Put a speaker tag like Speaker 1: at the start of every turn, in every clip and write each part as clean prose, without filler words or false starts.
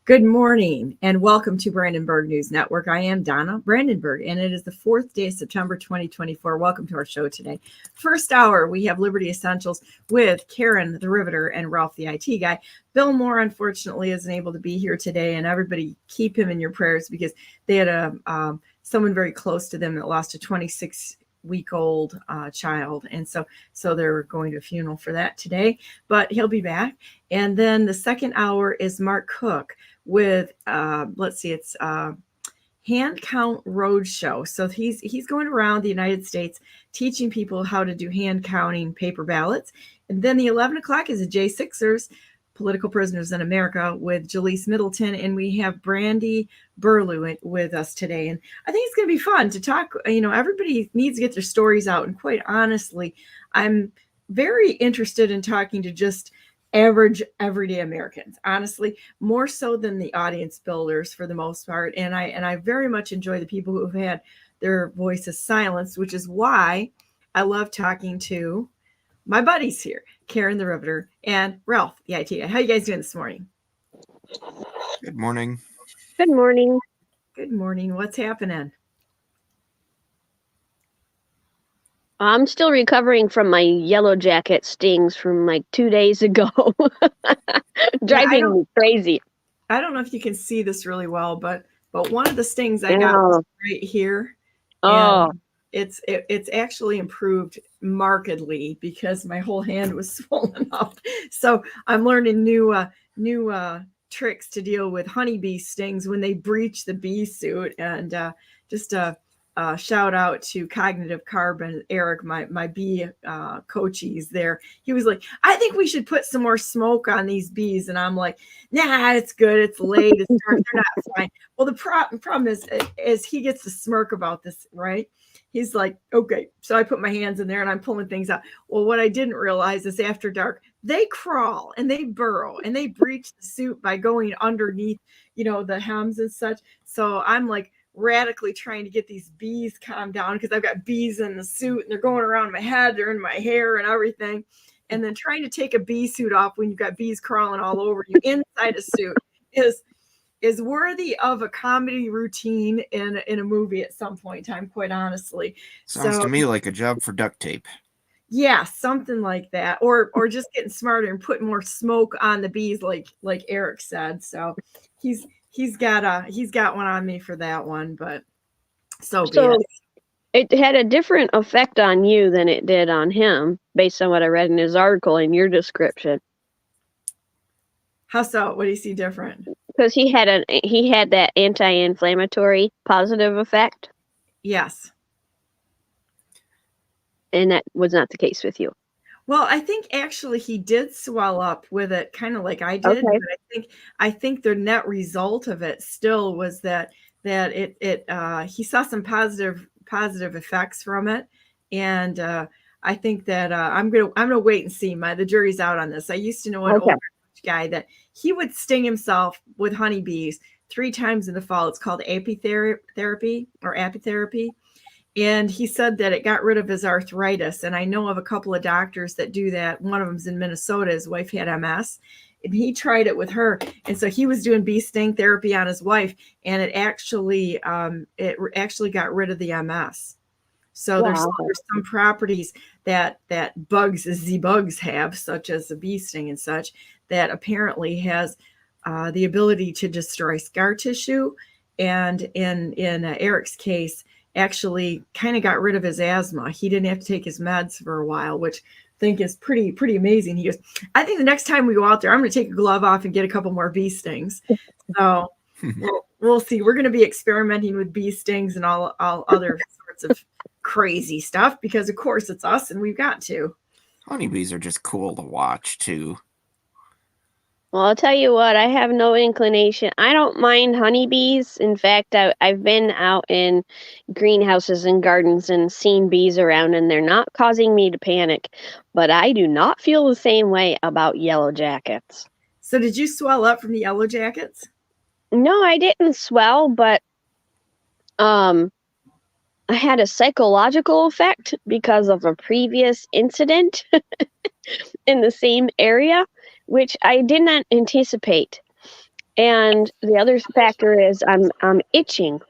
Speaker 1: Good morning and welcome to Brandenburg News Network. I am Donna Brandenburg and it is the 4th day of September 2024. Welcome to our show today. First hour, we have Liberty Essentials with Karen the Riveter and Ralph the IT guy. Bill Moore, unfortunately, isn't able to be here today, and everybody keep him in your prayers because they had someone very close to them that lost a 26-week-old child, and so they're going to a funeral for that today, but he'll be back. And then the second hour is Mark Cook with it's Hand Count Roadshow. So he's going around the United States teaching people how to do hand counting paper ballots. And then the 11 o'clock is the J6ers, Political Prisoners in America, with Jalise Middleton, and we have Brandy Burlew with us today. And I think it's going to be fun to talk. Everybody needs to get their stories out, and quite honestly, I'm very interested in talking to just average everyday Americans, honestly, more so than the audience builders for the most part. And I very much enjoy the people who have had their voices silenced, which is why I love talking to my buddies here, Karen the Riveter and Ralph the IT guy. How you guys doing this morning?
Speaker 2: Good morning.
Speaker 3: Good morning.
Speaker 1: Good morning. What's happening?
Speaker 3: I'm still recovering from my yellow jacket stings from like 2 days ago. Driving me crazy.
Speaker 1: I don't know if you can see this really well, but one of the stings I got was right here.
Speaker 3: Oh.
Speaker 1: And it's actually improved markedly because my whole hand was swollen up. So I'm learning new tricks to deal with honeybee stings when they breach the bee suit. And shout out to Cognitive Carbon, Eric, my bee coaches there. He was like, I think we should put some more smoke on these bees. And I'm like, nah, it's good. It's late. It's dark. They're not fine. Well, the problem is he gets to smirk about this, right? He's like, okay. So I put my hands in there and I'm pulling things out. Well, what I didn't realize is after dark, they crawl and they burrow and they breach the suit by going underneath, the hems and such. So I'm like, radically trying to get these bees calmed down because I've got bees in the suit and they're going around my head, they're in my hair and everything. And then trying to take a bee suit off when you've got bees crawling all over you inside a suit is worthy of a comedy routine in a movie at some point in time, quite honestly.
Speaker 2: Sounds to me like a job for duct tape.
Speaker 1: Yeah, something like that. Or just getting smarter and putting more smoke on the bees like Eric said. So he's got one on me for that one, but so
Speaker 3: it had a different effect on you than it did on him, based on what I read in his article and your description.
Speaker 1: How so? What do you see different?
Speaker 3: Because he had that anti-inflammatory positive effect.
Speaker 1: Yes. And
Speaker 3: that was not the case with you.
Speaker 1: Well, I think actually he did swell up with it, kind of like I did. Okay. But I think the net result of it still was that he saw some positive effects from it, and I think that I'm gonna wait and see. The jury's out on this. I used to know an older guy that he would sting himself with honeybees 3 times in the fall. It's called apitherapy. And he said that it got rid of his arthritis. And I know of a couple of doctors that do that. One of them's in Minnesota. His wife had MS. And he tried it with her. And so he was doing bee sting therapy on his wife. And it actually got rid of the MS. So there's some properties that bugs have, such as the bee sting and such, that apparently has the ability to destroy scar tissue. And in Eric's case, actually kind of got rid of his asthma. He didn't have to take his meds for a while, which I think is pretty amazing. He goes, I think the next time we go out there, I'm going to take a glove off and get a couple more bee stings. So we'll see. We're going to be experimenting with bee stings and all other sorts of crazy stuff because, of course, it's us and we've got to.
Speaker 2: Honeybees are just cool to watch, too.
Speaker 3: Well, I'll tell you what, I have no inclination. I don't mind honeybees. In fact, I've been out in greenhouses and gardens and seen bees around, and they're not causing me to panic. But I do not feel the same way about yellow jackets.
Speaker 1: So did you swell up from the yellow jackets?
Speaker 3: No, I didn't swell, but I had a psychological effect because of a previous incident in the same area, which I did not anticipate. And the other factor is I'm itching.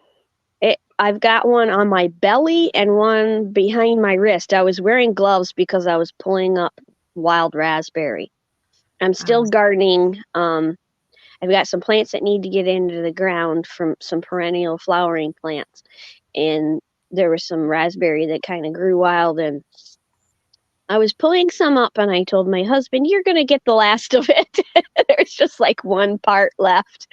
Speaker 3: I've got one on my belly and one behind my wrist. I was wearing gloves because I was pulling up wild raspberry. I'm still gardening. I've got some plants that need to get into the ground from some perennial flowering plants. And there was some raspberry that kind of grew wild, and I was pulling some up, and I told my husband, "You're going to get the last of it." There's just like one part left.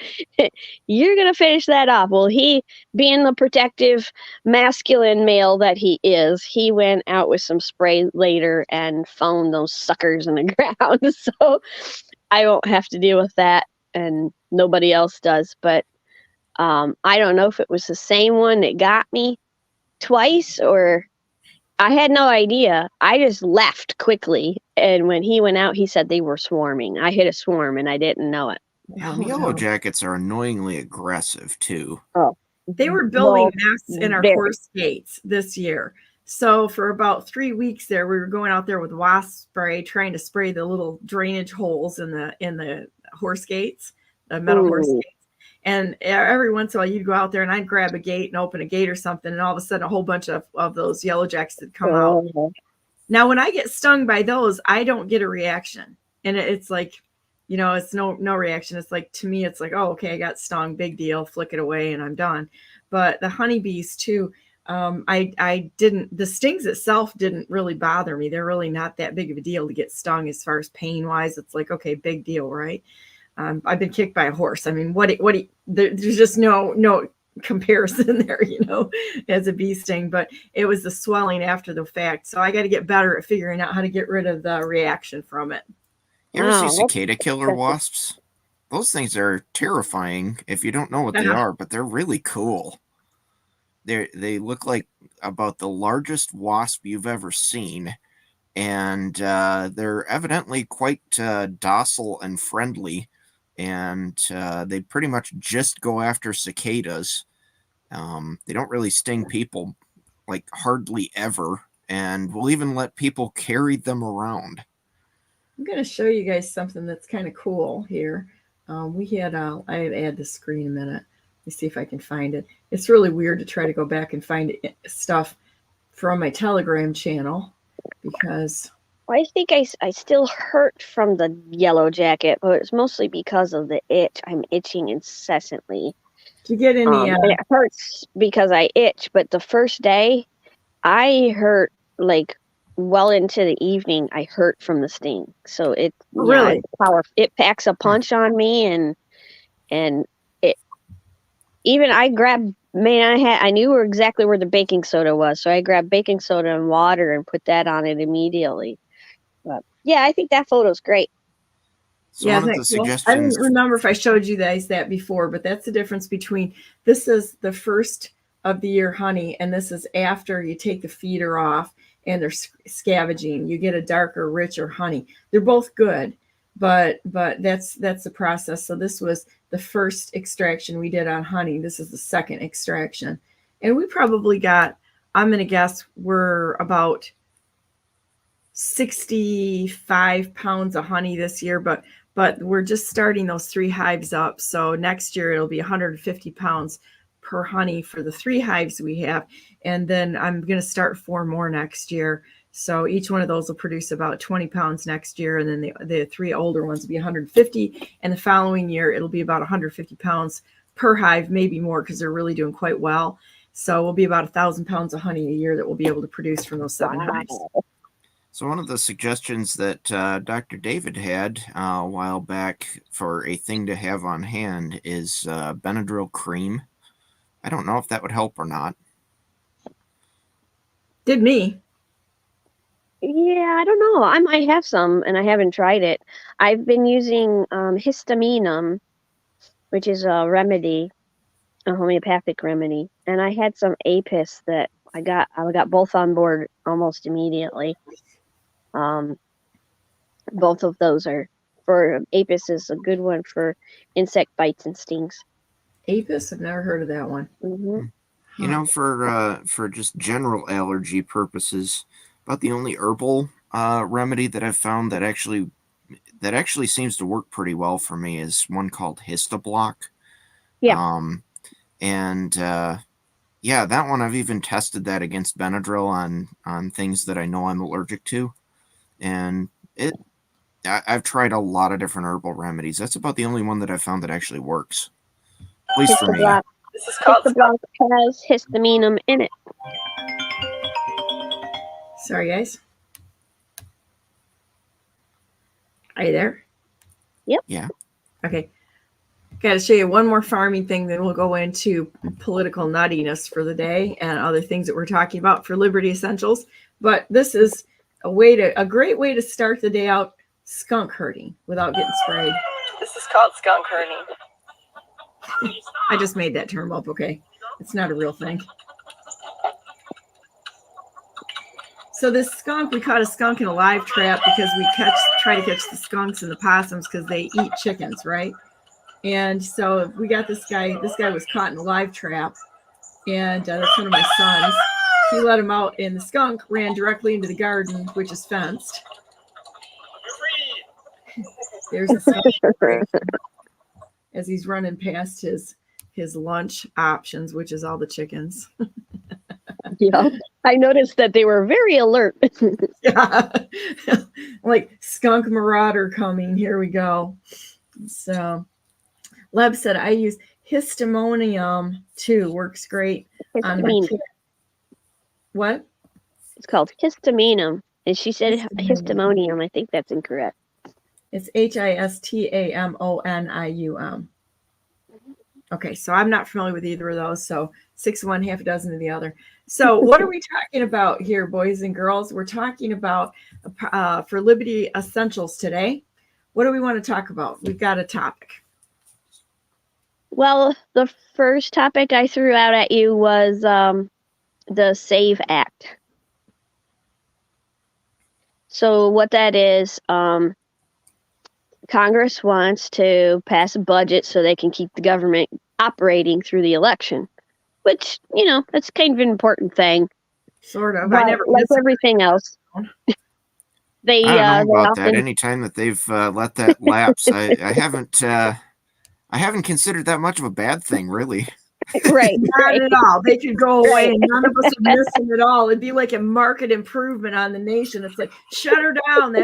Speaker 3: You're going to finish that off. Well, he, being the protective masculine male that he is, he went out with some spray later and found those suckers in the ground. So I won't have to deal with that, and nobody else does. But I don't know if it was the same one that got me twice, or I had no idea. I just left quickly, and when he went out, he said they were swarming. I hit a swarm, and I didn't know it.
Speaker 2: And yellow jackets are annoyingly aggressive too.
Speaker 3: Oh,
Speaker 1: they were building nests in our horse gates this year. So for about 3 weeks there, we were going out there with wasp spray, trying to spray the little drainage holes in the horse gates, the metal horse gates. And every once in a while, you'd go out there, and I'd grab a gate and open a gate or something, and all of a sudden, a whole bunch of those yellow jackets would come out. Now, when I get stung by those, I don't get a reaction, and it's like, it's no reaction. It's like, to me, it's like, oh, okay, I got stung, big deal, flick it away, and I'm done. But the honeybees too, I didn't. The stings itself didn't really bother me. They're really not that big of a deal to get stung as far as pain wise. It's like, okay, big deal, right? I've been kicked by a horse. I mean, there's just no comparison there, as a bee sting, but it was the swelling after the fact. So I got to get better at figuring out how to get rid of the reaction from it.
Speaker 2: You ever see cicada killer wasps? Those things are terrifying if you don't know what they are, but they're really cool. They look like about the largest wasp you've ever seen. And they're evidently quite docile and friendly. And they pretty much just go after cicadas. They don't really sting people, like hardly ever, and will even let people carry them around.
Speaker 1: I'm going to show you guys something that's kind of cool here. I add the screen a minute. Let me see if I can find it. It's really weird to try to go back and find stuff from my Telegram channel, because
Speaker 3: I think I still hurt from the yellow jacket, but it's mostly because of the itch. I'm itching incessantly.
Speaker 1: Do you get any?
Speaker 3: And it hurts because I itch, but the first day, I hurt like well into the evening. I hurt from the sting, so it really it packs a punch on me, and it even I grabbed. I knew exactly where the baking soda was, so I grabbed baking soda and water and put that on it immediately. But yeah, I think that photo's great.
Speaker 2: So one of the suggestions,
Speaker 1: I didn't remember if I showed you guys that before, but that's the difference between, this is the first of the year honey, and this is after you take the feeder off and they're scavenging. You get a darker, richer honey. They're both good, but that's the process. So this was the first extraction we did on honey. This is the second extraction, and we probably got, I'm going to guess, we're about 65 pounds of honey this year, but we're just starting those 3 hives up. So next year it'll be 150 pounds per honey for the 3 hives we have. And then I'm going to start 4 more next year. So each one of those will produce about 20 pounds next year. And then the 3 older ones will be 150. And the following year, it'll be about 150 pounds per hive, maybe more, because they're really doing quite well. So we'll be about 1,000 pounds of honey a year that we'll be able to produce from those 7 hives.
Speaker 2: So one of the suggestions that Dr. David had a while back for a thing to have on hand is Benadryl cream. I don't know if that would help or not.
Speaker 1: Did me.
Speaker 3: Yeah, I don't know. I might have some, and I haven't tried it. I've been using histaminum, which is a remedy, a homeopathic remedy, and I had some Apis that I got both on board almost immediately. Both of those are for Apis is a good one for insect bites and stings.
Speaker 1: Apis? I've never heard of that one.
Speaker 3: Mm-hmm.
Speaker 2: You know, for just general allergy purposes, about the only herbal remedy that I've found that actually that actually seems to work pretty well for me is one called Histoblock.
Speaker 3: Yeah.
Speaker 2: And yeah, that one I've even tested that against Benadryl on things that I know I'm allergic to, and I've tried a lot of different herbal remedies. That's about the only one that I've found that actually works, at least for me.
Speaker 1: This is called
Speaker 3: Histoblock has histamine in it.
Speaker 1: Sorry, guys. Are you there?
Speaker 3: Yep.
Speaker 2: Yeah.
Speaker 1: Okay. Got to show you one more farming thing, then we'll go into political nuttiness for the day and other things that we're talking about for Liberty Essentials. But this is a great way to start the day out skunk herding without getting sprayed. This is called skunk herding. I just made that term up, okay? It's not a real thing. So this skunk, we caught a skunk in a live trap because we try to catch the skunks and the possums because they eat chickens, right? And so we got this guy. This guy was caught in a live trap, and that's one of my sons. He let him out, and the skunk ran directly into the garden, which is fenced. There's the skunk as he's running past his lunch options, which is all the chickens.
Speaker 3: Yeah, I noticed that they were very alert.
Speaker 1: Yeah, like skunk marauder coming. Here we go. So Leb said I use histamonium too. Works great on my kid. What?
Speaker 3: It's called histaminium. And she said histamonium. I think that's incorrect.
Speaker 1: It's histamonium. Okay, so I'm not familiar with either of those. So 6 of one, half a dozen of the other. So what are we talking about here, boys and girls? We're talking about for Liberty Essentials today. What do we want to talk about? We've got a topic.
Speaker 3: Well, the first topic I threw out at you was the SAVE Act. So what that is, Congress wants to pass a budget so they can keep the government operating through the election, which, that's kind of an important thing.
Speaker 1: Sort of.
Speaker 3: But like everything else.
Speaker 2: I don't know about that. Anytime that they've let that lapse, I haven't considered that much of a bad thing, really.
Speaker 3: Right.
Speaker 1: Not at all. They could go away and none of us would miss them at all. It'd be like a market improvement on the nation. It's like, shut her down.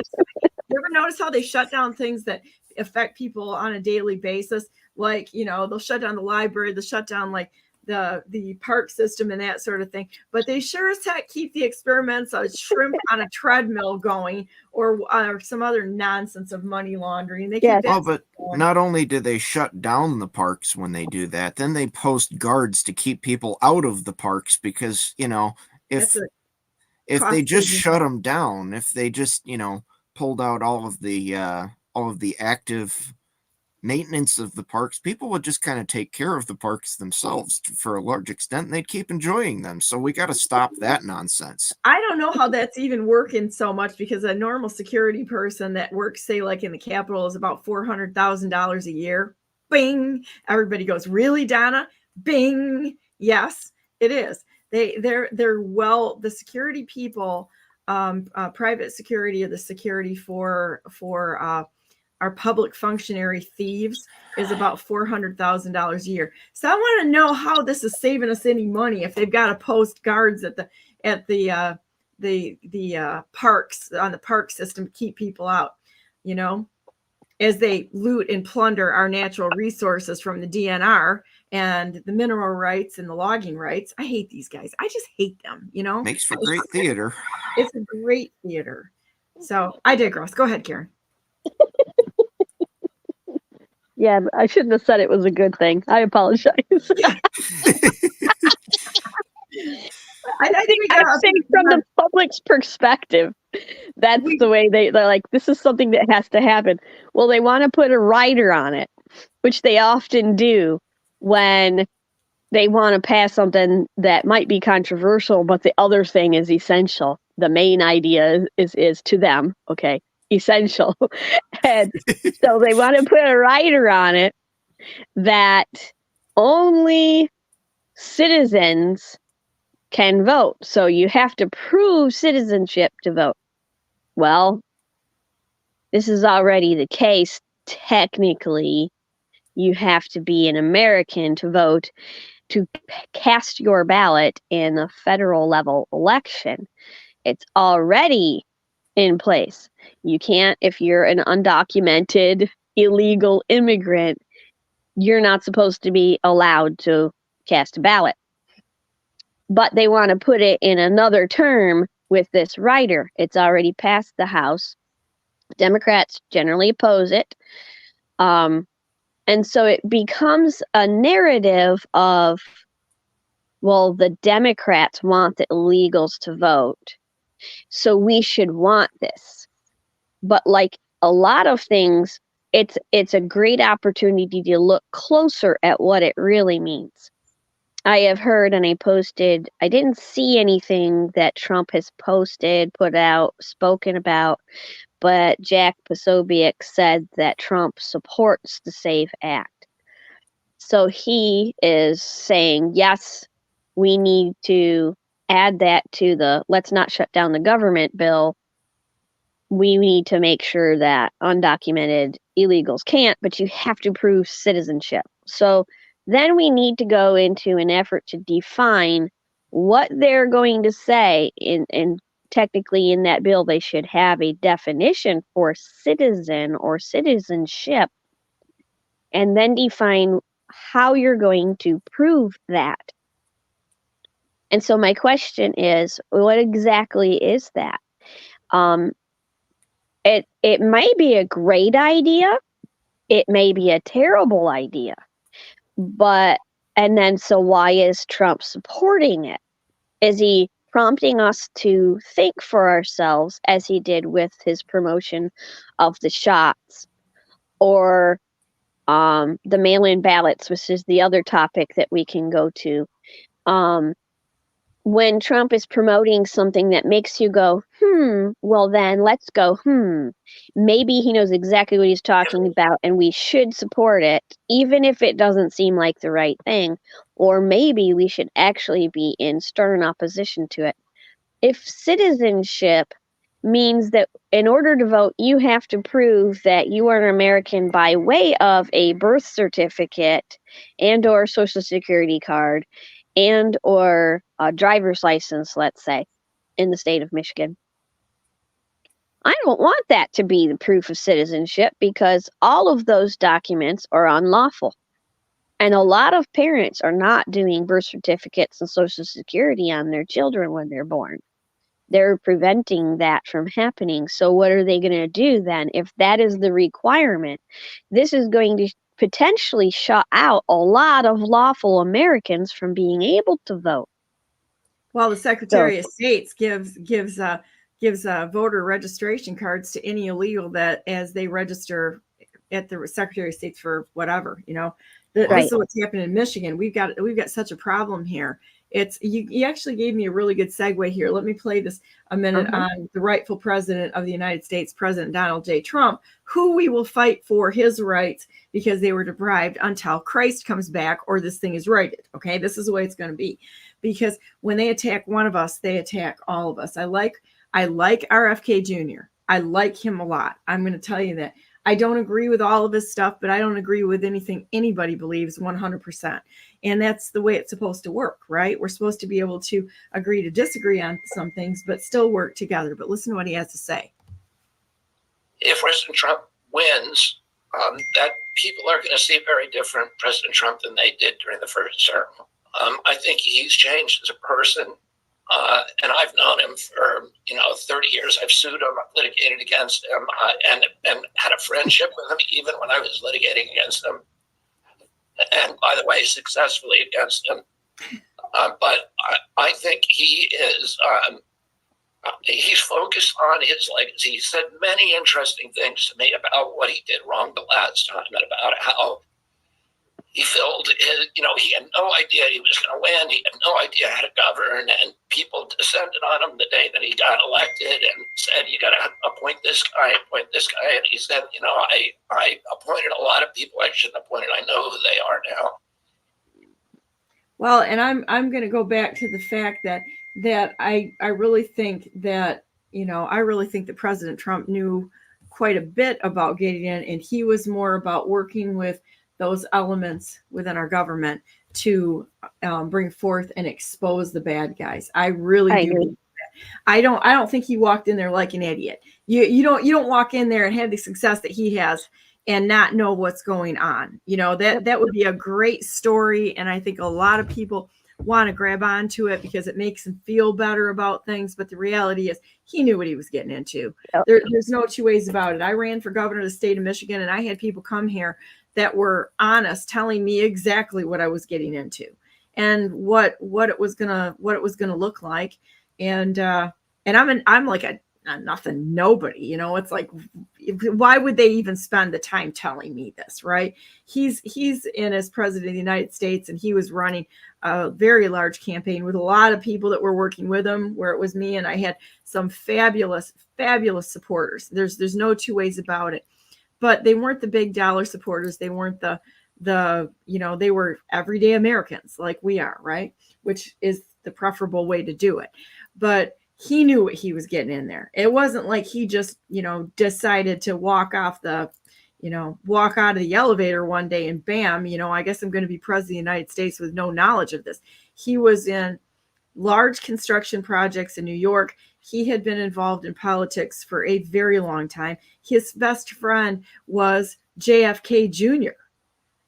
Speaker 1: You ever notice how they shut down things that affect people on a daily basis? Like, they'll shut down the library, they'll shut down like the park system and that sort of thing. But they sure as heck keep the experiments of shrimp on a treadmill going or some other nonsense of money laundering. They keep that
Speaker 2: but going. Not only do they shut down the parks when they do that, then they post guards to keep people out of the parks because, if they just shut them down, if they just, pulled out all of the active maintenance of the parks, people would just kind of take care of the parks themselves for a large extent, and they'd keep enjoying them. So we got to stop that nonsense.
Speaker 1: I don't know how that's even working so much because a normal security person that works, say, like in the Capitol is about $400,000 a year. Bing. Everybody goes, really, Donna? Bing. Yes, it is. They're the security people, private security or the security for our public functionary thieves is about $400,000 a year. So I want to know how this is saving us any money if they've got to post guards at the parks on the park system to keep people out, as they loot and plunder our natural resources from the DNR and the mineral rights and the logging rights. I hate these guys. I just hate them,
Speaker 2: Makes for great theater.
Speaker 1: It's a great theater. So I digress. Go ahead, Karen.
Speaker 3: Yeah, I shouldn't have said it was a good thing. I apologize.
Speaker 1: Yeah. I think we got
Speaker 3: from the public's perspective. That's the way they're like, this is something that has to happen. Well, they want to put a rider on it, which they often do when they want to pass something that might be controversial, but the other thing is essential. The main idea is to them, okay, essential. And so they want to put a rider on it that only citizens can vote. So you have to prove citizenship to vote. Well, this is already the case. Technically, you have to be an American to vote, to cast your ballot in the federal level election. It's already in place. You can't, if you're an undocumented illegal immigrant, you're not supposed to be allowed to cast a ballot. But they want to put it in another term with this rider. It's already passed the House. Democrats generally oppose it. And so it becomes a narrative of, well, the Democrats want the illegals to vote, so we should want this. But like a lot of things, it's a great opportunity to look closer at what it really means. I have heard, and I didn't see anything that Trump has posted, put out, spoken about, but Jack Posobiec said that Trump supports the SAVE Act. So he is saying, yes, we need to add that to the let's not shut down the government bill. We need to make sure that undocumented illegals can't, but you have to prove citizenship. So then we need to go into an effort to define what they're going to say. And technically in that bill, they should have a definition for citizen or citizenship, and then define how you're going to prove that. And so my question is, what exactly is that? It may be a great idea. It may be a terrible idea. So why is Trump supporting it? Is he prompting us to think for ourselves, as he did with his promotion of the shots, or the mail-in ballots, which is the other topic that we can go to? When Trump is promoting something that makes you go, well then let's go, maybe he knows exactly what he's talking about and we should support it, even if it doesn't seem like the right thing, or maybe we should actually be in stern opposition to it. If citizenship means that in order to vote, you have to prove that you are an American by way of a birth certificate and or social security card and or a driver's license, let's say, in the state of Michigan. I don't want that to be the proof of citizenship, because all of those documents are unlawful. And a lot of parents are not doing birth certificates and social security on their children when they're born. They're preventing that from happening. So what are they going to do then? If that is the requirement, this is going to potentially shut out a lot of lawful Americans from being able to vote.
Speaker 1: Well, the Secretary of State gives voter registration cards to any illegal that as they register at the Secretary of State for whatever, This is what's happening in Michigan. We've got such a problem here. It's you actually gave me a really good segue here. Let me play this a minute on the rightful president of the United States, President Donald J. Trump, who we will fight for his rights because they were deprived until Christ comes back or this thing is righted. Okay, this is the way it's going to be. Because when they attack one of us, they attack all of us. I like RFK Jr. I like him a lot. I'm going to tell you that. I don't agree with all of his stuff, but I don't agree with anything anybody believes 100%. And that's the way it's supposed to work, right? We're supposed to be able to agree to disagree on some things, but still work together. But listen to what he has to say.
Speaker 4: If President Trump wins, that people are going to see very different President Trump than they did during the first term. I think he's changed as a person. And I've known him for 30 years. I've sued him, I've litigated against him, and had a friendship with him even when I was litigating against him. And by the way, successfully against him. But I think he is he's focused on his legacy. He said many interesting things to me about what he did wrong the last time and about how he filled his, he had no idea he was going to win. He had no idea how to govern, and people descended on him the day that he got elected and said, you got to appoint this guy. And he said, I appointed a lot of people I shouldn't have appointed. I know who they are now.
Speaker 1: Well, and I'm going to go back to the fact that I really think that, I really think that President Trump knew quite a bit about getting in, and he was more about working with those elements within our government to bring forth and expose the bad guys. I really do.
Speaker 3: Agree.
Speaker 1: I don't think he walked in there like an idiot. You don't walk in there and have the success that he has and not know what's going on. That would be a great story, and I think a lot of people want to grab onto it because it makes them feel better about things. But the reality is he knew what he was getting into.
Speaker 3: Yep.
Speaker 1: There's no two ways about it. I ran for governor of the state of Michigan, and I had people come here that were honest, telling me exactly what I was getting into and what it was gonna look like. And I'm like a nothing nobody, it's like, why would they even spend the time telling me this, right? He's in as president of the United States, and he was running a very large campaign with a lot of people that were working with him, where it was me, and I had some fabulous supporters. There's no two ways about it. But they weren't the big dollar supporters. They weren't the they were everyday Americans like we are, right? Which is the preferable way to do it. But he knew what he was getting in there. It wasn't like he just, decided to walk out of the elevator one day and bam, I guess I'm going to be president of the United States with no knowledge of this. He was in large construction projects in New York. He had been involved in politics for a very long time. His best friend was JFK Jr.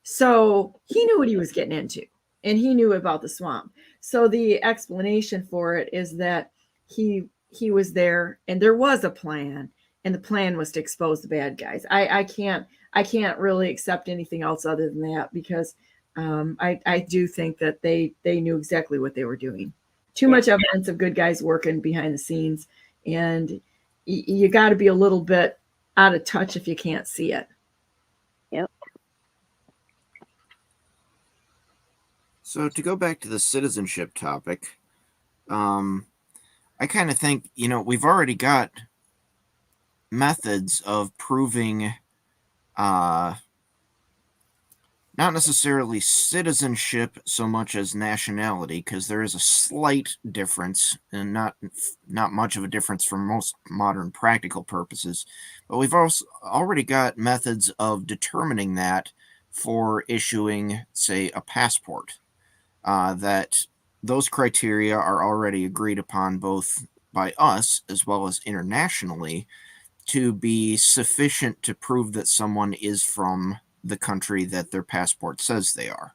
Speaker 1: So he knew what he was getting into, and he knew about the swamp. So the explanation for it is that he was there, and there was a plan, and the plan was to expose the bad guys. I can't really accept anything else other than that, because I do think that they knew exactly what they were doing. Too much evidence of good guys working behind the scenes, and you got to be a little bit out of touch if you can't see it.
Speaker 3: Yep.
Speaker 2: So to go back to the citizenship topic, I kind of think, we've already got methods of proving not necessarily citizenship so much as nationality, because there is a slight difference, and not much of a difference for most modern practical purposes. But we've also already got methods of determining that for issuing, say, a passport. That those criteria are already agreed upon both by us as well as internationally to be sufficient to prove that someone is from the country that their passport says they are.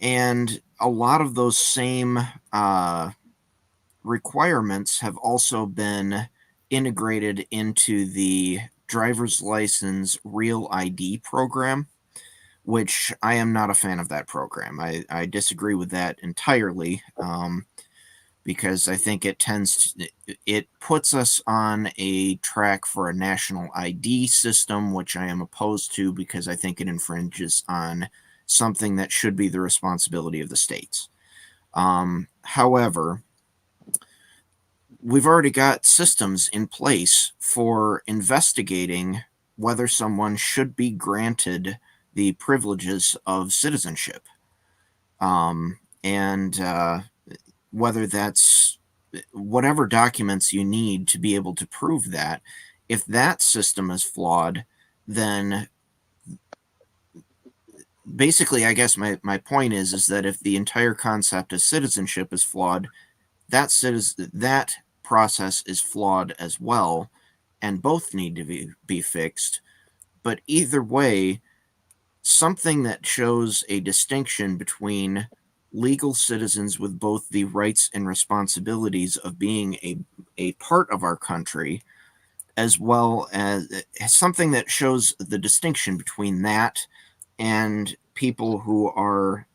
Speaker 2: And a lot of those same requirements have also been integrated into the driver's license Real ID program, which I am not a fan of that program. I disagree with that entirely, because I think it puts us on a track for a national ID system, which I am opposed to, because I think it infringes on something that should be the responsibility of the states. However, we've already got systems in place for investigating whether someone should be granted the privileges of citizenship. And whether that's whatever documents you need to be able to prove that, if that system is flawed, then basically, I guess my point is that if the entire concept of citizenship is flawed, that process is flawed as well, and both need to be fixed. But either way, something that shows a distinction between legal citizens with both the rights and responsibilities of being a part of our country, as well as something that shows the distinction between that and people who are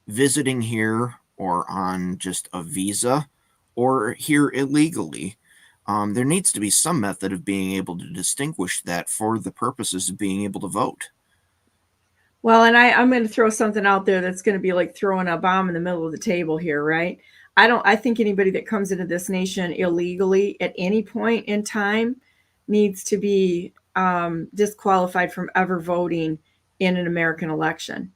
Speaker 2: visiting here or on just a visa or here illegally. There needs to be some method of being able to distinguish that for the purposes of being able to vote.
Speaker 1: Well, and I'm going to throw something out there that's going to be like throwing a bomb in the middle of the table here, right? I think anybody that comes into this nation illegally at any point in time needs to be disqualified from ever voting in an American election.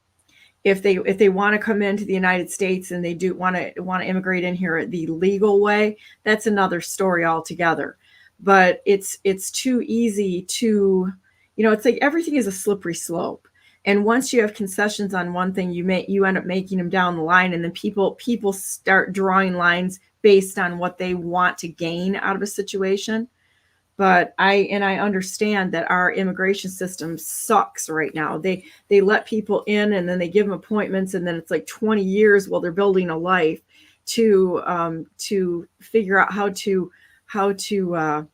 Speaker 1: if they want to come into the United States and they do want to immigrate in here the legal way, that's another story altogether. But it's too easy to, it's like everything is a slippery slope. And once you have concessions on one thing, you end up making them down the line, and then people start drawing lines based on what they want to gain out of a situation. But I understand that our immigration system sucks right now. They let people in, and then they give them appointments, and then it's like 20 years while they're building a life to figure out how to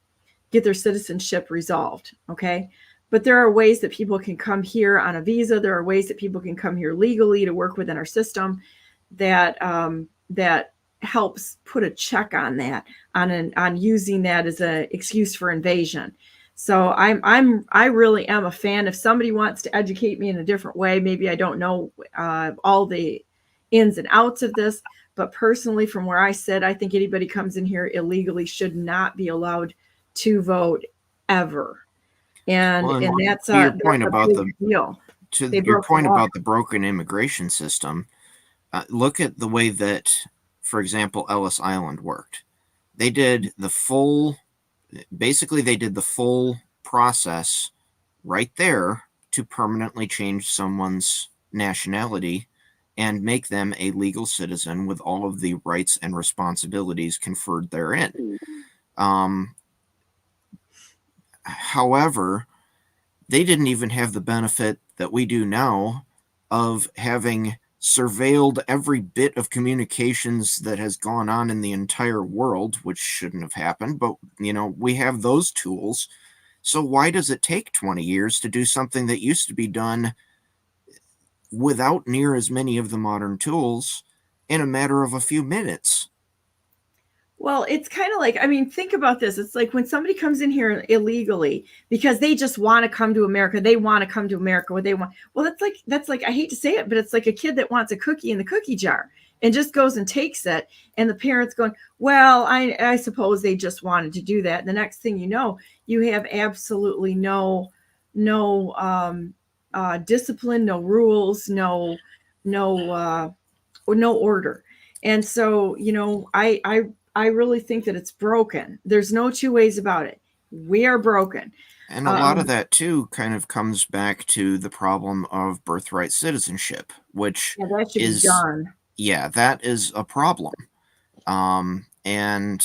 Speaker 1: get their citizenship resolved. Okay. But there are ways that people can come here on a visa. There are ways that people can come here legally to work within our system that helps put a check on that, on using that as an excuse for invasion. So I really am a fan. If somebody wants to educate me in a different way, maybe I don't know all the ins and outs of this, but personally, from where I sit, I think anybody comes in here illegally should not be allowed to vote ever. And that's
Speaker 2: your point about
Speaker 1: the
Speaker 2: broken immigration system. Look at the way that, for example, Ellis Island worked. They did the full process right there to permanently change someone's nationality and make them a legal citizen with all of the rights and responsibilities conferred therein. However, they didn't even have the benefit that we do now of having surveilled every bit of communications that has gone on in the entire world, which shouldn't have happened. But, we have those tools. So why does it take 20 years to do something that used to be done without near as many of the modern tools in a matter of a few minutes?
Speaker 1: Well, it's kind of like, think about this. It's like when somebody comes in here illegally because they just want to come to America. They want to come to America. What they want. Well, that's like, I hate to say it, but it's like a kid that wants a cookie in the cookie jar and just goes and takes it. And the parents going, well, I suppose they just wanted to do that. And the next thing you know, you have absolutely no discipline, no rules, no order. And so, I really think that it's broken. There's no two ways about it. We are broken.
Speaker 2: And a lot of that, too, kind of comes back to the problem of birthright citizenship, which
Speaker 1: that should be done.
Speaker 2: Yeah, that is a problem. And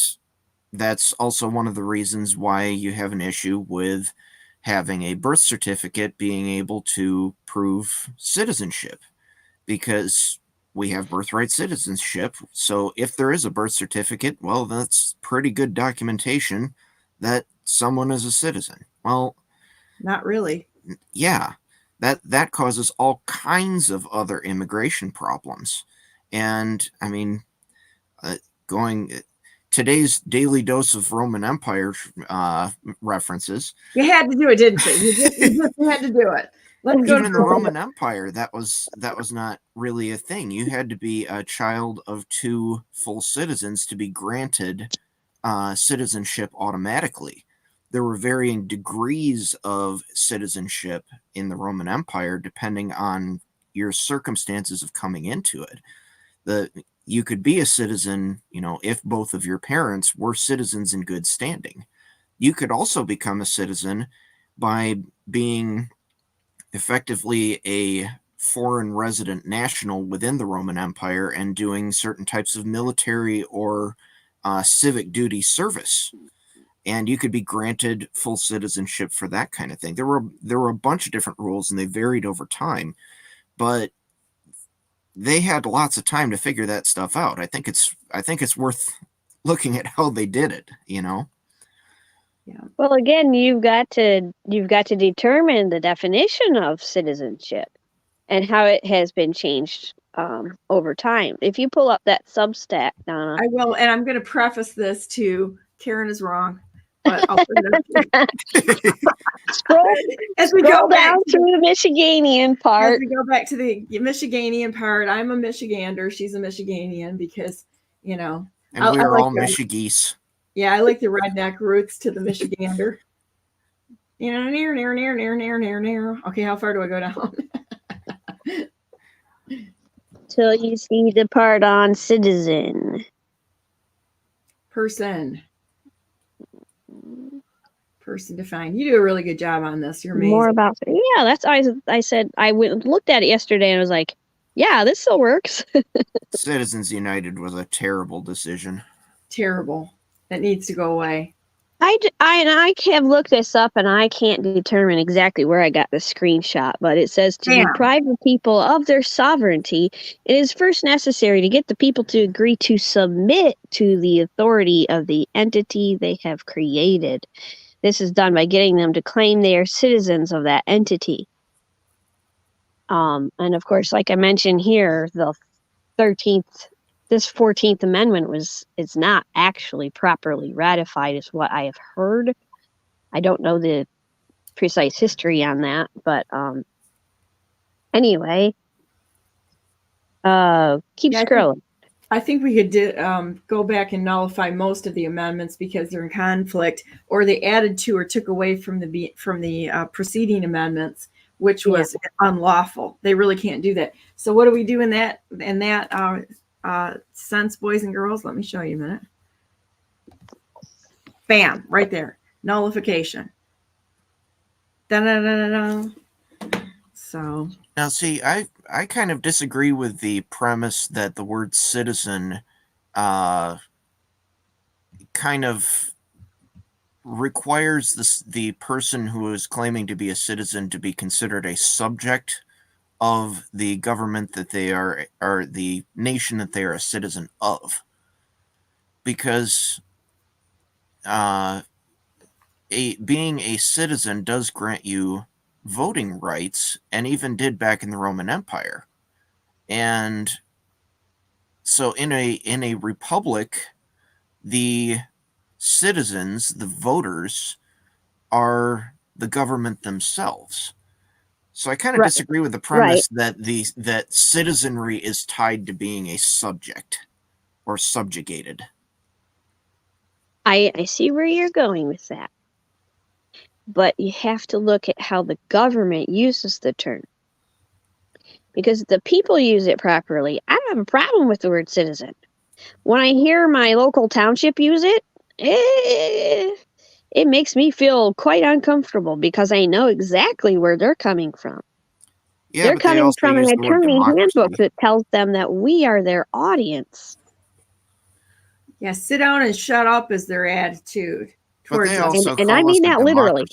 Speaker 2: that's also one of the reasons why you have an issue with having a birth certificate being able to prove citizenship, because we have birthright citizenship. So if there is a birth certificate, well, that's pretty good documentation that someone is a citizen. Well,
Speaker 1: not really.
Speaker 2: Yeah, that causes all kinds of other immigration problems. And today's daily dose of Roman Empire references.
Speaker 1: You had to do it, didn't you? You just had to do it.
Speaker 2: Even in the Roman Empire, that was not really a thing. You had to be a child of 2 full citizens to be granted citizenship automatically. There were varying degrees of citizenship in the Roman Empire depending on your circumstances of coming into it. You could be a citizen, if both of your parents were citizens in good standing. You could also become a citizen by being effectively a foreign resident national within the Roman Empire and doing certain types of military or civic duty service. And you could be granted full citizenship for that kind of thing. There were a bunch of different rules, and they varied over time, but they had lots of time to figure that stuff out. I think it's worth looking at how they did it,
Speaker 1: Yeah.
Speaker 3: Well, again, you've got to determine the definition of citizenship and how it has been changed over time. If you pull up that Substack, Donna,
Speaker 1: I will, and I'm going to preface this to Karen is wrong, but I'll put it up
Speaker 3: scroll down to the Michiganian part.
Speaker 1: As we go back to the Michiganian part, I'm a Michigander. She's a Michiganian because,
Speaker 2: and we're all Michigese.
Speaker 1: Yeah, I like the redneck roots to the Michigander. Near. Okay, how far do I go down?
Speaker 3: till you see the part on citizen.
Speaker 1: Person defined. You do a really good job on this. You're amazing.
Speaker 3: More about that's I said I went and looked at it yesterday and I was like, yeah, this still works.
Speaker 2: Citizens United was a terrible decision.
Speaker 1: Terrible. That needs to go away.
Speaker 3: I have looked this up and I can't determine exactly where I got the screenshot, but it says to deprive the people of their sovereignty, it is first necessary to get the people to agree to submit to the authority of the entity they have created. This is done by getting them to claim they are citizens of that entity. And of course, like I mentioned here, the 14th Amendment is not actually properly ratified, is what I have heard. I don't know the precise history on that, but anyway, keep scrolling.
Speaker 1: I think we could go back and nullify most of the amendments because they're in conflict, or they added to or took away from the preceding amendments, which was unlawful. They really can't do that. So what do we do in that sense, boys and girls? Let me show you a minute. Bam, right there. Nullification. Da-da-da-da-da. So
Speaker 2: now, see, I kind of disagree with the premise that the word citizen kind of requires the person who is claiming to be a citizen to be considered a subject of the government that they are, or the nation that they are a citizen of. Because being a citizen does grant you voting rights, and even did back in the Roman Empire. And so in a republic, the citizens, the voters, are the government themselves. So I kind of disagree with the premise that citizenry is tied to being a subject or subjugated.
Speaker 3: I see where you're going with that. But you have to look at how the government uses the term. Because if the people use it properly, I don't have a problem with the word citizen. When I hear my local township use it, it makes me feel quite uncomfortable because I know exactly where they're coming from.
Speaker 2: Yeah,
Speaker 3: they're coming from an attorney handbook that tells them that we are their audience.
Speaker 1: Yeah, sit down and shut up is their attitude.
Speaker 2: But they also
Speaker 3: and I mean that literally.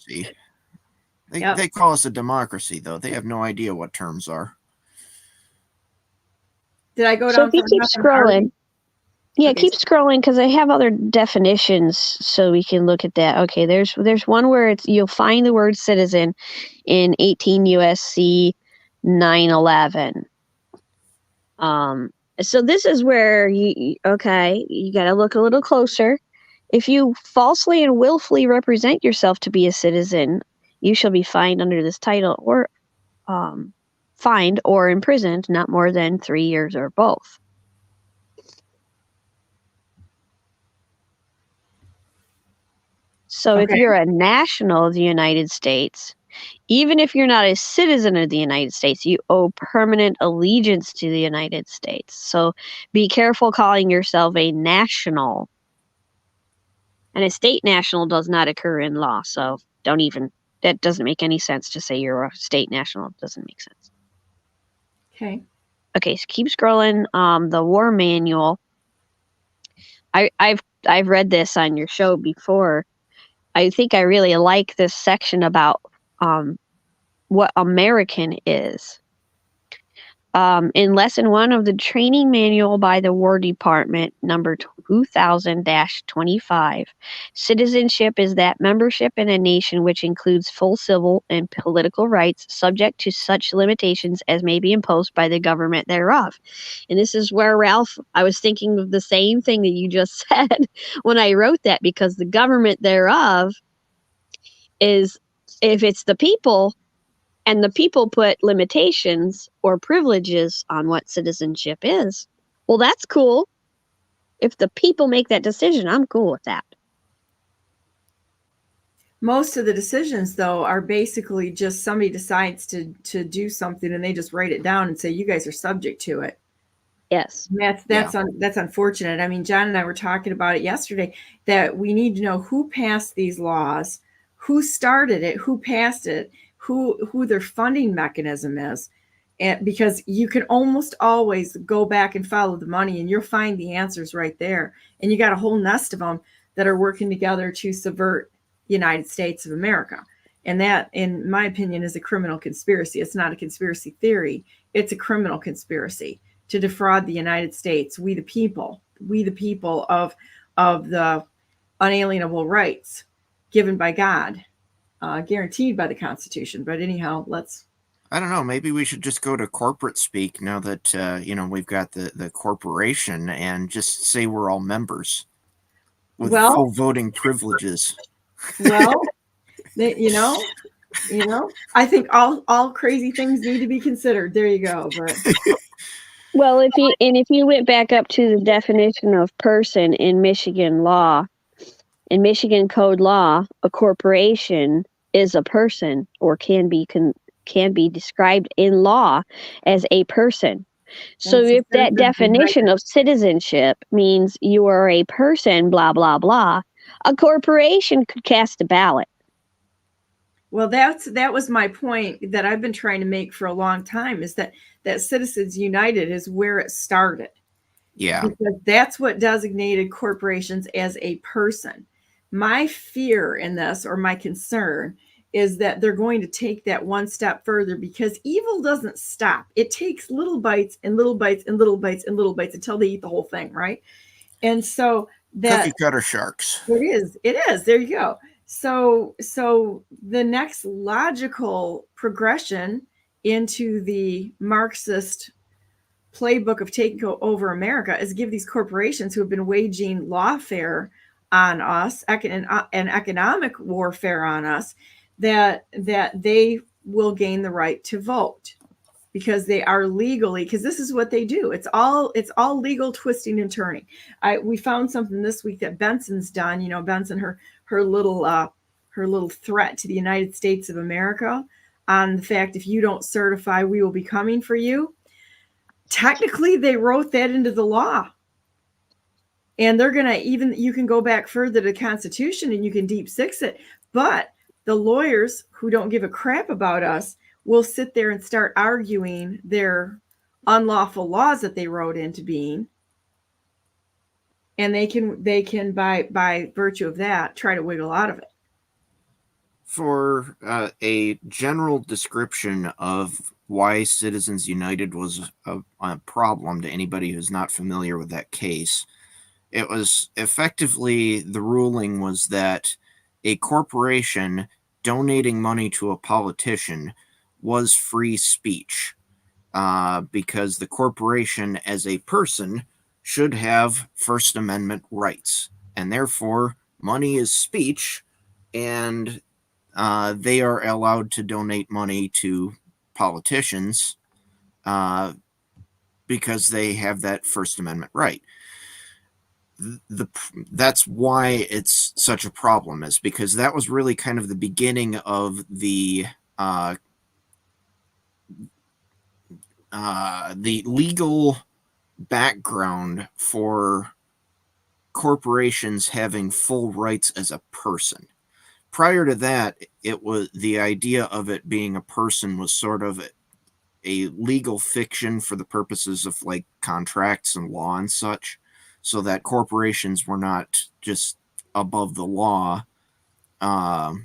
Speaker 2: They call us a democracy, though. They have no idea what terms are.
Speaker 1: Did I go down?
Speaker 3: So if you keep scrolling, keep scrolling because I have other definitions, so we can look at that. Okay, there's one where you'll find the word citizen in 18 USC 911. So this is where you got to look a little closer. If you falsely and willfully represent yourself to be a citizen, you shall be fined under this title, or fined or imprisoned not more than 3 years or both. So if you're a national of the United States, even if you're not a citizen of the United States, you owe permanent allegiance to the United States. So be careful calling yourself a national. And a state national does not occur in law, so that doesn't make any sense to say you're a state national. It doesn't make sense. Okay, so keep scrolling. The war manual. I've read this on your show before. I think I really like this section about what American is. In lesson 1 of the training manual by the War Department, number 2000-25, citizenship is that membership in a nation which includes full civil and political rights, subject to such limitations as may be imposed by the government thereof. And this is where, Ralph, I was thinking of the same thing that you just said when I wrote that, because the government thereof is, if it's the people, and the people put limitations or privileges on what citizenship is, well, that's cool. If the people make that decision, I'm cool with that.
Speaker 1: Most of the decisions, though, are basically just somebody decides to do something and they just write it down and say, you guys are subject to it.
Speaker 3: Yes.
Speaker 1: That's unfortunate. I mean, John and I were talking about it yesterday, that we need to know who passed these laws, who started it, who passed it, who their funding mechanism is. And because you can almost always go back and follow the money and you'll find the answers right there. And you got a whole nest of them that are working together to subvert the United States of America. And that, in my opinion, is a criminal conspiracy. It's not a conspiracy theory. It's a criminal conspiracy to defraud the United States, we the people of the unalienable rights given by God, guaranteed by the Constitution. But anyhow,
Speaker 2: I don't know. Maybe we should just go to corporate speak now that we've got the corporation, and just say we're all members with full voting privileges.
Speaker 1: Well, I think all crazy things need to be considered. There you go. But
Speaker 3: well, if you went back up to the definition of person in Michigan law, in Michigan code law, a corporation is a person, or can be described in law as a person. So if that definition of citizenship means you are a person, blah, blah, blah, a corporation could cast a ballot.
Speaker 1: Well, that was my point that I've been trying to make for a long time, is that Citizens United is where it started.
Speaker 2: Yeah.
Speaker 1: Because that's what designated corporations as a person. My fear in this, or my concern, is that they're going to take that one step further, because evil doesn't stop. It takes little bites and little bites and little bites and little bites until they eat the whole thing, right? And so that
Speaker 2: cookie cutter sharks.
Speaker 1: It is. There you go. So the next logical progression into the Marxist playbook of taking over America is give these corporations who have been waging lawfare on us and economic warfare on us, that they will gain the right to vote, because they are legally, because this is what they do. It's all legal twisting and turning. We found something this week that Benson's done. Benson, her little threat to the United States of America on the fact, if you don't certify, we will be coming for you. Technically, they wrote that into the law. And they're going to you can go back further to the Constitution and you can deep six it. But the lawyers who don't give a crap about us will sit there and start arguing their unlawful laws that they wrote into being. And they can by virtue of that, try to wiggle out of it.
Speaker 2: For a general description of why Citizens United was a problem to anybody who's not familiar with that case, it was effectively, the ruling was that a corporation donating money to a politician was free speech, because the corporation as a person should have First Amendment rights, and therefore money is speech, and they are allowed to donate money to politicians because they have that First Amendment right. That's why it's such a problem, is because that was really kind of the beginning of the legal background for corporations having full rights as a person. Prior to that, it was the idea of it being a person was sort of a legal fiction for the purposes of like contracts and law and such, so that corporations were not just above the law. But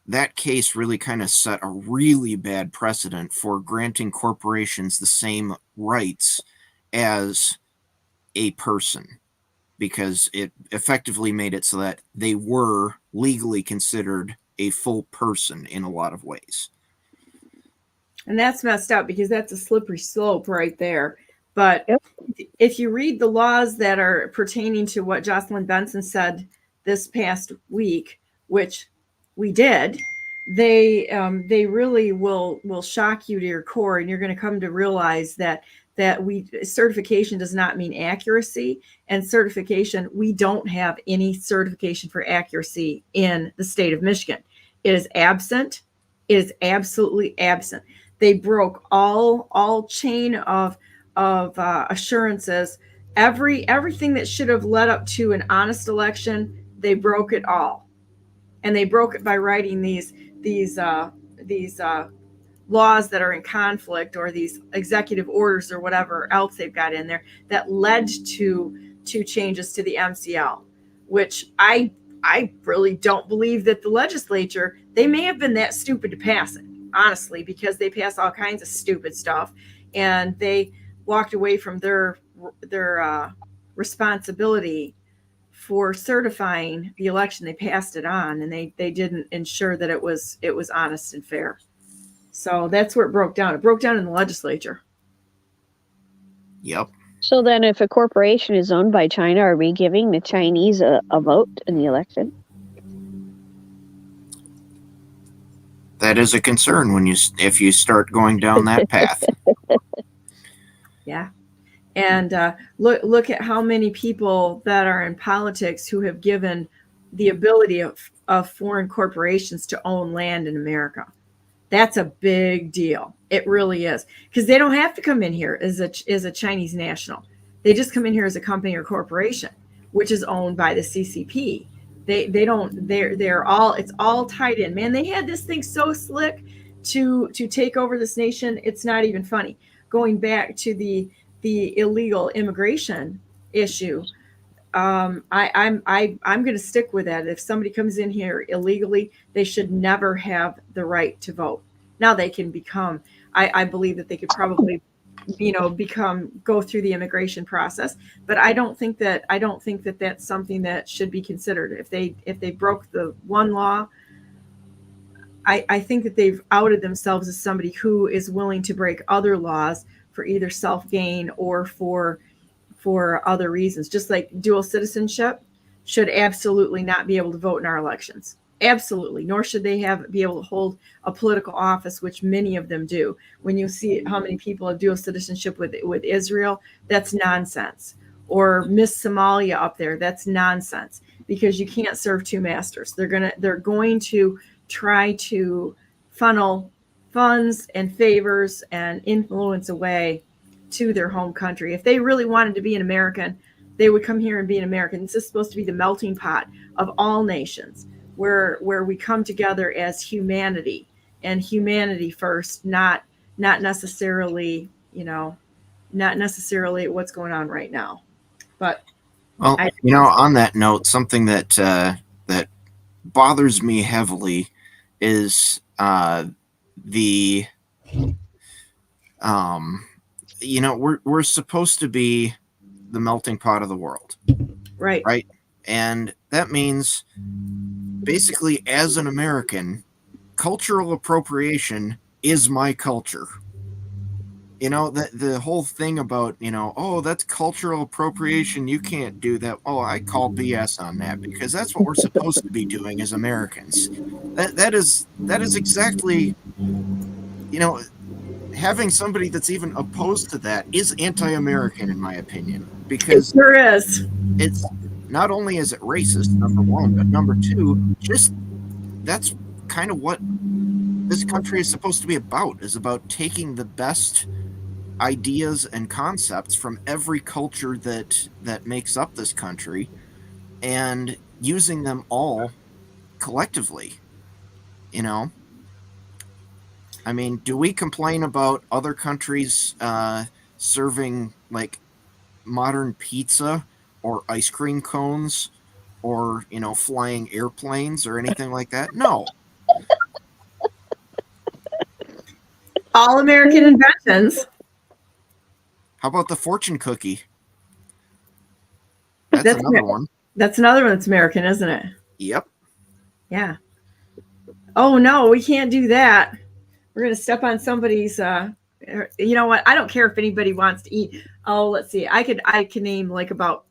Speaker 2: that case really kind of set a really bad precedent for granting corporations the same rights as a person, because it effectively made it so that they were legally considered a full person in a lot of ways.
Speaker 1: And that's messed up, because that's a slippery slope right there. But if you read the laws that are pertaining to what Jocelyn Benson said this past week, which we did, they really will shock you to your core, and you're going to come to realize that certification does not mean accuracy, and certification, we don't have any certification for accuracy in the state of Michigan. It is absent. It is absolutely absent. They broke all chain of assurances. Everything that should have led up to an honest election, they broke it all, and they broke it by writing these laws that are in conflict, or these executive orders or whatever else they've got in there that led to changes to the MCL, which I really don't believe that the legislature, they may have been that stupid to pass it, honestly, because they pass all kinds of stupid stuff, and they walked away from their responsibility for certifying the election. They passed it on, and they didn't ensure that it was honest and fair. So that's where it broke down. It broke down in the legislature.
Speaker 2: Yep.
Speaker 3: So then if a corporation is owned by China, are we giving the Chinese a vote in the election?
Speaker 2: That is a concern if you start going down that path.
Speaker 1: Yeah. And look at how many people that are in politics who have given the ability of foreign corporations to own land in America. That's a big deal. It really is, because they don't have to come in here as a Chinese national. They just come in here as a company or corporation, which is owned by the CCP. They're all, it's all tied in. Man, they had this thing so slick to take over this nation. It's not even funny. Going back to the illegal immigration issue, I'm going to stick with that. If somebody comes in here illegally, they should never have the right to vote. Now they can become, I believe that they could probably, go through the immigration process, but I don't think that that's something that should be considered. If they broke the one law, I think that they've outed themselves as somebody who is willing to break other laws for either self-gain or for other reasons. Just like dual citizenship should absolutely not be able to vote in our elections. Absolutely. Nor should they be able to hold a political office, which many of them do. When you see how many people have dual citizenship with Israel, that's nonsense. Or Miss Somalia up there, that's nonsense, because you can't serve two masters. They're going to try to funnel funds and favors and influence away to their home country. If they really wanted to be an American, they would come here and be an American. This is supposed to be the melting pot of all nations, where we come together as humanity, and humanity first, not necessarily what's going on right now. But
Speaker 2: well, on that note, something that that bothers me heavily is we're supposed to be the melting pot of the world. Right. And that means basically, as an American, cultural appropriation is my culture. The whole thing about, that's cultural appropriation, you can't do that. Oh, I call BS on that, because that's what we're supposed to be doing as Americans. That is exactly, having somebody that's even opposed to that is anti-American, in my opinion, because
Speaker 1: it sure is.
Speaker 2: It's not only is it racist, number one, but number two, just that's kind of what this country is supposed to be about, is about taking the best ideas and concepts from every culture that makes up this country and using them all collectively. I mean, do we complain about other countries serving like modern pizza or ice cream cones or, flying airplanes or anything like that? No.
Speaker 1: All American inventions.
Speaker 2: How about the fortune cookie? That's another one.
Speaker 1: That's another one that's American, isn't it?
Speaker 2: Yep.
Speaker 1: Yeah. Oh, no, we can't do that. We're going to step on somebody's, you know what? I don't care if anybody wants to eat. Oh, let's see. I could name like about,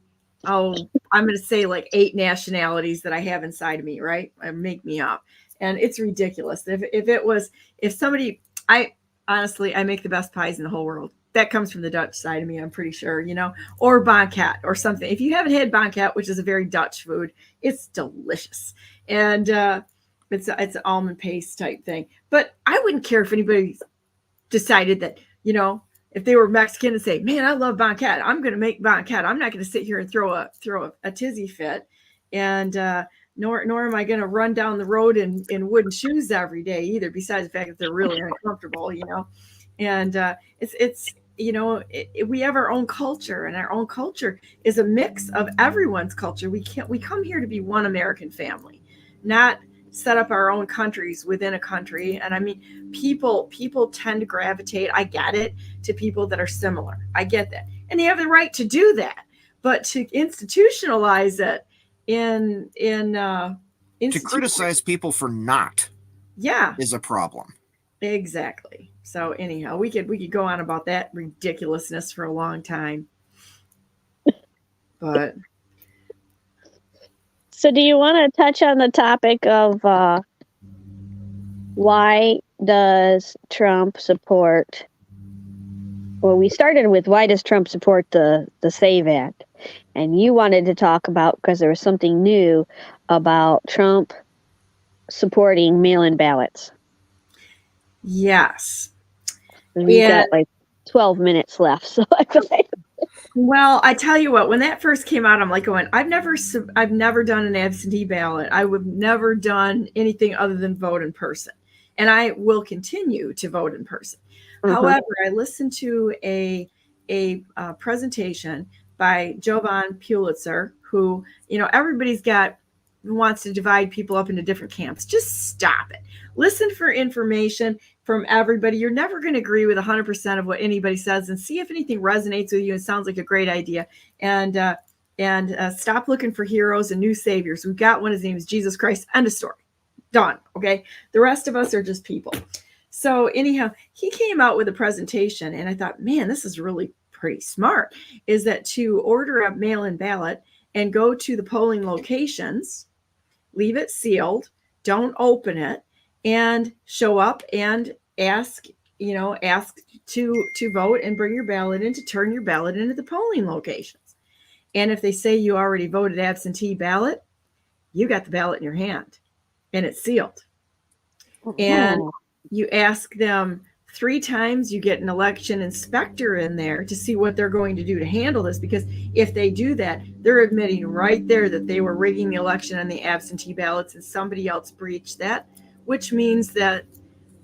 Speaker 1: I'm going to say like 8 nationalities that I have inside of me, right? I make me up. And it's ridiculous. If somebody, honestly, I make the best pies in the whole world. That comes from the Dutch side of me, I'm pretty sure, or bankat or something. If you haven't had bankat, which is a very Dutch food, it's delicious. And it's an almond paste type thing. But I wouldn't care if anybody decided that, you know, if they were Mexican and say, man, I love banquet, I'm going to make banquet. I'm not going to sit here and throw a tizzy fit. And, nor am I going to run down the road in wooden shoes every day either, besides the fact that they're really uncomfortable, you know. And it's you know, we have our own culture, and our own culture is a mix of everyone's culture. We come here to be one American family, not set up our own countries within a country. And I mean, people tend to gravitate, I get it, to people that are similar. I get that. And they have the right to do that. But to institutionalize it
Speaker 2: to criticize people for not is a problem.
Speaker 1: Exactly. So anyhow, we could go on about that ridiculousness for a long time. But
Speaker 3: so do you want to touch on the topic of why does Trump support, well, we started with why does Trump support the SAVE Act? And you wanted to talk about, because there was something new about Trump supporting mail-in ballots.
Speaker 1: Yes.
Speaker 3: We've got like 12 minutes left. So
Speaker 1: well, I tell you what, when that first came out, I'm like going, I've never done an absentee ballot. I would never done anything other than vote in person. And I will continue to vote in person. However, I listened to a presentation by Jovan Pulitzer, who, you know, everybody's wants to divide people up into different camps. Just stop it. Listen for information from everybody. You're never going to agree with 100% of what anybody says, and see if anything resonates with you and sounds like a great idea. And stop looking for heroes and new saviors. We've got one. His name is Jesus Christ. End of story. Done. Okay. The rest of us are just people. So anyhow, he came out with a presentation, and I thought, man, this is really pretty smart. Is that to order a mail-in ballot and go to the polling locations, leave it sealed, don't open it, and show up and ask to vote and bring your ballot in, to turn your ballot into the polling locations. And if they say you already voted absentee ballot, you got the ballot in your hand and it's sealed. And you ask them 3 times, you get an election inspector in there to see what they're going to do to handle this, because if they do that, they're admitting right there that they were rigging the election on the absentee ballots and somebody else breached that, which means that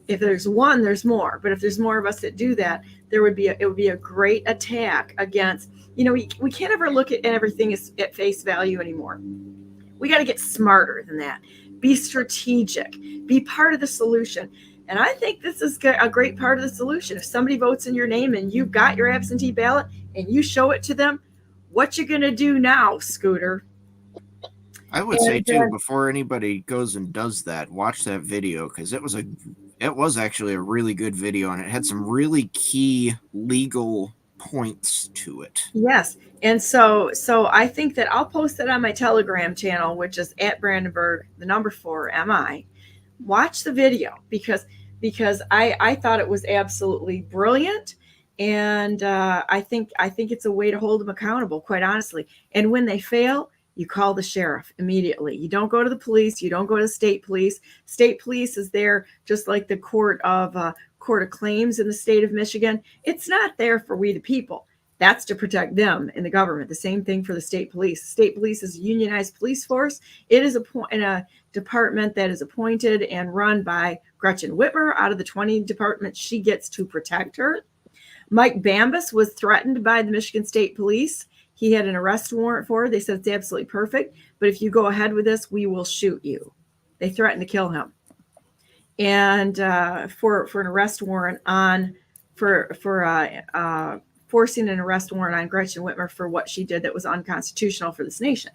Speaker 1: if there's one, there's more. But if there's more of us that do that, it would be a great attack against, you know, we can't ever look at everything at face value anymore. We got to get smarter than that. Be strategic, be part of the solution. And I think this is a great part of the solution. If somebody votes in your name and you've got your absentee ballot and you show it to them, what you going to do now, Scooter?
Speaker 2: I would say too, before anybody goes and does that, watch that video, because it was actually a really good video, and it had some really key legal points to it.
Speaker 1: Yes. And so I think that I'll post it on my Telegram channel, which is at Brandenburg, the number 4 MI. Watch the video because I thought it was absolutely brilliant. And I think it's a way to hold them accountable, quite honestly. And when they fail, you call the sheriff immediately. You don't go to the police. You don't go to state police. State police is there just like the court of claims in the state of Michigan. It's not there for we the people. That's to protect them in the government. The same thing for the state police. State police is a unionized police force. It is a department that is appointed and run by Gretchen Whitmer. Out of the 20 departments she gets to protect her. Mike Bambus was threatened by the Michigan State Police. He had an arrest warrant for her. They said it's absolutely perfect, but if you go ahead with this, we will shoot you. They threatened to kill him. And for an arrest warrant forcing an arrest warrant on Gretchen Whitmer for what she did that was unconstitutional for this nation.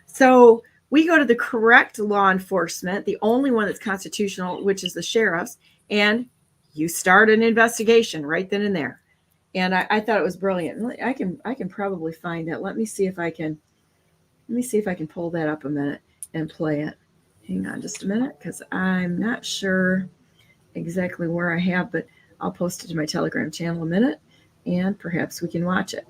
Speaker 1: So we go to the correct law enforcement, the only one that's constitutional, which is the sheriffs, and you start an investigation right then and there. And I thought it was brilliant. I can probably find that. Let me see if I can pull that up a minute and play it. Hang on just a minute, because I'm not sure exactly where I have, but I'll post it to my Telegram channel in a minute, and perhaps we can watch it.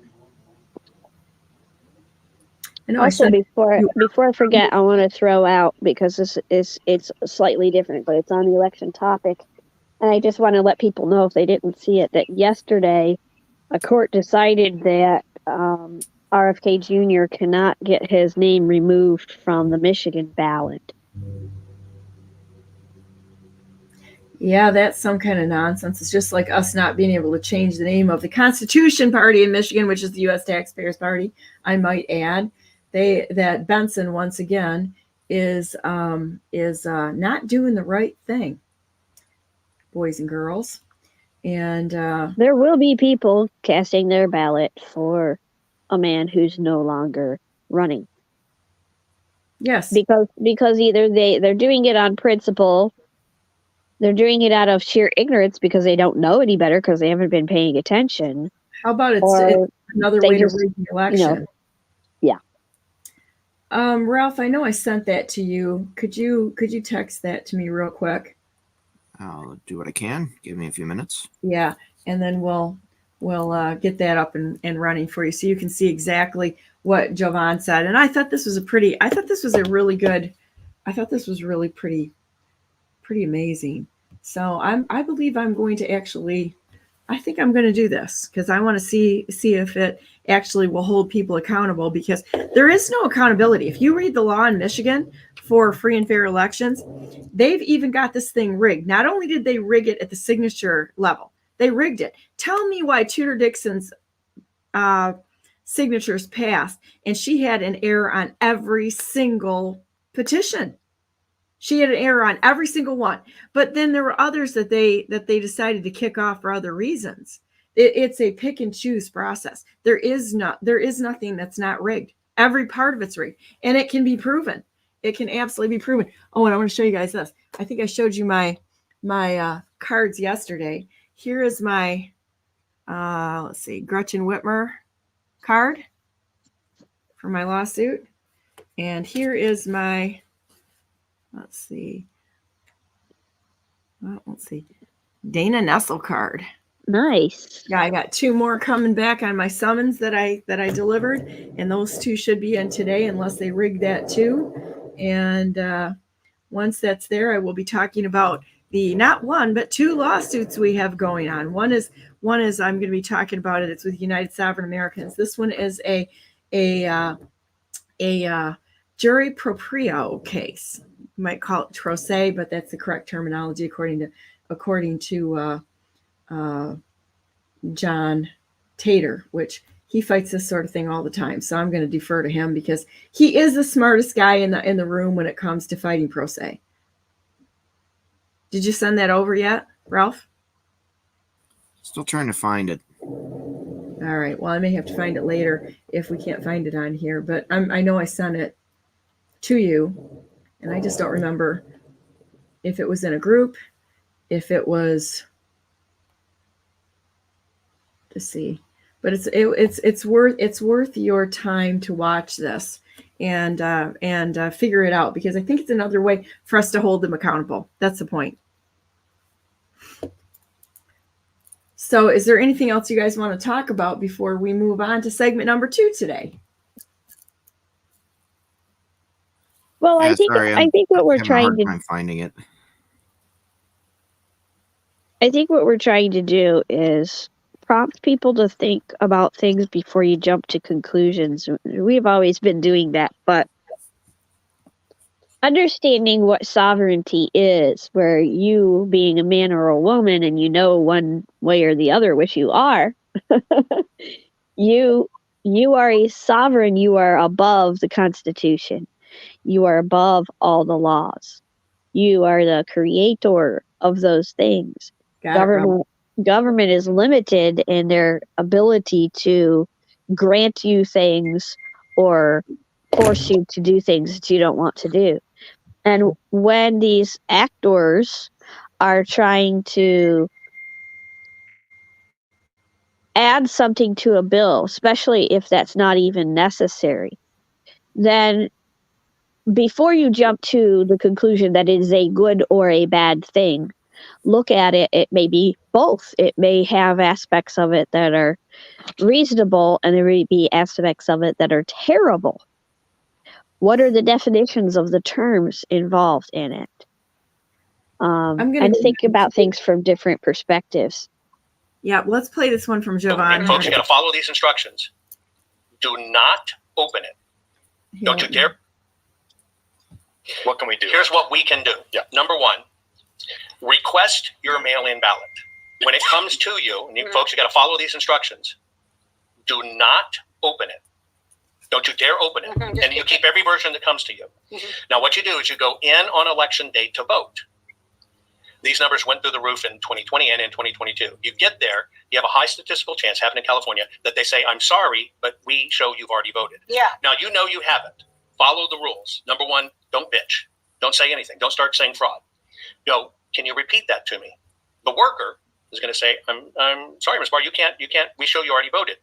Speaker 3: Also, before I forget, I want to throw out, because it's slightly different, but it's on the election topic. And I just want to let people know, if they didn't see it, that yesterday a court decided that RFK Jr. cannot get his name removed from the Michigan ballot.
Speaker 1: Yeah, that's some kind of nonsense. It's just like us not being able to change the name of the Constitution Party in Michigan, which is the U.S. Taxpayers Party, I might add. That Benson, once again, is not doing the right thing, boys and girls. And
Speaker 3: there will be people casting their ballot for a man who's no longer running.
Speaker 1: Yes.
Speaker 3: Because either they're doing it on principle, they're doing it out of sheer ignorance because they don't know any better because they haven't been paying attention.
Speaker 1: How about it's another way to rig the election?
Speaker 3: Yeah.
Speaker 1: Ralph, I know I sent that to you. Could you text that to me real quick?
Speaker 2: I'll do what I can. Give me a few minutes.
Speaker 1: Yeah, and then we'll get that up and running for you so you can see exactly what Jovan said. And I thought this was pretty amazing. So I believe I'm going to actually, I think I'm going to do this because I want to see if it actually will hold people accountable, because there is no accountability. If you read the law in Michigan for free and fair elections, they've even got this thing rigged. Not only did they rig it at the signature level, they rigged it. Tell me why Tudor Dixon's signatures passed and she had an error on every single petition. She had an error on every single one. But then there were others that they decided to kick off for other reasons. It's a pick and choose process. There is nothing that's not rigged. Every part of it's rigged, and it can be proven. It can absolutely be proven. Oh, and I want to show you guys this. I think I showed you my cards yesterday. Here is my let's see, Gretchen Whitmer card for my lawsuit, and here is my let's see, Dana Nessel card.
Speaker 3: Nice.
Speaker 1: Yeah, I got 2 more coming back on my summons that I delivered, and those 2 should be in today unless they rig that too. And once that's there, I will be talking about the not 1 but 2 lawsuits we have going on. One is I'm going to be talking about it. It's with United Sovereign Americans. This one is a jury proprio case. You might call it pro se, but that's the correct terminology according to John Tater, which he fights this sort of thing all the time. So I'm going to defer to him because he is the smartest guy in the room when it comes to fighting pro se. Did you send that over yet, Ralph?
Speaker 2: Still trying to find it.
Speaker 1: All right. Well, I may have to find it later if we can't find it on here, but I know I sent it to you, and I just don't remember if it was in a group, if it was to see. But it's worth your time to watch this and figure it out, because I think it's another way for us to hold them accountable. That's the point. So is there anything else you guys want to talk about before we move on to segment number 2 today?
Speaker 3: Well, I think what we're trying to
Speaker 2: I'm finding it.
Speaker 3: I think what we're trying to do is prompt people to think about things before you jump to conclusions. We've always been doing that, but understanding what sovereignty is, where you being a man or a woman, and you know one way or the other, which you are, you are a sovereign. You are above the Constitution. You are above all the laws. You are the creator of those things. Government is limited in their ability to grant you things or force you to do things that you don't want to do. And when these actors are trying to add something to a bill, especially if that's not even necessary, then before you jump to the conclusion that it is a good or a bad thing, look at it. It may be both. It may have aspects of it that are reasonable, and there may be aspects of it that are terrible. What are the definitions of the terms involved in it? And think about things from different perspectives.
Speaker 1: Yeah, let's play this one from Jovan.
Speaker 5: And folks, you got to follow these instructions. Do not open it. Don't you dare.
Speaker 6: What can we do?
Speaker 5: Here's what we can do.
Speaker 6: Yeah.
Speaker 5: Number one, request your mail-in ballot. When it comes to you, and you folks, you got to follow these instructions. Do not open it. Don't you dare open it. And you keep every version that comes to you. Now, what you do is you go in on election day to vote. These numbers went through the roof in 2020 and in 2022. You get there, you have a high statistical chance, having in California, that they say, I'm sorry, but we show you've already voted.
Speaker 7: Yeah.
Speaker 5: Now, you know you haven't. Follow the rules. Number one, don't bitch. Don't say anything. Don't start saying fraud. Go, can you repeat that to me? The worker is going to say, I'm sorry, Ms. Barr, you can't, we show you already voted.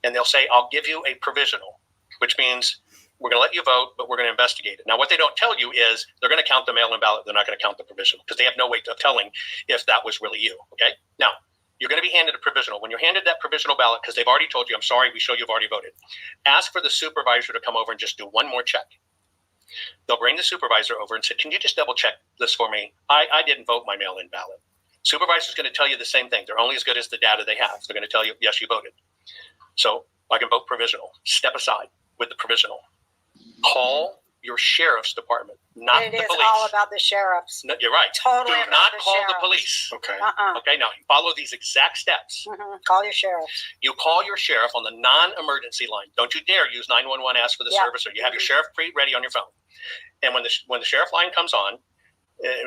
Speaker 5: And they'll say, I'll give you a provisional, which means we're going to let you vote, but we're going to investigate it. Now, what they don't tell you is they're going to count the mail-in ballot. They're not going to count the provisional because they have no way of telling if that was really you. Okay. Now, you're going to be handed a provisional. When you're handed that provisional ballot, because they've already told you, I'm sorry, we show you've already voted, ask for the supervisor to come over and just do one more check. They'll bring the supervisor over and say, can you just double check this for me? I didn't vote my mail-in ballot. Supervisor's going to tell you the same thing. They're only as good as the data they have. They're going to tell you, yes, you voted. So I can vote provisional. Step aside with the provisional. Call your sheriff's department, not the police.
Speaker 7: It is all about the sheriffs.
Speaker 5: No, you're right.
Speaker 7: Totally
Speaker 5: Do
Speaker 7: about
Speaker 5: not
Speaker 7: the
Speaker 5: call the
Speaker 7: sheriffs.
Speaker 5: police.
Speaker 6: Okay.
Speaker 5: Okay, now follow these exact steps.
Speaker 7: Call your sheriffs.
Speaker 5: You call your sheriff on the non-emergency line. Don't you dare use 911, ask for the service, or you have your sheriff ready on your phone. And when the sheriff line comes on,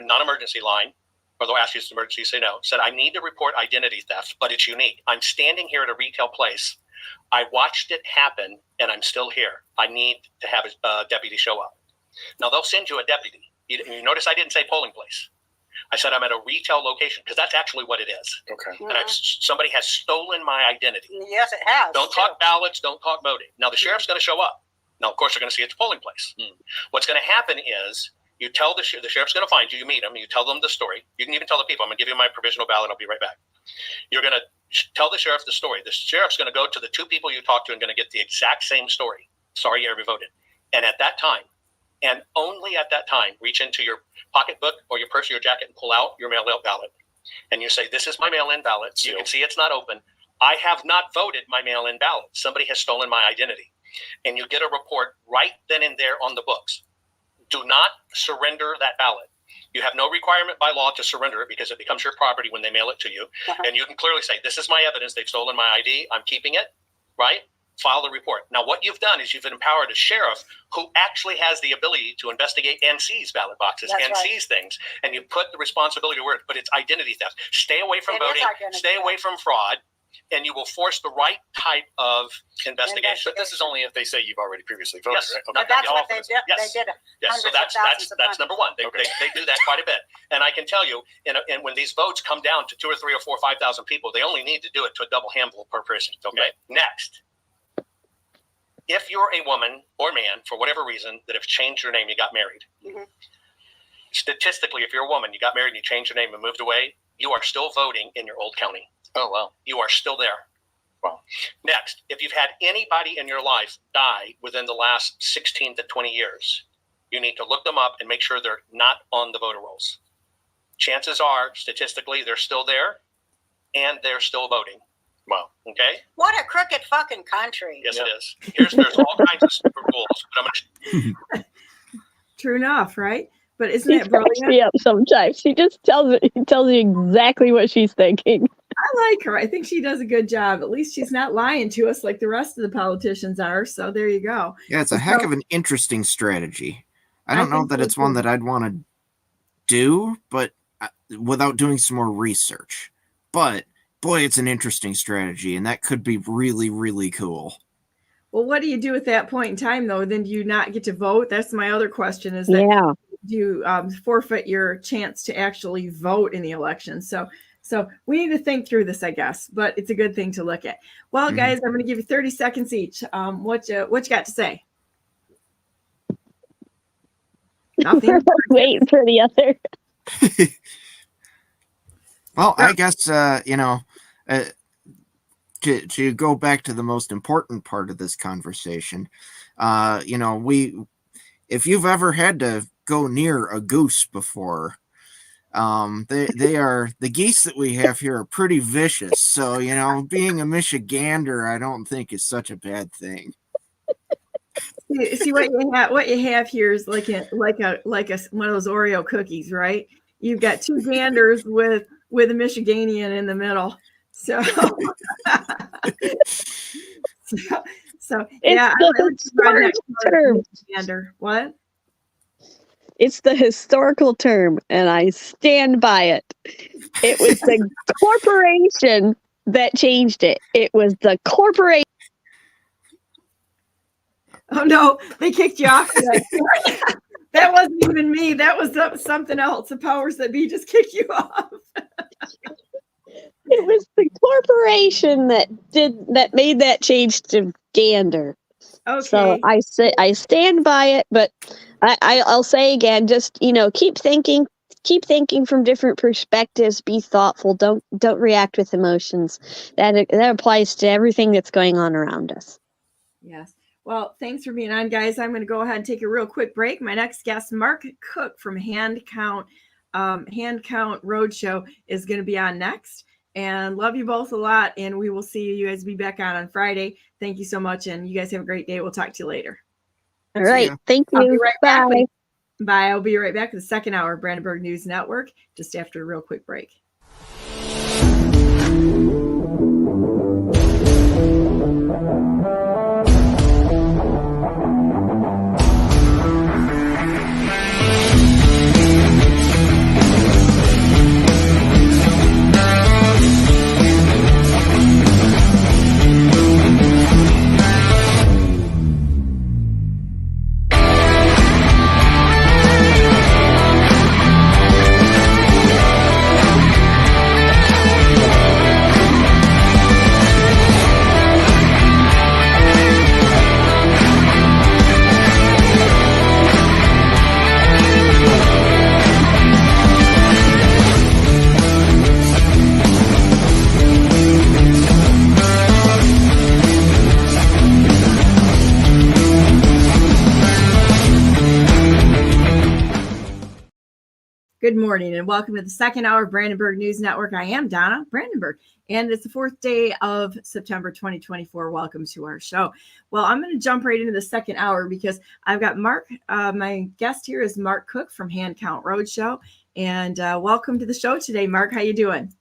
Speaker 5: non-emergency line, or they'll ask you it's an emergency, you say no. Said, I need to report identity theft, but it's unique. I'm standing here at a retail place. I watched it happen, and I'm still here. I need to have a deputy show up. Now, they'll send you a deputy. You notice I didn't say polling place. I said I'm at a retail location because that's actually what it is.
Speaker 6: Okay.
Speaker 5: And somebody has stolen my identity.
Speaker 7: Yes, it has.
Speaker 5: Don't talk ballots. Don't talk voting. Now, the sheriff's going to show up. Now, of course, they're going to see it's a polling place. What's going to happen is you tell the sheriff's going to find you. You meet them. You tell them the story. You can even tell the people, I'm going to give you my provisional ballot. I'll be right back. You're going to tell the sheriff the story. The sheriff's going to go to the two people you talked to and going to get the exact same story. Sorry, you already voted. And at that time, and only at that time, reach into your pocketbook or your purse or your jacket and pull out your mail-in ballot. And you say, this is my mail-in ballot. You can see it's not open. I have not voted my mail-in ballot. Somebody has stolen my identity. And you get a report right then and there on the books. Do not surrender that ballot. You have no requirement by law to surrender it because it becomes your property when they mail it to you. And you can clearly say, this is my evidence. They've stolen my ID. I'm keeping it, right? File the report. Now, what you've done is you've empowered a sheriff who actually has the ability to investigate and seize ballot boxes and seize things. And you put the responsibility where it's identity theft. Stay away from voting. Stay away from fraud. And you will force the right type of investigation.
Speaker 6: But this is only if they say you've already previously voted,
Speaker 5: Yes.
Speaker 6: right?
Speaker 5: No,
Speaker 7: But that's what they did.
Speaker 5: Yes.
Speaker 7: They did.
Speaker 5: Yes, so that's number one. They do that quite a bit. And I can tell you, and when these votes come down to 2 or 3 or 4 or 5,000 people, they only need to do it to a double handful per person. Okay. Next, if you're a woman or man, for whatever reason, that have changed your name, you got married. Statistically, if you're a woman, you got married and you changed your name and moved away, you are still voting in your old county.
Speaker 6: Oh, wow.
Speaker 5: You are still there.
Speaker 6: Wow.
Speaker 5: Next, if you've had anybody in your life die within the last 16 to 20 years, you need to look them up and make sure they're not on the voter rolls. Chances are, statistically, they're still there and they're still voting.
Speaker 6: Wow.
Speaker 5: Okay?
Speaker 7: What a crooked fucking country.
Speaker 5: Yes, it is. There's all kinds of stupid rules. But I'm gonna...
Speaker 1: True enough, right? But isn't it brilliant?
Speaker 3: Me up sometimes. She just tells you exactly what she's thinking.
Speaker 1: I like her. I think she does a good job. At least she's not lying to us like the rest of the politicians are. So there you go.
Speaker 2: Yeah, it's a heck of an interesting strategy. I don't know that it's one that I'd want to do, but without doing some more research. But boy, it's an interesting strategy, and that could be really, really cool.
Speaker 1: Well, what do you do at that point in time, though? Then do you not get to vote? That's my other question. Is that do you forfeit your chance to actually vote in the election? So we need to think through this, I guess. But it's a good thing to look at. Well, guys, I'm going to give you 30 seconds each. What you got to say? Nothing.
Speaker 3: Waiting for the other.
Speaker 2: Well, I guess to go back to the most important part of this conversation, if you've ever had to go near a goose before, They are, the geese that we have here are pretty vicious. So, you know, being a Michigander, I don't think is such a bad thing.
Speaker 1: See what you have here is like a one of those Oreo cookies, right? You've got two ganders with a Michiganian in the middle. So, so yeah, I like to run that
Speaker 3: term.
Speaker 1: gander. What?
Speaker 3: It's the historical term, and I stand by it. It was the corporation that changed it. It was the corporation.
Speaker 1: Oh no, they kicked you off. That wasn't even me. That was something else. The powers that be just kicked you off.
Speaker 3: It was the corporation that made that change to gander.
Speaker 1: Okay.
Speaker 3: So I stand by it, but I'll say again, just, you know, keep thinking from different perspectives, be thoughtful, don't react with emotions. That applies to everything that's going on around us.
Speaker 1: Yes. Well, thanks for being on, guys. I'm going to go ahead and take a real quick break. My next guest, Mark Cook from Hand Count Roadshow, is going to be on next. And love you both a lot. And we will see you guys be back on Friday. Thank you so much. And you guys have a great day. We'll talk to you later.
Speaker 3: All right. Thank you. Bye.
Speaker 1: Bye. I'll be right back with the second hour of Brandenburg News Network just after a real quick break. Good morning and welcome to the second hour of Brandenburg News Network. I am Donna Brandenburg, and it's the fourth day of September 2024. Welcome to our show. Well, I'm going to jump right into the second hour because I've got Mark. My guest here is Mark Cook from Hand Count Roadshow, and welcome to the show today, Mark. How you doing?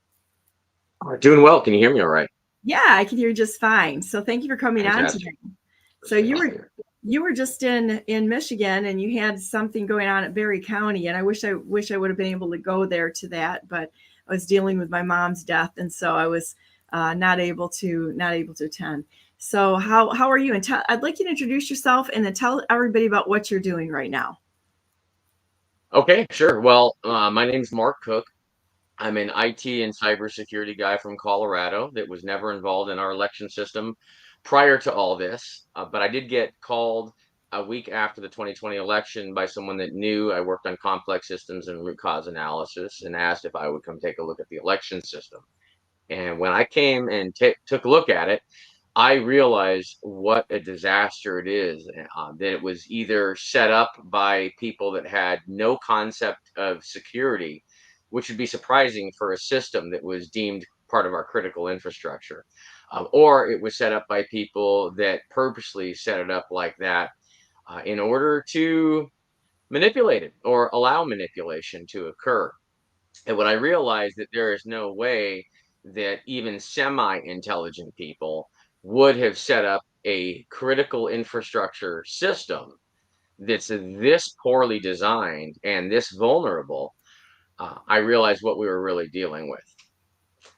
Speaker 8: Doing well. Can you hear me all right?
Speaker 1: Yeah, I can hear you just fine. So thank you for coming on today. So you were just in Michigan and you had something going on at Berry County, and I wish I would have been able to go there to that, but I was dealing with my mom's death, and so I was not able to attend. So how are you? And I'd like you to introduce yourself and then tell everybody about what you're doing right now.
Speaker 8: Okay, sure. Well, my name's Mark Cook. I'm an IT and cybersecurity guy from Colorado that was never involved in our election system prior to all this, but I did get called a week after the 2020 election by someone that knew I worked on complex systems and root cause analysis and asked if I would come take a look at the election system. And when I came and took a look at it, I realized what a disaster it is, that it was either set up by people that had no concept of security, which would be surprising for a system that was deemed part of our critical infrastructure, or it was set up by people that purposely set it up like that in order to manipulate it or allow manipulation to occur. And when I realized that there is no way that even semi-intelligent people would have set up a critical infrastructure system that's this poorly designed and this vulnerable, I realized what we were really dealing with.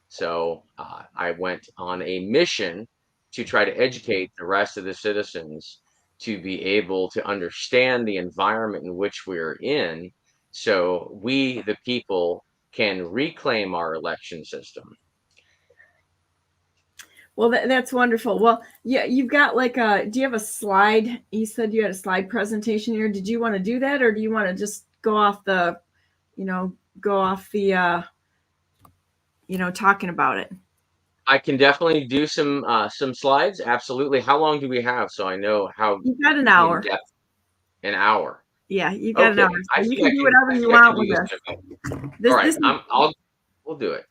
Speaker 8: So I went on a mission to try to educate the rest of the citizens to be able to understand the environment in which we're in, so we, the people, can reclaim our election system.
Speaker 1: Well, that's wonderful. Well, yeah, you've got do you have a slide? You said you had a slide presentation here. Did you want to do that, or do you want to just go off the talking about it?
Speaker 8: I can definitely do some slides. Absolutely. How long do we have? So I know how.
Speaker 1: You've got an hour.
Speaker 8: An hour.
Speaker 1: Yeah, you got an
Speaker 8: Okay,
Speaker 1: hour.
Speaker 8: I
Speaker 1: So you
Speaker 8: think
Speaker 1: can
Speaker 8: I
Speaker 1: do
Speaker 8: can.
Speaker 1: whatever
Speaker 8: I
Speaker 1: you
Speaker 8: think I can
Speaker 1: want
Speaker 8: do
Speaker 1: with
Speaker 8: this.
Speaker 1: this.
Speaker 8: All right,
Speaker 1: This is,
Speaker 8: we'll do it.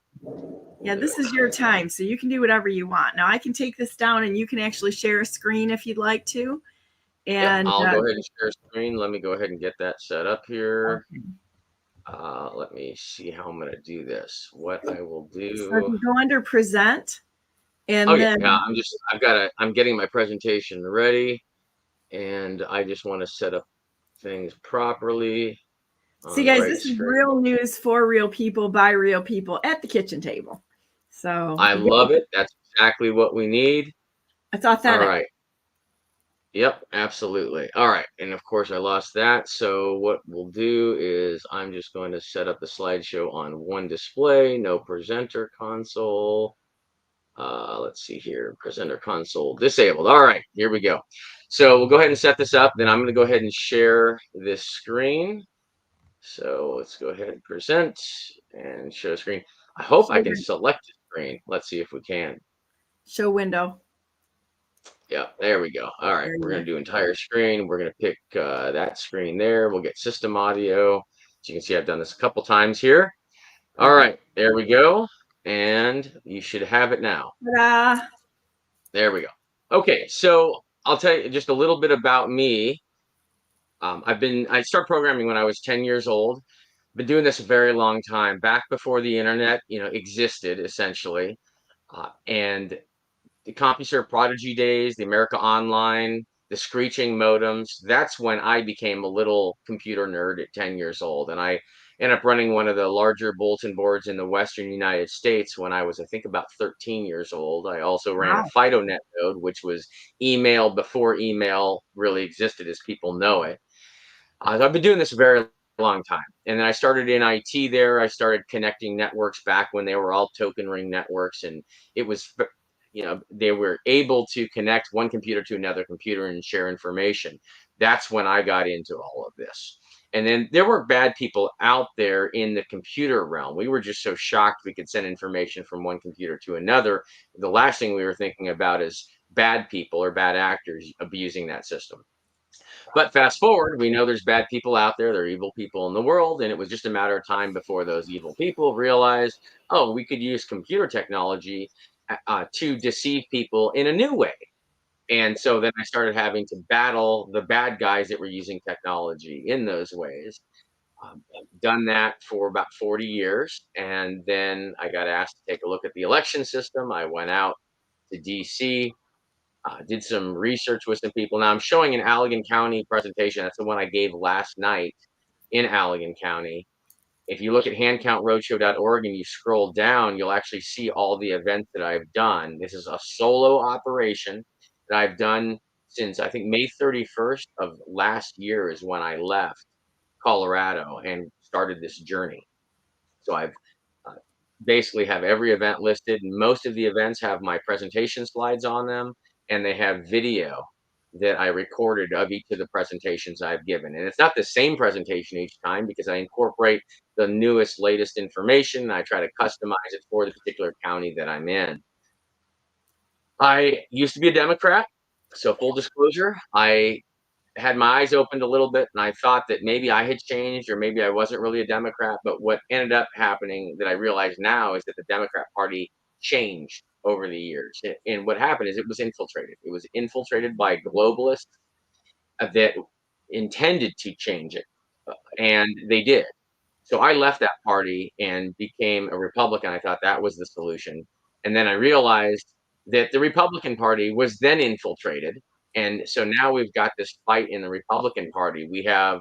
Speaker 1: yeah, this is your time, so you can do whatever you want. Now I can take this down, and you can actually share a screen if you'd like to. And
Speaker 8: I'll go ahead and share screen. Let me go ahead and get that set up here.
Speaker 1: okay.
Speaker 8: Let me see how I'm going to do this. What I will
Speaker 1: So
Speaker 8: do.
Speaker 1: you go under present, and
Speaker 8: Oh yeah,
Speaker 1: then
Speaker 8: I'm getting my presentation ready, and I just want to set up things properly
Speaker 1: see,
Speaker 8: on the
Speaker 1: guys,
Speaker 8: right
Speaker 1: this is
Speaker 8: screen.
Speaker 1: real news for real people by real people at the kitchen table. So
Speaker 8: I love it. That's exactly what we need.
Speaker 1: it's
Speaker 8: All
Speaker 1: authentic.
Speaker 8: right. Yep, absolutely. All right. And of course, I lost that. So what we'll do is I'm just going to set up the slideshow on one display, no presenter console. Let's see here, presenter console disabled. All right, here we go. So we'll go ahead and set this up. Then I'm going to go ahead and share this screen. So let's go ahead and present and show screen. I hope I can select the screen. Let's see if we can.
Speaker 1: Show window.
Speaker 8: Yeah, there we go. All right, we're going to do entire screen. We're going to pick that screen there. We'll get system audio. As you can see, I've done this a couple times here. All right, there we go. And you should have it now.
Speaker 1: Ta-da.
Speaker 8: There we go. Okay, so I'll tell you just a little bit about me. I started programming when I was 10 years old. Been doing this a very long time, back before the internet, existed essentially. And the CompuServe Prodigy days, the America Online, the screeching modems. That's when I became a little computer nerd at 10 years old. And I ended up running one of the larger bulletin boards in the Western United States when I was, I think, about 13 years old. I also ran a
Speaker 1: Wow.
Speaker 8: FidoNet node, which was email before email really existed as people know it. So I've been doing this a very long time. And then I started in IT there. I started connecting networks back when they were all token ring networks. And it was, they were able to connect one computer to another computer and share information. That's when I got into all of this. And then there were bad people out there in the computer realm. We were just so shocked we could send information from one computer to another. The last thing we were thinking about is bad people or bad actors abusing that system. But fast forward, we know there's bad people out there. There are evil people in the world. And it was just a matter of time before those evil people realized, oh, we could use computer technology to deceive people in a new way. And so then I started having to battle the bad guys that were using technology in those ways. I've done that for about 40 years. And then I got asked to take a look at the election system. I went out to DC, did some research with some people. Now I'm showing an Allegan County presentation. That's the one I gave last night in Allegan County. If you look at handcountroadshow.org and you scroll down, you'll actually see all the events that I've done. This is a solo operation that I've done since I think May 31st of last year is when I left Colorado and started this journey. So I've basically have every event listed. Most of the events have my presentation slides on them, and they have video that I recorded of each of the presentations I've given. And it's not the same presentation each time because I incorporate the newest, latest information. And I try to customize it for the particular county that I'm in. I used to be a Democrat. So full disclosure, I had my eyes opened a little bit and I thought that maybe I had changed or maybe I wasn't really a Democrat. But what ended up happening that I realize now is that the Democrat Party changed over the years. And what happened is it was infiltrated. It was infiltrated by globalists that intended to change it. And they did. So I left that party and became a Republican. I thought that was the solution. And then I realized that the Republican Party was then infiltrated. And so now we've got this fight in the Republican Party. We have,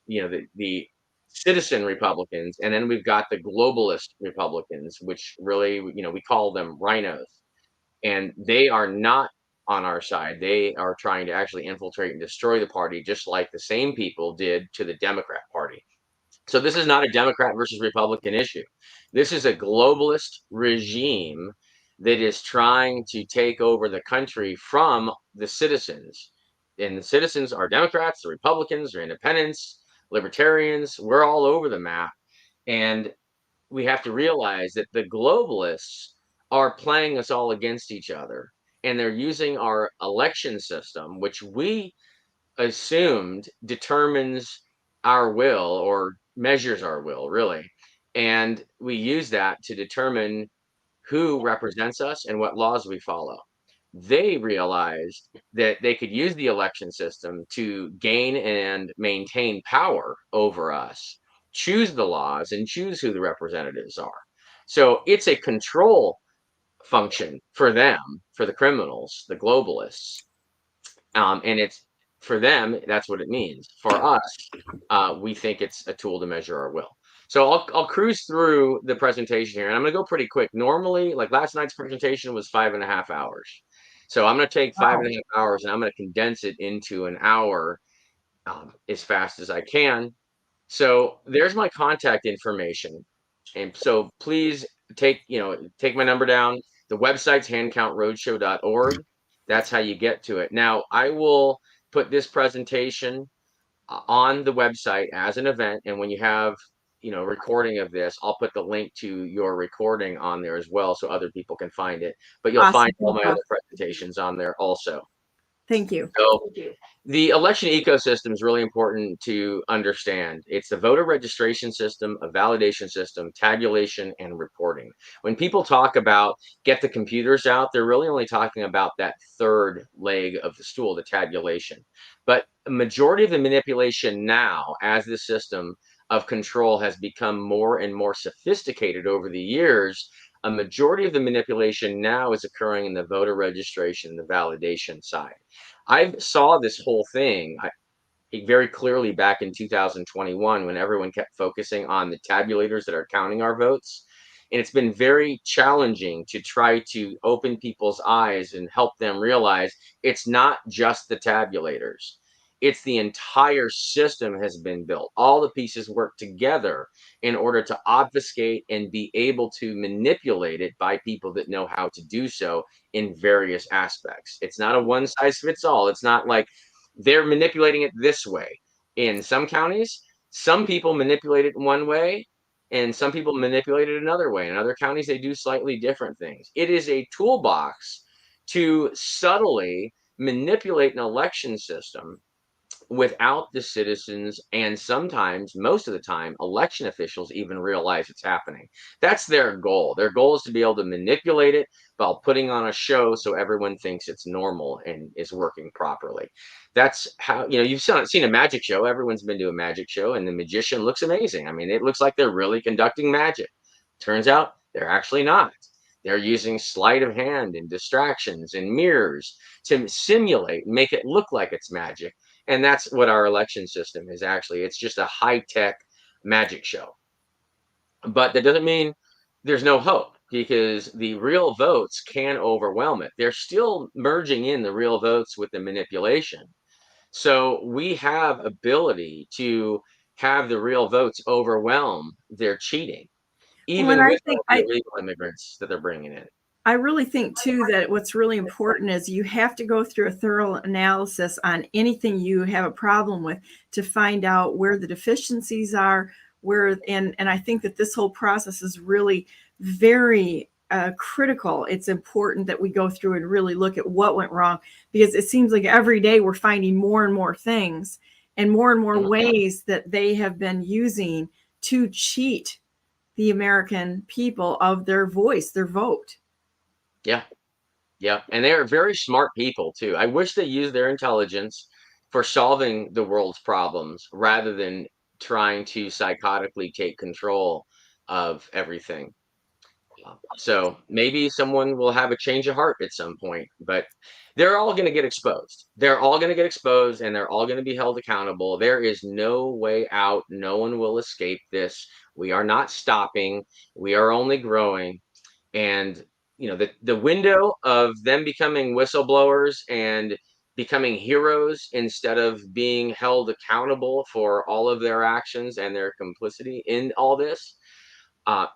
Speaker 8: the citizen Republicans, and then we've got the globalist Republicans, which really, we call them rhinos. And they are not on our side. They are trying to actually infiltrate and destroy the party, just like the same people did to the Democrat Party. So this is not a Democrat versus Republican issue. This is a globalist regime that is trying to take over the country from the citizens. And the citizens are Democrats, the Republicans, or independents, libertarians. We're all over the map. And we have to realize that the globalists are playing us all against each other. And they're using our election system, which we assumed determines our will, or measures our will, really. And we use that to determine who represents us and what laws we follow. They realized that they could use the election system to gain and maintain power over us, choose the laws, and choose who the representatives are. So it's a control function for them, for the criminals, the globalists. And it's for them, that's what it means. For us, we think it's a tool to measure our will. So I'll cruise through the presentation here, and I'm going to go pretty quick. Normally, like last night's presentation was 5.5 hours. So I'm going to take 5.5 hours and I'm going to condense it into an hour as fast as I can. So there's my contact information. And so please take my number down. The website's handcountroadshow.org. That's how you get to it. Now, I will put this presentation on the website as an event. And when you have, recording of this, I'll put the link to your recording on there as well so other people can find it. But you'll find all my other presentations on there also.
Speaker 1: Thank you.
Speaker 8: So the election ecosystem is really important to understand. It's the voter registration system, a validation system, tabulation, and reporting. When people talk about get the computers out, they're really only talking about that third leg of the stool, the tabulation. But a majority of the manipulation now, as the system of control has become more and more sophisticated over the years, a majority of the manipulation now is occurring in the voter registration and the validation side. I saw this whole thing very clearly back in 2021 when everyone kept focusing on the tabulators that are counting our votes. And it's been very challenging to try to open people's eyes and help them realize it's not just the tabulators. It's the entire system has been built. All the pieces work together in order to obfuscate and be able to manipulate it by people that know how to do so in various aspects. It's not a one size fits all. It's not like they're manipulating it this way. In some counties, some people manipulate it one way and some people manipulate it another way. In other counties, they do slightly different things. It is a toolbox to subtly manipulate an election system without the citizens, and sometimes, most of the time, election officials even realize it's happening. That's their goal. Their goal is to be able to manipulate it while putting on a show so everyone thinks it's normal and is working properly. That's how, you've seen a magic show. Everyone's been to a magic show, and the magician looks amazing. I mean, it looks like they're really conducting magic. Turns out they're actually not. They're using sleight of hand and distractions and mirrors to simulate, make it look like it's magic. And that's what our election system is actually. It's just a high-tech magic show. But that doesn't mean there's no hope, because the real votes can overwhelm it. They're still merging in the real votes with the manipulation. So we have ability to have the real votes overwhelm their cheating, even with the illegal immigrants that they're bringing in.
Speaker 1: I really think, too, that what's really important is you have to go through a thorough analysis on anything you have a problem with to find out where the deficiencies are, and I think that this whole process is really very critical. It's important that we go through and really look at what went wrong, because it seems like every day we're finding more and more things and more ways that they have been using to cheat the American people of their voice, their vote.
Speaker 8: Yeah. Yeah. And they are very smart people, too. I wish they used their intelligence for solving the world's problems rather than trying to psychotically take control of everything. So maybe someone will have a change of heart at some point, but they're all going to get exposed. They're all going to get exposed, and they're all going to be held accountable. There is no way out. No one will escape this. We are not stopping. We are only growing. And the window of them becoming whistleblowers and becoming heroes instead of being held accountable for all of their actions and their complicity in all this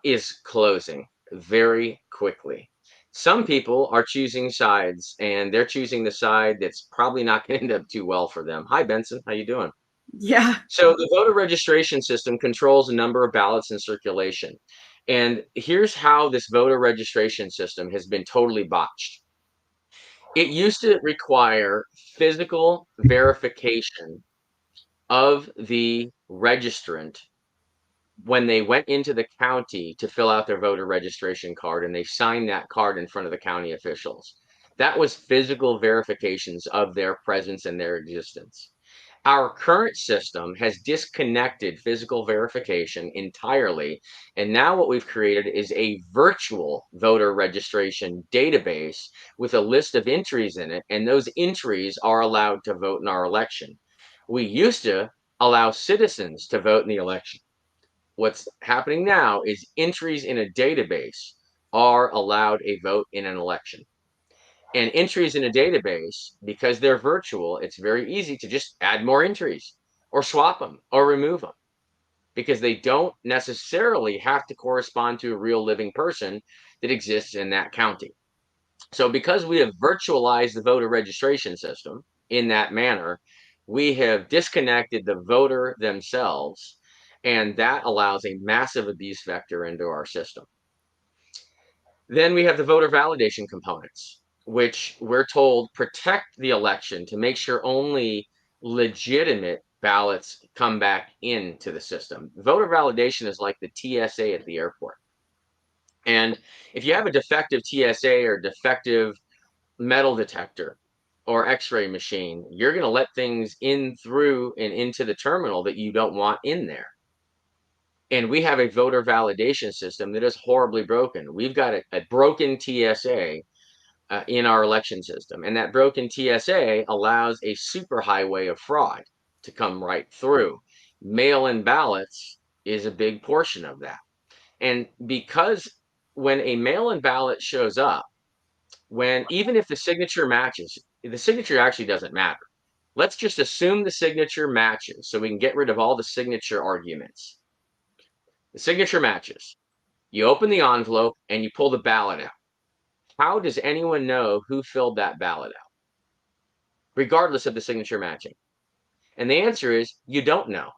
Speaker 8: is closing very quickly. Some people are choosing sides, and they're choosing the side that's probably not going to end up too well for them. Hi, Benson. How you doing?
Speaker 1: Yeah.
Speaker 8: So the voter registration system controls a number of ballots in circulation. And here's how this voter registration system has been totally botched. It used to require physical verification of the registrant when they went into the county to fill out their voter registration card and they signed that card in front of the county officials. That was physical verifications of their presence and their existence. Our current system has disconnected physical verification entirely, and now what we've created is a virtual voter registration database with a list of entries in it, and those entries are allowed to vote in our election. We used to allow citizens to vote in the election. What's happening now is entries in a database are allowed a vote in an election. And entries in a database, because they're virtual, it's very easy to just add more entries or swap them or remove them because they don't necessarily have to correspond to a real living person that exists in that county. So because we have virtualized the voter registration system in that manner, we have disconnected the voter themselves, and that allows a massive abuse vector into our system. Then we have the voter validation components, which we're told protect the election to make sure only legitimate ballots come back into the system. Voter validation is like the TSA at the airport. And if you have a defective TSA or defective metal detector or x-ray machine, you're going to let things in through and into the terminal that you don't want in there. And we have a voter validation system that is horribly broken. We've got a broken TSA in our election system. And that broken TSA allows a superhighway of fraud to come right through. Mail-in ballots is a big portion of that. And because when a mail-in ballot shows up, even if the signature matches, the signature actually doesn't matter. Let's just assume the signature matches so we can get rid of all the signature arguments. The signature matches. You open the envelope and you pull the ballot out. How does anyone know who filled that ballot out, regardless of the signature matching? And the answer is you don't know.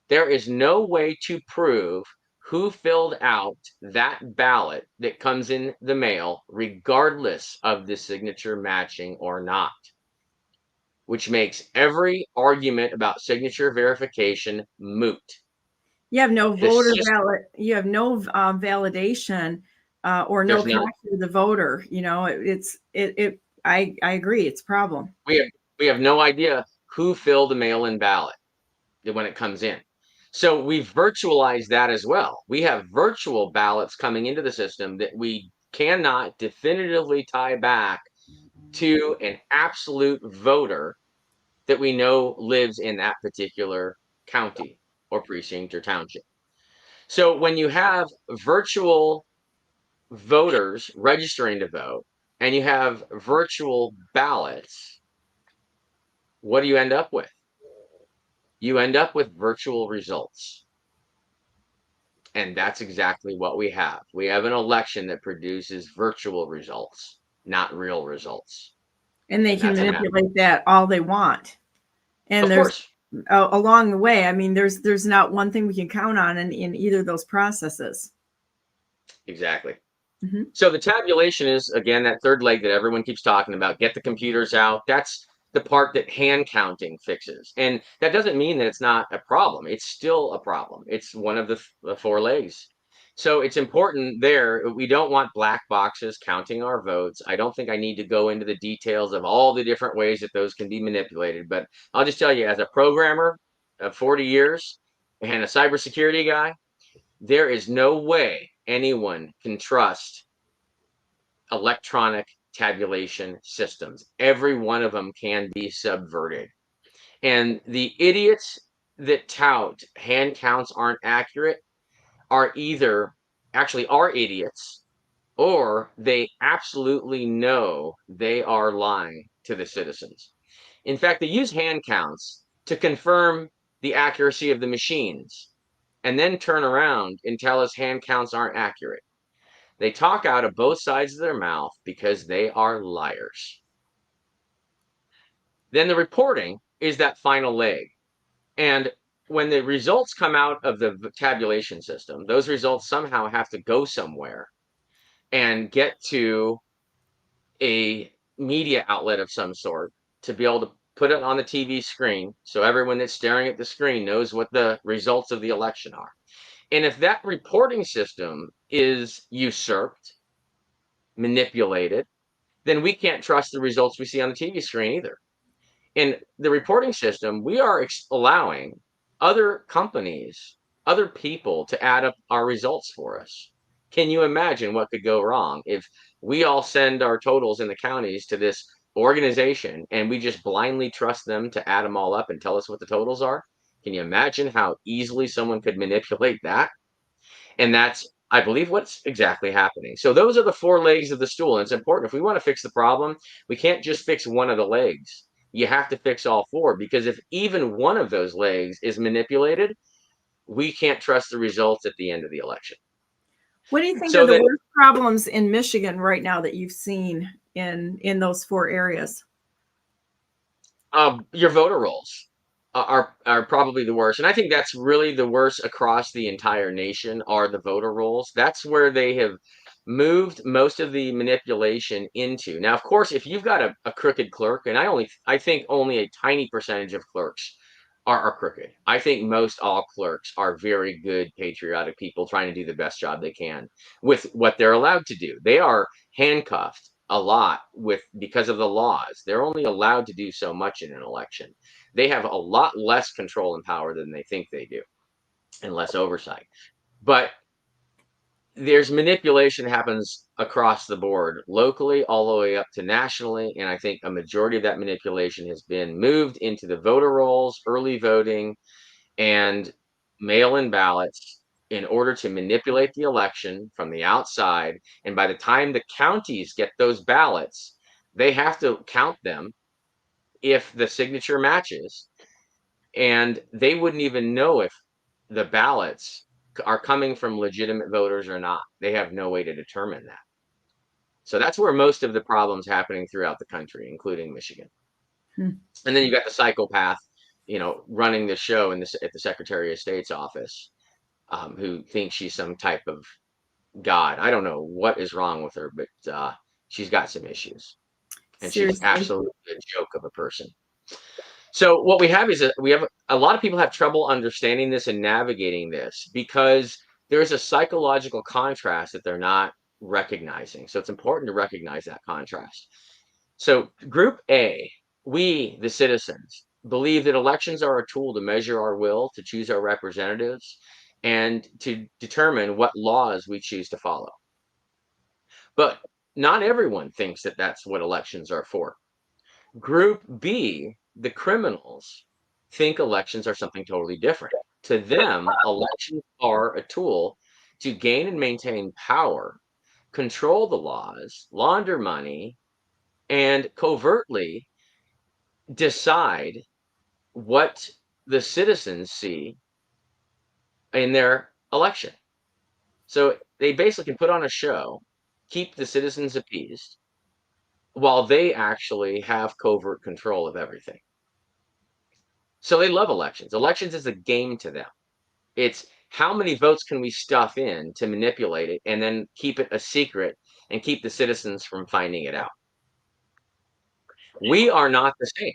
Speaker 8: There is no way to prove who filled out that ballot that comes in the mail, regardless of the signature matching or not, which makes every argument about signature verification moot.
Speaker 1: You have no voter ballot. You have no validation or no connection to the voter. You know, I agree. It's a problem.
Speaker 8: We have no idea who filled a mail-in ballot when it comes in. So we've virtualized that as well. We have virtual ballots coming into the system that we cannot definitively tie back to an absolute voter that we know lives in that particular county or precinct or township. So when you have virtual voters registering to vote and you have virtual ballots, what do you end up with? You end up with virtual results. And that's exactly what we have. We have an election that produces virtual results, not real results.
Speaker 1: And they can manipulate that all they want. And there's along the way, I mean, there's not one thing we can count on in either of those processes.
Speaker 8: Exactly. Mm-hmm. So the tabulation is, again, that third leg that everyone keeps talking about. Get the computers out. That's the part that hand counting fixes. And that doesn't mean that it's not a problem. It's still a problem. It's one of the four legs. So it's important there. We don't want black boxes counting our votes. I don't think I need to go into the details of all the different ways that those can be manipulated. But I'll just tell you, as a programmer of 40 years and a cybersecurity guy, there is no way anyone can trust electronic tabulation systems. Every one of them can be subverted. And the idiots that tout hand counts aren't accurate are either actually are idiots or they absolutely know they are lying to the citizens. In fact, they use hand counts to confirm the accuracy of the machines and then turn around and tell us hand counts aren't accurate. They talk out of both sides of their mouth because they are liars. Then the reporting is that final leg. And when the results come out of the tabulation system, those results somehow have to go somewhere and get to a media outlet of some sort to be able to put it on the TV screen so everyone that's staring at the screen knows what the results of the election are. And if that reporting system is usurped, manipulated, then we can't trust the results we see on the TV screen either. In the reporting system, we are allowing other companies, other people to add up our results for us. Can you imagine what could go wrong if we all send our totals in the counties to this organization and we just blindly trust them to add them all up and tell us what the totals are? Can you imagine how easily someone could manipulate that? And that's, I believe, what's exactly happening. So those are the four legs of the stool. And it's important. If we want to fix the problem, we can't just fix one of the legs. You have to fix all four, because if even one of those legs is manipulated, we can't trust the results at the end of the election.
Speaker 1: What do you think are the worst problems in Michigan right now that you've seen in those four areas?
Speaker 8: Your voter rolls are probably the worst. And I think that's really the worst across the entire nation, are the voter rolls. That's where they have moved most of the manipulation into. Now, of course, if you've got a crooked clerk, and I think only a tiny percentage of clerks are crooked. I think most all clerks are very good, patriotic people trying to do the best job they can with what they're allowed to do. They are handcuffed a lot because of the laws. They're only allowed to do so much in an election. They have a lot less control and power than they think they do, and less oversight. But there's manipulation happens across the board, locally all the way up to nationally. And I think a majority of that manipulation has been moved into the voter rolls, early voting, and mail-in ballots in order to manipulate the election from the outside. And by the time the counties get those ballots, they have to count them if the signature matches. And they wouldn't even know if the ballots are coming from legitimate voters or not. They have no way to determine that. So that's where most of the problems happening throughout the country, including Michigan. And then you got the psychopath, running the show at the Secretary of State's office, who thinks she's some type of god. I don't know what is wrong with her, but she's got some issues, and
Speaker 1: Seriously.
Speaker 8: she's absolutely a joke of a person. So what we have is a lot of people have trouble understanding this and navigating this because there's a psychological contrast that they're not recognizing. So it's important to recognize that contrast. So Group A, we, the citizens, believe that elections are a tool to measure our will, to choose our representatives, and to determine what laws we choose to follow. But not everyone thinks that that's what elections are for. Group B, the criminals, think elections are something totally different. To them, elections are a tool to gain and maintain power, control the laws, launder money, and covertly decide what the citizens see in their election. So they basically put on a show, keep the citizens appeased, while they actually have covert control of everything. So they love elections. Elections is a game to them. It's how many votes can we stuff in to manipulate it and then keep it a secret and keep the citizens from finding it out. We are not the same.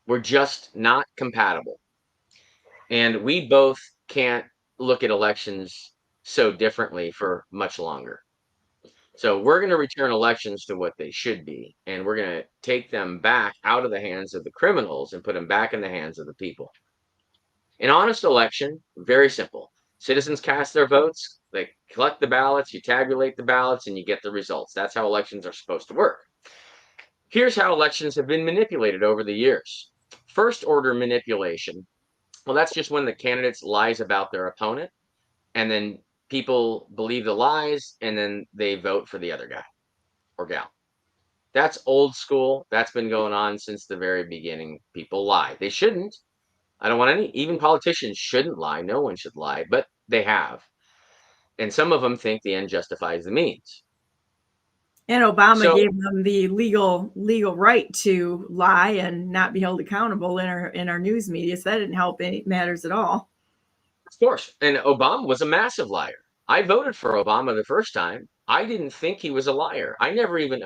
Speaker 8: We're just not compatible. And we both can't look at elections so differently for much longer. So we're going to return elections to what they should be, and we're going to take them back out of the hands of the criminals and put them back in the hands of the people. An honest election, very simple. Citizens cast their votes, they collect the ballots, you tabulate the ballots, and you get the results. That's how elections are supposed to work. Here's how elections have been manipulated over the years. First order manipulation. Well, that's just when the candidate lies about their opponent, and then people believe the lies, and then they vote for the other guy or gal. That's old school. That's been going on since the very beginning. People lie. They shouldn't. I don't want even politicians shouldn't lie. No one should lie, but they have. And some of them think the end justifies the means.
Speaker 1: And Obama gave them the legal right to lie and not be held accountable in our news media. So that didn't help any matters at all.
Speaker 8: Of course. And Obama was a massive liar. I voted for Obama the first time. I didn't think he was a liar. I never even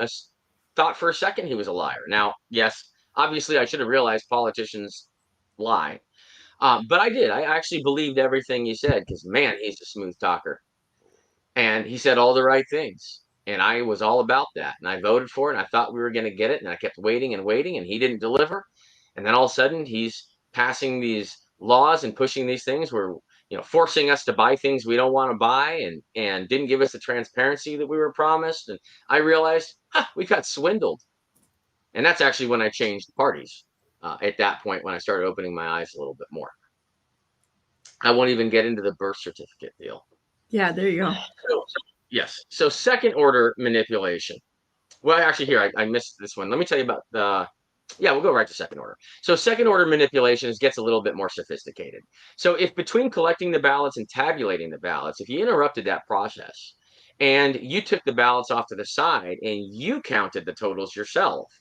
Speaker 8: thought for a second he was a liar. Now, yes, Obviously, I should have realized politicians lie. But I did. I actually believed everything he said because, man, he's a smooth talker. And he said all the right things. And I was all about that. And I voted for it. And I thought we were going to get it. And I kept waiting and waiting. And he didn't deliver. And then all of a sudden, he's passing these laws and pushing these things where, forcing us to buy things we don't want to buy, and didn't give us the transparency that we were promised. And I realized, we got swindled. And that's actually when I changed parties. At that point, when I started opening my eyes a little bit more. I won't even get into the birth certificate deal.
Speaker 1: Yeah, there you go.
Speaker 8: Yes. So second order manipulation. Well, actually, here, I missed this one. Let me tell you about we'll go right to second order. So second order manipulations gets a little bit more sophisticated. So if between collecting the ballots and tabulating the ballots, if you interrupted that process and you took the ballots off to the side and you counted the totals yourself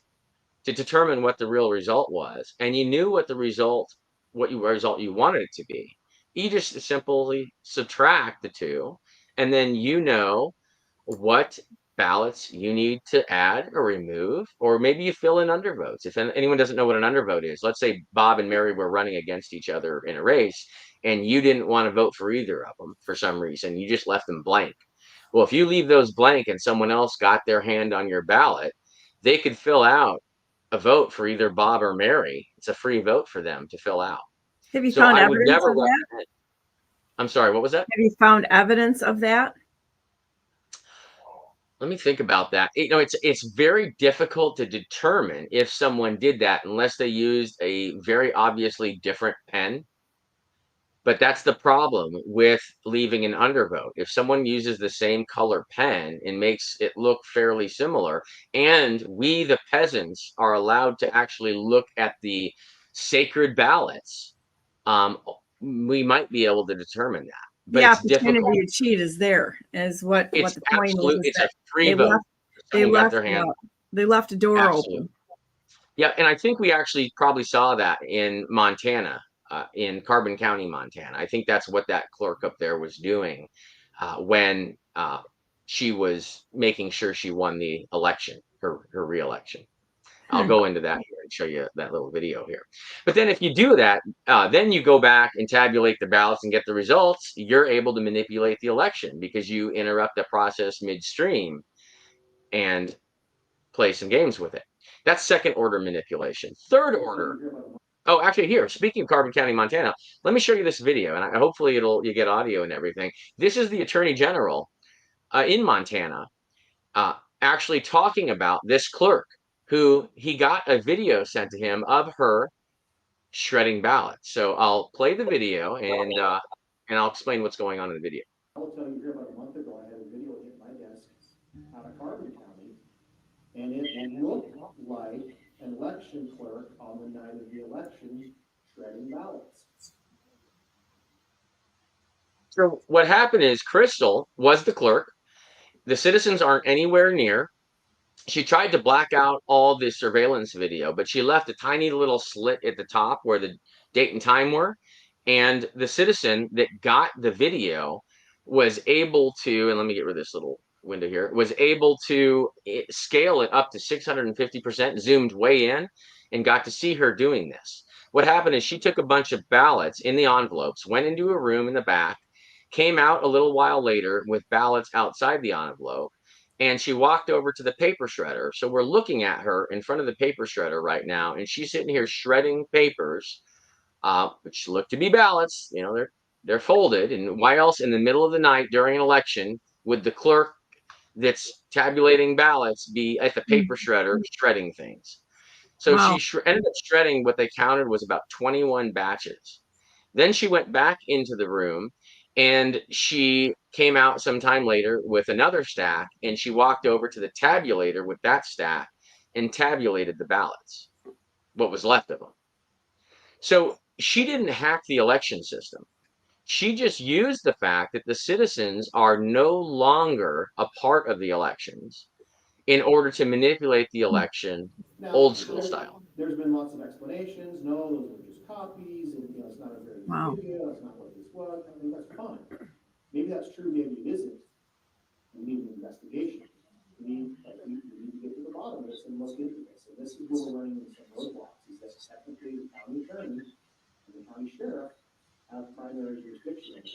Speaker 8: to determine what the real result was, and you knew what result you wanted it to be, you just simply subtract the two, and then what ballots you need to add or remove, or maybe you fill in undervotes. If anyone doesn't know what an undervote is, let's say Bob and Mary were running against each other in a race, and you didn't want to vote for either of them for some reason. You just left them blank. Well, if you leave those blank and someone else got their hand on your ballot, they could fill out a vote for either Bob or Mary. It's a free vote for them to fill out.
Speaker 1: Have you found evidence of that?
Speaker 8: I'm sorry, what was that?
Speaker 1: Have you found evidence of that?
Speaker 8: Let me think about that. It's very difficult to determine if someone did that unless they used a very obviously different pen. But that's the problem with leaving an undervote. If someone uses the same color pen and makes it look fairly similar, and we, the peasants, are allowed to actually look at the sacred ballots, we might be able to determine that. But
Speaker 1: the
Speaker 8: it's
Speaker 1: opportunity
Speaker 8: difficult.
Speaker 1: to cheat is there, is what the point is.
Speaker 8: It's a free vote.
Speaker 1: They left a door open.
Speaker 8: Yeah, and I think we actually probably saw that in Montana. In Carbon County, Montana. I think that's what that clerk up there was doing when she was making sure she won the election, her re-election. I'll go into that here and show you that little video here. But then if you do that, then you go back and tabulate the ballots and get the results, you're able to manipulate the election because you interrupt the process midstream and play some games with it. That's second order manipulation. Third order. Oh, actually, here, speaking of Carbon County, Montana, let me show you this video, and hopefully you get audio and everything. This is the Attorney General in Montana actually talking about this clerk who he got a video sent to him of her shredding ballots. So I'll play the video, and I'll explain what's going on in the video.
Speaker 9: I will tell you here, about a month ago, I had a video hit my desk out of Carbon County, and it looked like an election clerk on the night of the election shredding ballots.
Speaker 8: So what happened is Crystal was the clerk. The citizens aren't anywhere near. She tried to black out all the surveillance video, but she left a tiny little slit at the top where the date and time were. And the citizen that got the video was able to, and let me get rid of this little window here, was able to scale it up to 650%, zoomed way in, and got to see her doing this. What happened is she took a bunch of ballots in the envelopes, went into a room in the back, came out a little while later with ballots outside the envelope, and she walked over to the paper shredder. So we're looking at her in front of the paper shredder right now, and she's sitting here shredding papers, which look to be ballots. They're folded. And why else in the middle of the night during an election would the clerk that's tabulating ballots be at the paper shredder shredding things? So she ended up shredding what they counted was about 21 batches. Then she went back into the room, and she came out sometime later with another stack, and she walked over to the tabulator with that stack and tabulated the ballots, what was left of them. So she didn't hack the election system. She just used the fact that the citizens are no longer a part of the elections in order to manipulate the election old school style.
Speaker 9: There's been lots of explanations. No, those were just copies, and it's not a very good video. That's not what this was. I think that's fine. Maybe that's true. Maybe it isn't. We need an investigation. We need to get to the bottom of this and look into this. And this is where we're running into some roadblocks. technically the county attorney and the county sheriff have primary jurisdiction over that.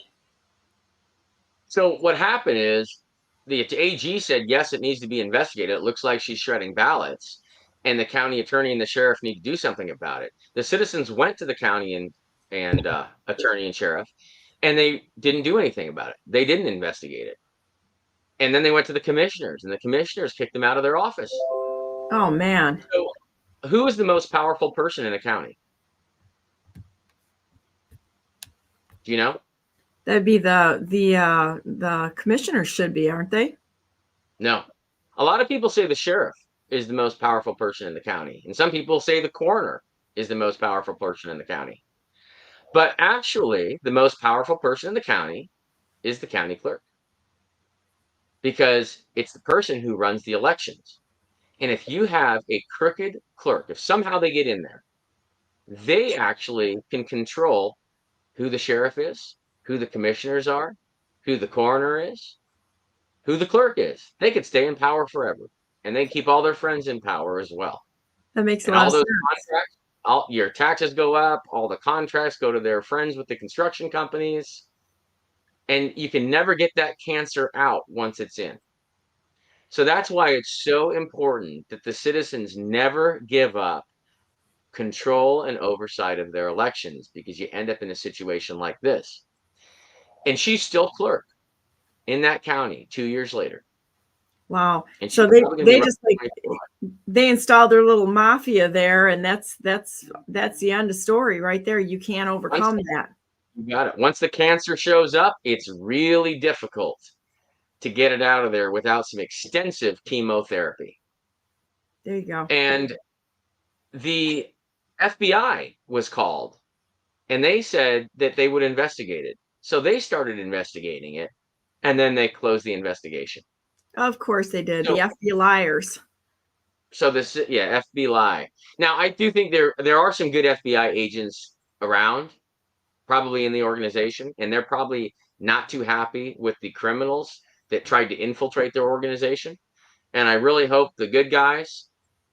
Speaker 8: So what happened is the AG said, yes, it needs to be investigated. It looks like she's shredding ballots, and the county attorney and the sheriff need to do something about it. The citizens went to the county and attorney and sheriff, and they didn't do anything about it. They didn't investigate it. And then they went to the commissioners, and the commissioners kicked them out of their office.
Speaker 1: Oh man.
Speaker 8: So who is the most powerful person in a county? Do you know?
Speaker 1: That'd be the commissioners should be, aren't they?
Speaker 8: No. A lot of people say the sheriff is the most powerful person in the county. And some people say the coroner is the most powerful person in the county. But actually, the most powerful person in the county is the county clerk. Because it's the person who runs the elections. And if you have a crooked clerk, if somehow they get in there, they actually can control who the sheriff is, who the commissioners are, who the coroner is, who the clerk is. They could stay in power forever, and they keep all their friends in power as well.
Speaker 1: That makes a
Speaker 8: And
Speaker 1: lot
Speaker 8: all
Speaker 1: of
Speaker 8: those
Speaker 1: sense.
Speaker 8: contracts, your taxes go up, all the contracts go to their friends with the construction companies, and you can never get that cancer out once it's in. So that's why it's so important that the citizens never give up control and oversight of their elections, because you end up in a situation like this. And she's still clerk in that county 2 years later.
Speaker 1: Wow.
Speaker 8: And
Speaker 1: So they just like they installed their little mafia there, and that's the end of story right there. You can't overcome that.
Speaker 8: You got it. Once the cancer shows up, it's really difficult to get it out of there without some extensive chemotherapy.
Speaker 1: There you go.
Speaker 8: And the FBI was called, and they said that they would investigate it. So they started investigating it, and then they closed the investigation.
Speaker 1: Of course they did.
Speaker 8: So,
Speaker 1: the FBI liars.
Speaker 8: So this, yeah, FBI. Now, I do think there are some good FBI agents around, probably in the organization, and they're probably not too happy with the criminals that tried to infiltrate their organization. And I really hope the good guys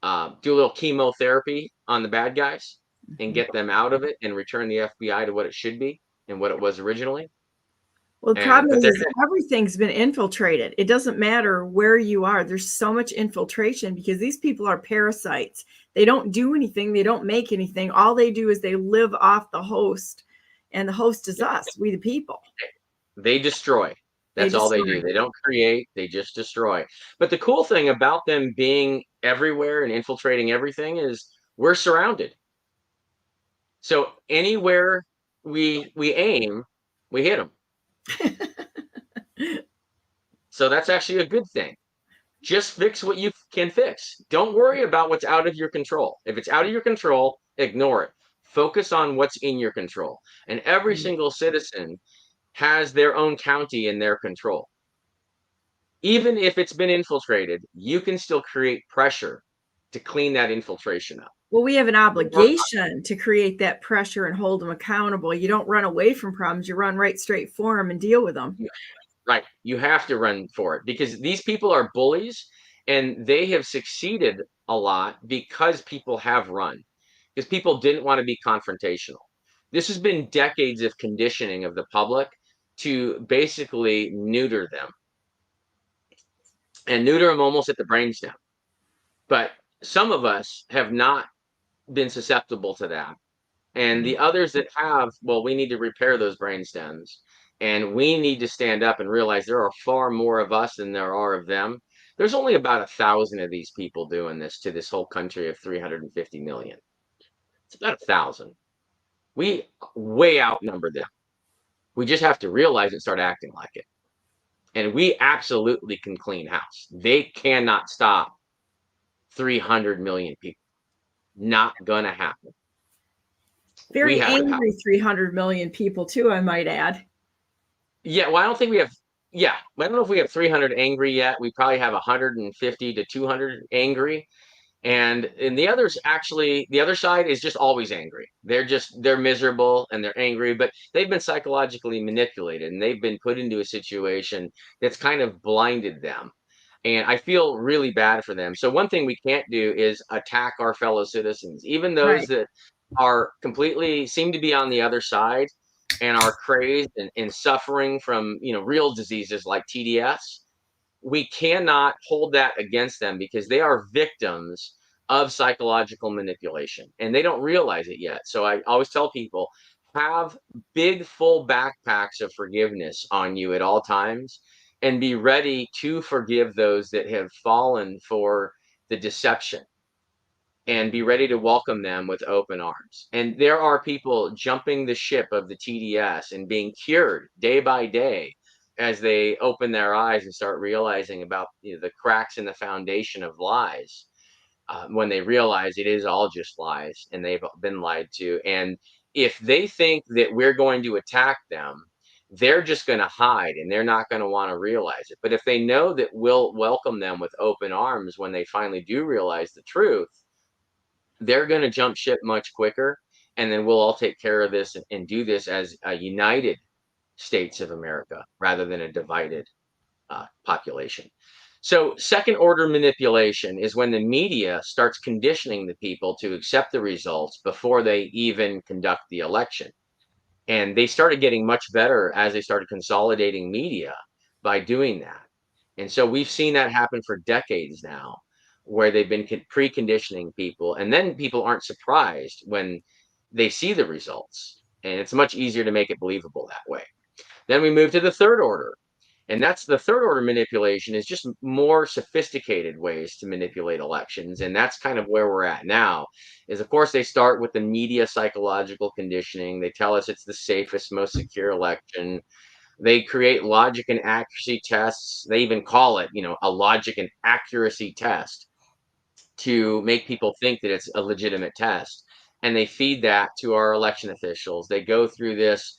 Speaker 8: do a little chemotherapy on the bad guys and get them out of it and return the FBI to what it should be and what it was originally.
Speaker 1: Well, the problem is everything's been infiltrated. It doesn't matter where you are. There's so much infiltration because these people are parasites. They don't do anything. They don't make anything. All they do is they live off the host, and the host is us, we the people.
Speaker 8: They destroy. That's all they do. They don't create. They just destroy. But the cool thing about them being everywhere and infiltrating everything is we're surrounded. So anywhere we aim, we hit them. So that's actually a good thing. Just fix what you can fix. Don't worry about what's out of your control. If it's out of your control, ignore it. Focus on what's in your control. And every single citizen has their own county in their control. Even if it's been infiltrated, you can still create pressure to clean that infiltration up.
Speaker 1: Well, we have an obligation to create that pressure and hold them accountable. You don't run away from problems. You run right straight for them and deal with them.
Speaker 8: Right. You have to run for it because these people are bullies, and they have succeeded a lot because people have run, because people didn't want to be confrontational. This has been decades of conditioning of the public to basically neuter them and neuter them almost at the brainstem. But some of us have not been susceptible to that. And the others that have, well, we need to repair those brainstems, and we need to stand up and realize there are far more of us than there are of them. There's only about 1,000 of these people doing this to this whole country of 350 million. It's about 1,000. We way outnumber them. We just have to realize it and start acting like it. And we absolutely can clean house. They cannot stop 300 million people. Not gonna happen.
Speaker 1: Very angry 300 million people too, I might add.
Speaker 8: Yeah, well, I don't think we have, I don't know if we have 300 angry yet. We probably have 150 to 200 angry. And the others, actually, the other side is just always angry. They're miserable and they're angry, but they've been psychologically manipulated and they've been put into a situation that's kind of blinded them. And I feel really bad for them. So one thing we can't do is attack our fellow citizens, even those that are completely seem to be on the other side and are crazed and suffering from, real diseases like TDS. We cannot hold that against them because they are victims of psychological manipulation and they don't realize it yet. So I always tell people, have big full backpacks of forgiveness on you at all times and be ready to forgive those that have fallen for the deception and be ready to welcome them with open arms. And there are people jumping the ship of the TDS and being cured day by day as they open their eyes and start realizing about the cracks in the foundation of lies. When they realize it is all just lies and they've been lied to. And if they think that we're going to attack them, they're just going to hide and they're not going to want to realize it. But if they know that we'll welcome them with open arms when they finally do realize the truth, they're going to jump ship much quicker. And then we'll all take care of this and do this as a united states of America rather than a divided population. So second order manipulation is when the media starts conditioning the people to accept the results before they even conduct the election. And they started getting much better as they started consolidating media by doing that. And so we've seen that happen for decades now, where they've been preconditioning people. And then people aren't surprised when they see the results. And it's much easier to make it believable that way. Then we move to the third order. And that's the third order manipulation is just more sophisticated ways to manipulate elections. And that's kind of where we're at now is, of course, they start with the media psychological conditioning. They tell us it's the safest, most secure election. They create logic and accuracy tests. They even call it, a logic and accuracy test to make people think that it's a legitimate test. And they feed that to our election officials. They go through this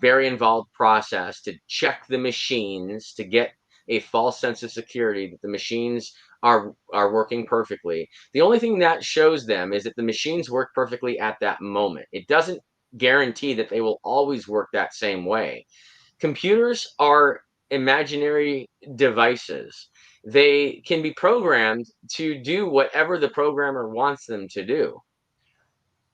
Speaker 8: very involved process to check the machines to get a false sense of security that the machines are working perfectly. The only thing that shows them is that the machines work perfectly at that moment. It doesn't guarantee that they will always work that same way. Computers are imaginary devices. They can be programmed to do whatever the programmer wants them to do.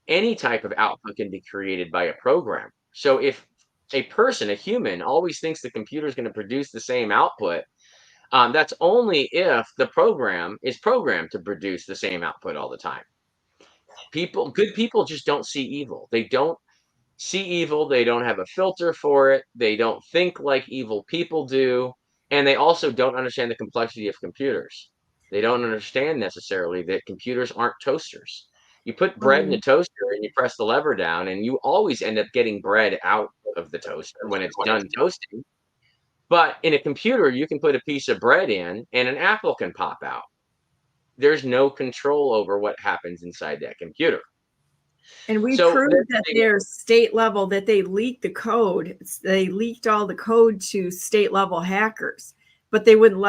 Speaker 8: Any type of output can be created by a program. So if a person, a human, always thinks the computer is going to produce the same output, that's only if the program is programmed to produce the same output all the time. Good people just don't see evil. They don't see evil. They don't have a filter for it. They don't think like evil people do. And they also don't understand the complexity of computers. They don't understand necessarily that computers aren't toasters. You put bread in a toaster and you press the lever down, and you always end up getting bread out of the toaster when it's done toasting. But in a computer, you can put a piece of bread in and an apple can pop out. There's no control over what happens inside that computer.
Speaker 1: And we proved that their state level, that they leaked the code. They leaked all the code to state level hackers, but they wouldn't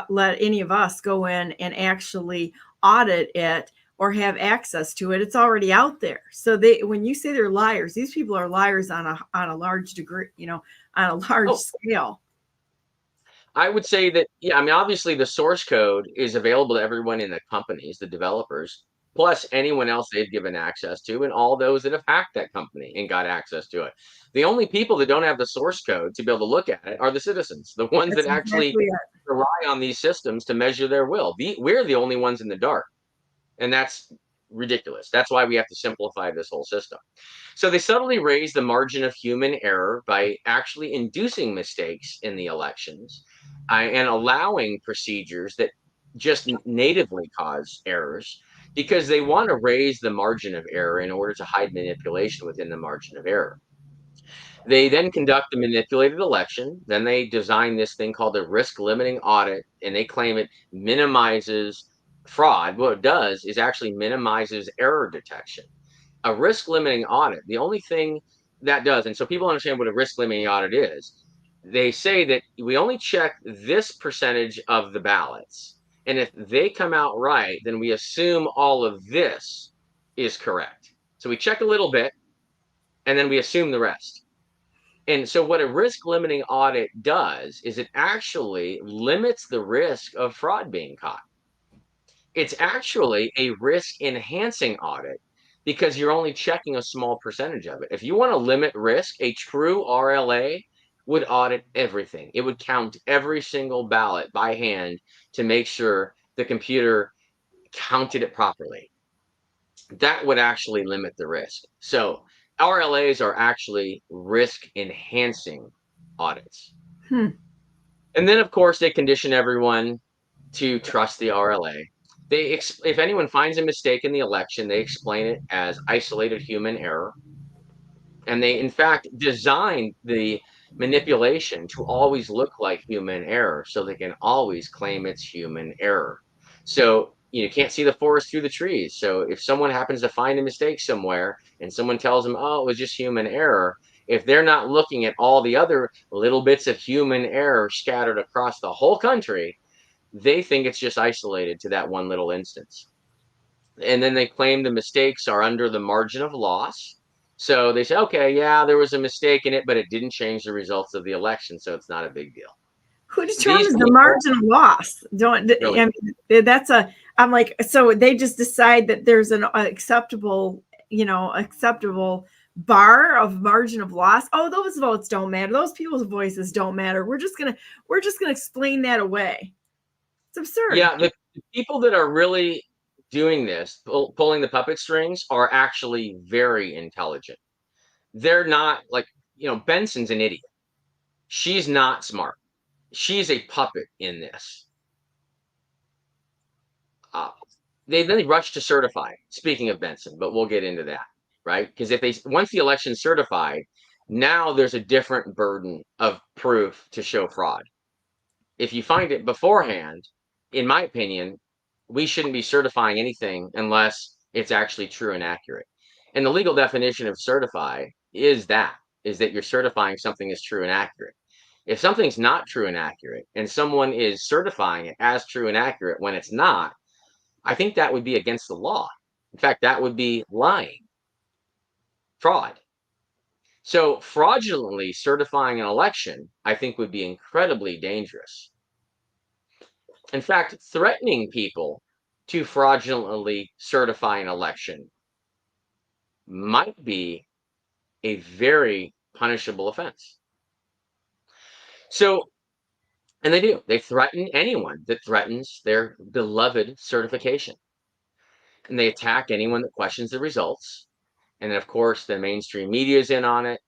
Speaker 1: let any of us go in and actually audit it or have access to it. It's already out there. So when you say they're liars, these people are liars on a large degree, on a large scale.
Speaker 8: I would say that, obviously the source code is available to everyone in the companies, the developers, plus anyone else they've given access to, and all those that have hacked that company and got access to it. The only people that don't have the source code to be able to look at it are the citizens, the ones that actually rely on these systems to measure their will. We're the only ones in the dark. And that's ridiculous. That's why we have to simplify this whole system. So they subtly raise the margin of human error by actually inducing mistakes in the elections and allowing procedures that just natively cause errors because they want to raise the margin of error in order to hide manipulation within the margin of error. They then conduct a manipulated election. Then they design this thing called a risk limiting audit, and they claim it minimizes fraud. What it does is actually minimizes error detection. A risk limiting audit, the only thing that does, and so people understand what a risk limiting audit is, they say that we only check this percentage of the ballots. And if they come out right, then we assume all of this is correct. So we check a little bit, and then we assume the rest. And so what a risk limiting audit does is it actually limits the risk of fraud being caught. It's actually a risk enhancing audit because you're only checking a small percentage of it. If you want to limit risk, a true RLA would audit everything. It would count every single ballot by hand to make sure the computer counted it properly. That would actually limit the risk. So RLAs are actually risk enhancing audits. And then, of course, they condition everyone to trust the RLA. If anyone finds a mistake in the election, they explain it as isolated human error. And they, in fact, design the manipulation to always look like human error so they can always claim it's human error. So you can't see the forest through the trees. So if someone happens to find a mistake somewhere and someone tells them, oh, it was just human error, if they're not looking at all the other little bits of human error scattered across the whole country, they think it's just isolated to that one little instance. And then they claim the mistakes are under the margin of loss. So they say, okay, yeah, there was a mistake in it, but it didn't change the results of the election, so it's not a big deal.
Speaker 1: Who determines the margin of loss?
Speaker 8: Really?
Speaker 1: I mean, I'm like, so they just decide that there's an acceptable bar of margin of loss. Oh, those votes don't matter. Those people's voices don't matter. We're just gonna explain that away. It's absurd.
Speaker 8: Yeah, the people that are really doing this, pulling the puppet strings, are actually very intelligent. They're not like, Benson's an idiot. She's not smart. She's a puppet in this. They then rush to certify. Speaking of Benson, but we'll get into that, right? Because once the election's certified, now there's a different burden of proof to show fraud. If you find it beforehand, in my opinion, we shouldn't be certifying anything unless it's actually true and accurate. And the legal definition of certify is that you're certifying something as true and accurate. If something's not true and accurate and someone is certifying it as true and accurate when it's not, I think that would be against the law. In fact, that would be lying, fraud. So fraudulently certifying an election, I think, would be incredibly dangerous. In fact, threatening people to fraudulently certify an election might be a very punishable offense. So, and they do. They threaten anyone that threatens their beloved certification. And they attack anyone that questions the results. And then, of course, the mainstream media is in on it.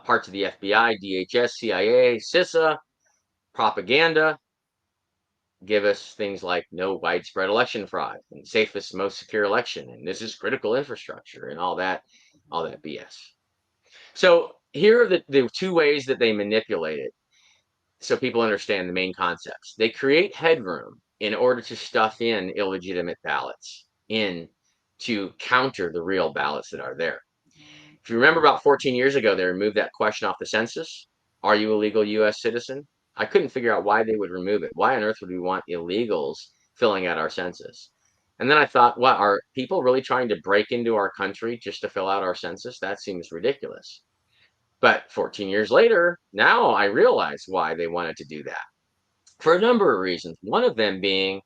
Speaker 8: Parts of the FBI, DHS, CIA, CISA, propaganda give us things like no widespread election fraud and safest, most secure election. And this is critical infrastructure and all that BS. So here are the two ways that they manipulate it so people understand the main concepts. They create headroom in order to stuff in illegitimate ballots in to counter the real ballots that are there. If you remember about 14 years ago, they removed that question off the census. Are you a legal U.S. citizen? I couldn't figure out why they would remove it. Why on earth would we want illegals filling out our census? And then I thought, what, are people really trying to break into our country just to fill out our census? That seems ridiculous. But 14 years later, now I realize why they wanted to do that. For a number of reasons. One of them being,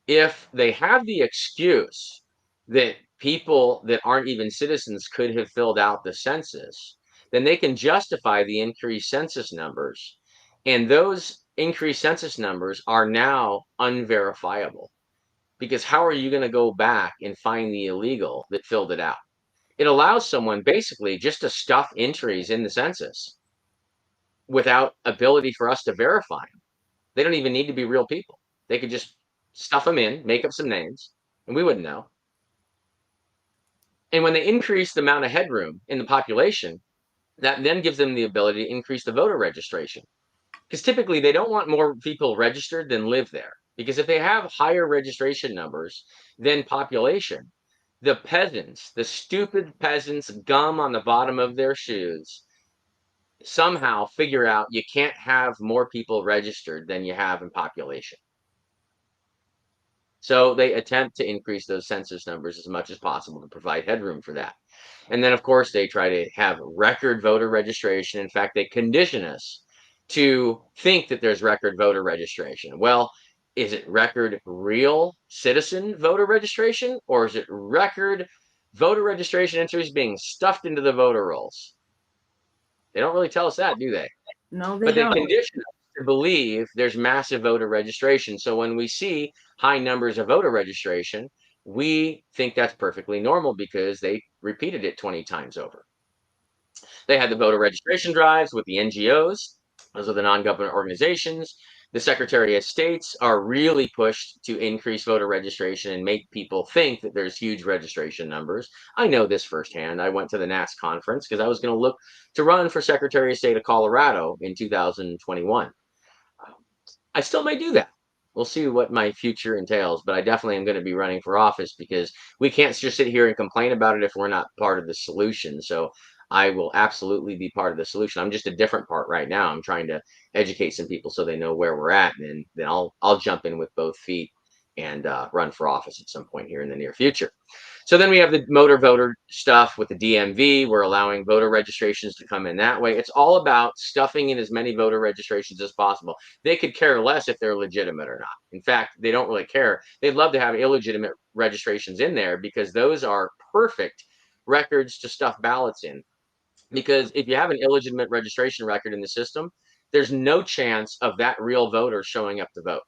Speaker 8: if they have the excuse that people that aren't even citizens could have filled out the census, then they can justify the increased census numbers. And those increased census numbers are now unverifiable. Because how are you going to go back and find the illegal that filled it out? It allows someone basically just to stuff entries in the census without ability for us to verify them. They don't even need to be real people. They could just stuff them in, make up some names, and we wouldn't know. And when they increase the amount of headroom in the population, that then gives them the ability to increase the voter registration. Because typically they don't want more people registered than live there. Because if they have higher registration numbers than population, the peasants, the stupid peasants, gum on the bottom of their shoes, somehow figure out you can't have more people registered than you have in population. So they attempt to increase those census numbers as much as possible to provide headroom for that. And then, of course, they try to have record voter registration. In fact, they condition us to think that there's record voter registration. Well, is it record real citizen voter registration, or is it record voter registration entries being stuffed into the voter rolls? They don't really tell us that, do they?
Speaker 1: No, they
Speaker 8: But they
Speaker 1: don't.
Speaker 8: condition us to believe there's massive voter registration. So when we see high numbers of voter registration, we think that's perfectly normal because they repeated it 20 times over. They had the voter registration drives with the NGOs. Those are the non-government organizations. The Secretary of States are really pushed to increase voter registration and make people think that there's huge registration numbers. I know this firsthand. I went to the NAS conference because I was going to look to run for Secretary of State of Colorado in 2021. I still may do that. We'll see what my future entails, but I definitely am going to be running for office because we can't just sit here and complain about it if we're not part of the solution. So I will absolutely be part of the solution. I'm just a different part right now. I'm trying to educate some people so they know where we're at, and then I'll jump in with both feet and run for office at some point here in the near future. So then we have the motor voter stuff with the DMV. We're allowing voter registrations to come in that way. It's all about stuffing in as many voter registrations as possible. They could care less if they're legitimate or not. In fact, they don't really care. They'd love to have illegitimate registrations in there because those are perfect records to stuff ballots in. Because if you have an illegitimate registration record in the system, there's no chance of that real voter showing up to vote.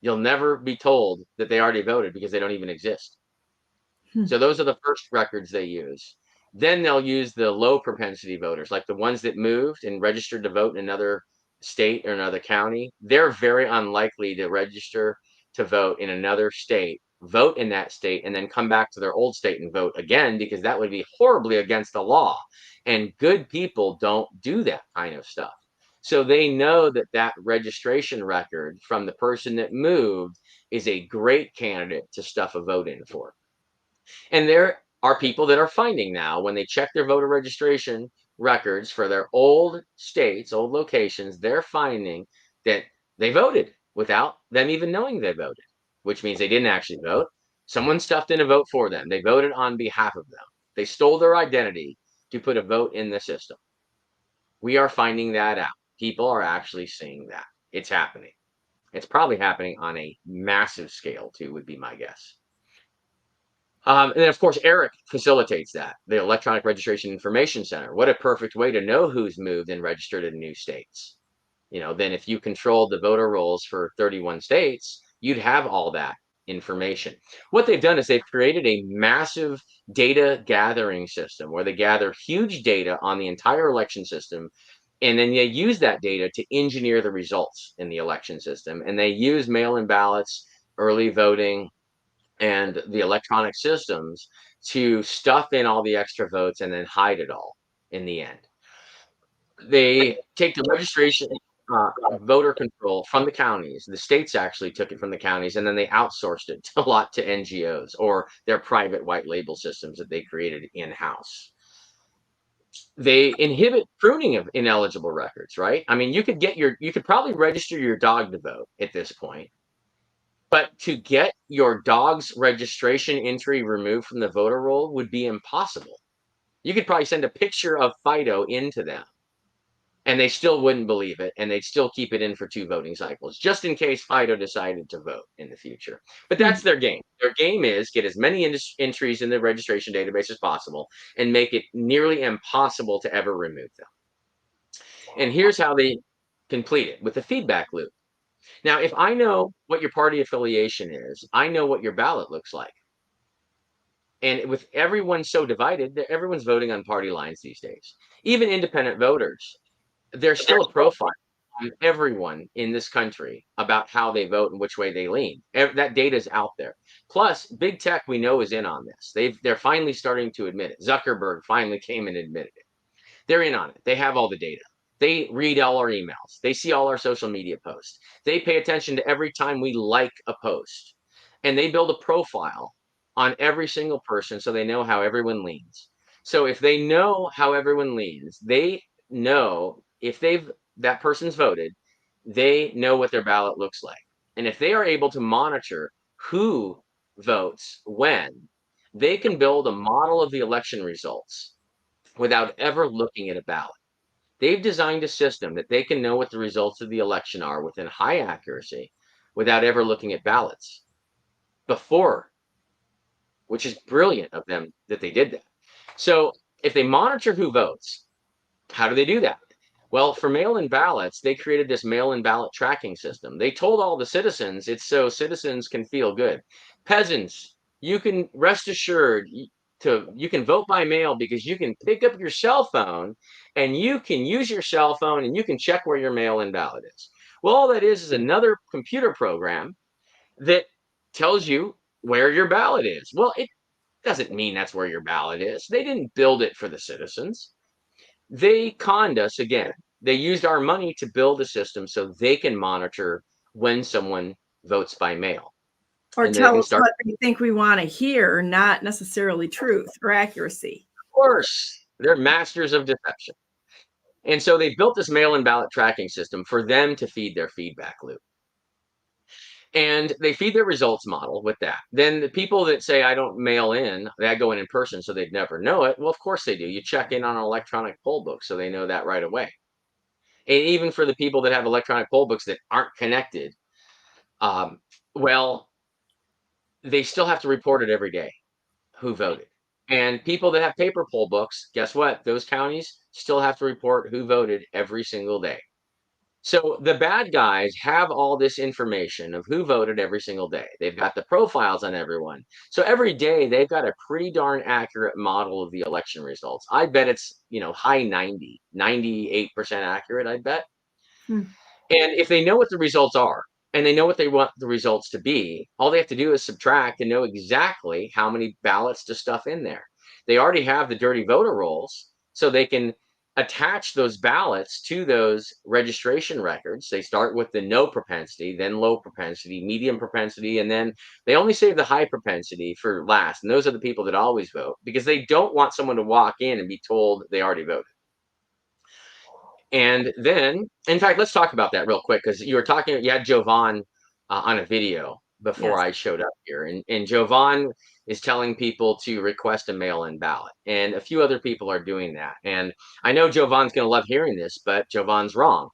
Speaker 8: You'll never be told that they already voted because they don't even exist. So those are the first records they use. Then they'll use the low propensity voters, like the ones that moved and registered to vote in another state or another county. They're very unlikely to register to vote in another state, vote in that state, and then come back to their old state and vote again, because that would be horribly against the law. And good people don't do that kind of stuff. So they know that that registration record from the person that moved is a great candidate to stuff a vote in for. And there are people that are finding now when they check their voter registration records for their old states, old locations, they're finding that they voted without them even knowing they voted, which means they didn't actually vote. Someone stuffed in a vote for them. They voted on behalf of them. They stole their identity to put a vote in the system. We are finding that out. People are actually seeing that. It's happening. It's probably happening on a massive scale, too, would be my guess. And then, of course, Eric facilitates that, the Electronic Registration Information Center. What a perfect way to know who's moved and registered in new states. Then if you controlled the voter rolls for 31 states, you'd have all that information. What they've done is they've created a massive data gathering system where they gather huge data on the entire election system, and then they use that data to engineer the results in the election system. And they use mail-in ballots, early voting, and the electronic systems to stuff in all the extra votes and then hide it all in the end. They take the registration voter control from the counties. The states actually took it from the counties, and then they outsourced it a lot to NGOs or their private white label systems that they created in-house. They inhibit pruning of ineligible records, right? I mean, you could probably register your dog to vote at this point. But to get your dog's registration entry removed from the voter roll would be impossible. You could probably send a picture of Fido into them, and they still wouldn't believe it, and they'd still keep it in for 2 voting cycles, just in case Fido decided to vote in the future. But that's their game. Their game is get as many entries in the registration database as possible and make it nearly impossible to ever remove them. And here's how they complete it, with a feedback loop. Now, if I know what your party affiliation is, I know what your ballot looks like. And with everyone so divided, everyone's voting on party lines these days. Even independent voters, there's still a profile on everyone in this country about how they vote and which way they lean. That data is out there. Plus, big tech, we know, is in on this. They're finally starting to admit it. Zuckerberg finally came and admitted it. They're in on it. They have all the data. They read all our emails. They see all our social media posts. They pay attention to every time we like a post. And they build a profile on every single person so they know how everyone leans. So if they know how everyone leans, they know if that person's voted, they know what their ballot looks like. And if they are able to monitor who votes when, they can build a model of the election results without ever looking at a ballot. They've designed a system that they can know what the results of the election are within high accuracy without ever looking at ballots before, which is brilliant of them that they did that. So if they monitor who votes, how do they do that? Well, for mail-in ballots, they created this mail-in ballot tracking system. They told all the citizens it's so citizens can feel good. Peasants, you can rest assured you can vote by mail because you can pick up your cell phone and you can use your cell phone and you can check where your mail-in ballot is. Well, all that is another computer program that tells you where your ballot is. Well, it doesn't mean that's where your ballot is. They didn't build it for the citizens. They conned us again. They used our money to build a system so they can monitor when someone votes by mail.
Speaker 1: Or tell us what they think we want to hear, not necessarily truth or accuracy.
Speaker 8: Of course, they're masters of deception. And so they built this mail-in ballot tracking system for them to feed their feedback loop. And they feed their results model with that. Then the people that say, I don't mail in, I go in person, so they'd never know it. Well, of course they do. You check in on an electronic poll book, so they know that right away. And even for the people that have electronic poll books that aren't connected, well, they still have to report it every day, who voted. And people that have paper poll books, guess what? Those counties still have to report who voted every single day. So the bad guys have all this information of who voted every single day. They've got the profiles on everyone. So every day they've got a pretty darn accurate model of the election results. I bet it's, high 90, 98% accurate, I bet. And if they know what the results are and they know what they want the results to be, all they have to do is subtract and know exactly how many ballots to stuff in there. They already have the dirty voter rolls, so they can attach those ballots to those registration records. They start with the no propensity, then low propensity, medium propensity, and then they only save the high propensity for last. And those are the people that always vote because they don't want someone to walk in and be told they already voted. And then, in fact, let's talk about that real quick because you had Jovan on a video before I showed up here. And Jovan is telling people to request a mail-in ballot. And a few other people are doing that. And I know Jovan's going to love hearing this, but Jovan's wrong.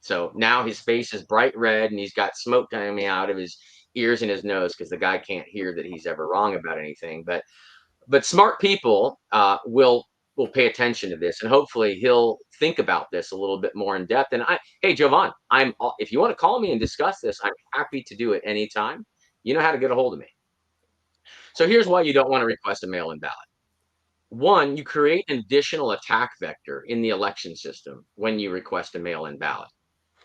Speaker 8: So now his face is bright red and he's got smoke coming out of his ears and his nose because the guy can't hear that he's ever wrong about anything. But smart people will pay attention to this, and hopefully he'll think about this a little bit more in depth. And hey, Jovan, if you want to call me and discuss this, I'm happy to do it anytime. You know how to get a hold of me. So here's why you don't want to request a mail-in ballot. One, you create an additional attack vector in the election system when you request a mail-in ballot.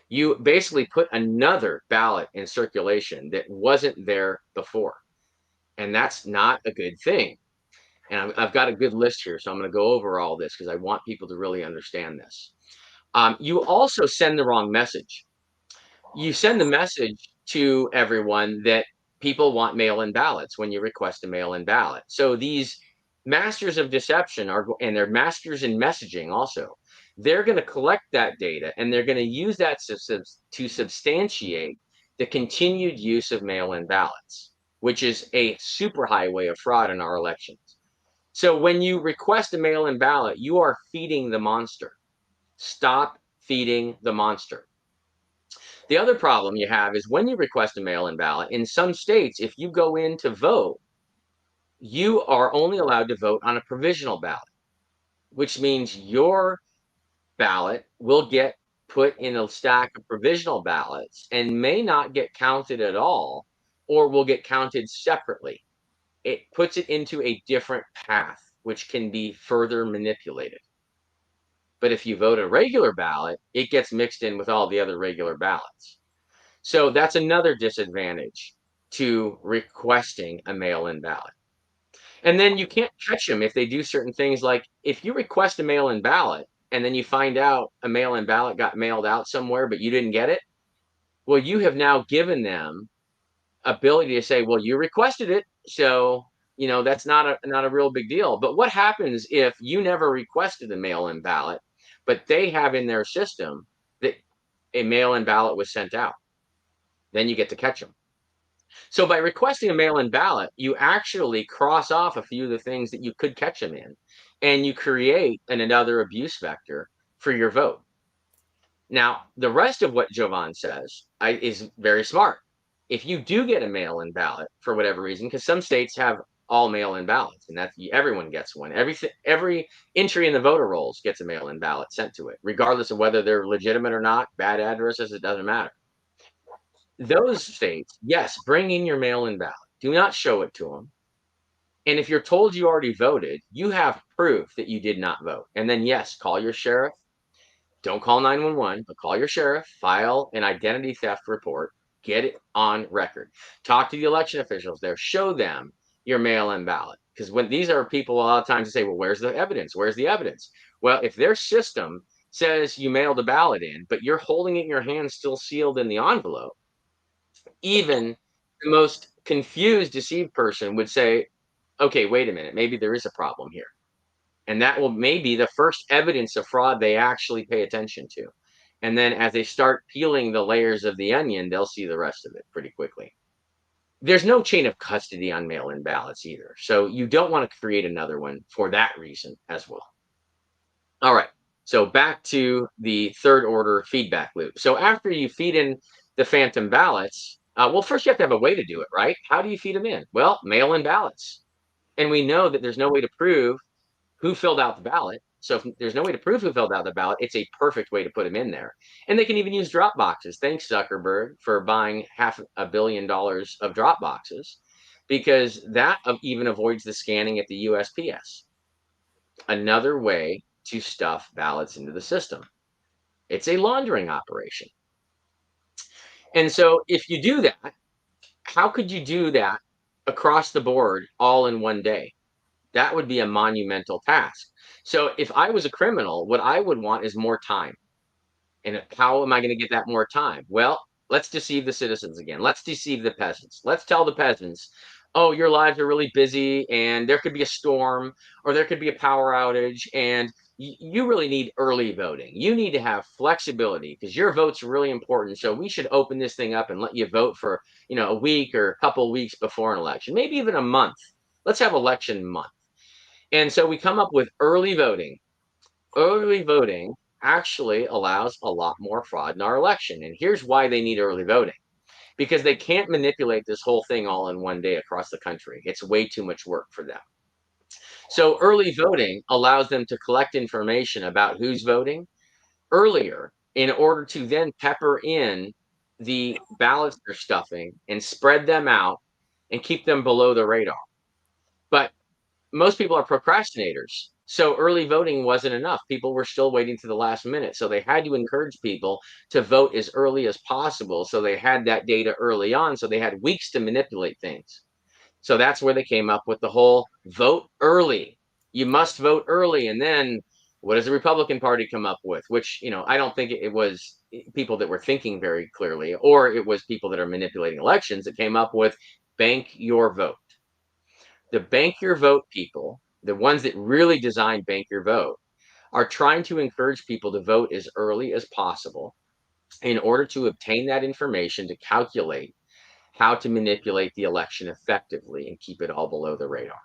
Speaker 8: You basically put another ballot in circulation that wasn't there before. And that's not a good thing. And I've got a good list here, so I'm going to go over all this because I want people to really understand this. You also send the wrong message. You send the message to everyone that people want mail-in ballots when you request a mail-in ballot. So these masters of deception and they're masters in messaging also. They're going to collect that data and they're going to use that to substantiate the continued use of mail-in ballots, which is a super highway of fraud in our elections. So when you request a mail-in ballot, you are feeding the monster. Stop feeding the monster. The other problem you have is when you request a mail-in ballot, in some states, if you go in to vote, you are only allowed to vote on a provisional ballot, which means your ballot will get put in a stack of provisional ballots and may not get counted at all, or will get counted separately. It puts it into a different path, which can be further manipulated. But if you vote a regular ballot, it gets mixed in with all the other regular ballots. So that's another disadvantage to requesting a mail-in ballot. And then you can't catch them if they do certain things, like if you request a mail-in ballot and then you find out a mail-in ballot got mailed out somewhere, but you didn't get it. Well, you have now given them ability to say, well, you requested it, so that's not a real big deal. But what happens if you never requested a mail-in ballot, but they have in their system that a mail-in ballot was sent out? then you get to catch them. So by requesting a mail-in ballot, you actually cross off a few of the things that you could catch them in, and you create another abuse vector for your vote. Now, the rest of what Jovan says is very smart. If you do get a mail-in ballot for whatever reason, because some states have all mail-in ballots, and that everyone gets one. Every entry in the voter rolls gets a mail-in ballot sent to it, regardless of whether they're legitimate or not, bad addresses, it doesn't matter. Those states, yes, bring in your mail-in ballot. Do not show it to them. And if you're told you already voted, you have proof that you did not vote. And then, yes, call your sheriff. Don't call 911, but call your sheriff, file an identity theft report, get it on record. Talk to the election officials there, show them your mail-in ballot. Because when these are people a lot of times say, well, where's the evidence? Where's the evidence? Well, if their system says you mailed a ballot in, but you're holding it in your hand still sealed in the envelope, even the most confused, deceived person would say, okay, wait a minute, maybe there is a problem here. And that will maybe the first evidence of fraud they actually pay attention to. And then as they start peeling the layers of the onion, they'll see the rest of it pretty quickly. There's no chain of custody on mail-in ballots either. So you don't want to create another one for that reason as well. All right. So back to the third order feedback loop. So after you feed in the phantom ballots, well, first you have to have a way to do it, right? How do you feed them in? Well, mail-in ballots. And we know that there's no way to prove who filled out the ballot. So if there's no way to prove who filled out the ballot, it's a perfect way to put them in there. And they can even use drop boxes. Thanks, Zuckerberg, for buying $500 million of drop boxes, because that even avoids the scanning at the USPS. Another way to stuff ballots into the system. It's a laundering operation. And so if you do that, how could you do that across the board all in one day? That would be a monumental task. So if I was a criminal, what I would want is more time. And how am I going to get that more time? Well, let's deceive the citizens again. Let's deceive the peasants. Let's tell the peasants, oh, your lives are really busy and there could be a storm or there could be a power outage and you really need early voting. You need to have flexibility because your vote's really important. So we should open this thing up and let you vote for, a week or a couple of weeks before an election, maybe even a month. Let's have election month. And so we come up with early voting. Early voting actually allows a lot more fraud in our election. And here's why they need early voting. Because they can't manipulate this whole thing all in one day across the country. It's way too much work for them. So early voting allows them to collect information about who's voting earlier in order to then pepper in the ballots they're stuffing and spread them out and keep them below the radar. But most people are procrastinators. So early voting wasn't enough. People were still waiting to the last minute. So they had to encourage people to vote as early as possible. So they had that data early on. So they had weeks to manipulate things. So that's where they came up with the whole vote early. You must vote early. And then what does the Republican Party come up with? Which, I don't think it was people that were thinking very clearly, or it was people that are manipulating elections that came up with bank your vote. The bank your vote people, the ones that really designed bank your vote, are trying to encourage people to vote as early as possible in order to obtain that information to calculate how to manipulate the election effectively and keep it all below the radar.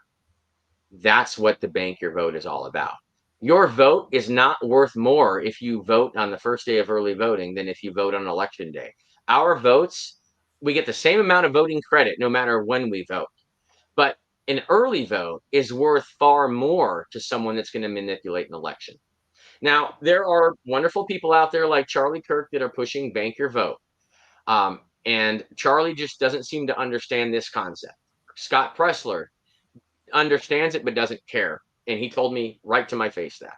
Speaker 8: That's what the bank your vote is all about. Your vote is not worth more if you vote on the first day of early voting than if you vote on election day. Our votes, we get the same amount of voting credit no matter when we vote. But an early vote is worth far more to someone that's going to manipulate an election. Now, there are wonderful people out there like Charlie Kirk that are pushing bank your vote. And Charlie just doesn't seem to understand this concept. Scott Pressler understands it but doesn't care. And he told me right to my face that.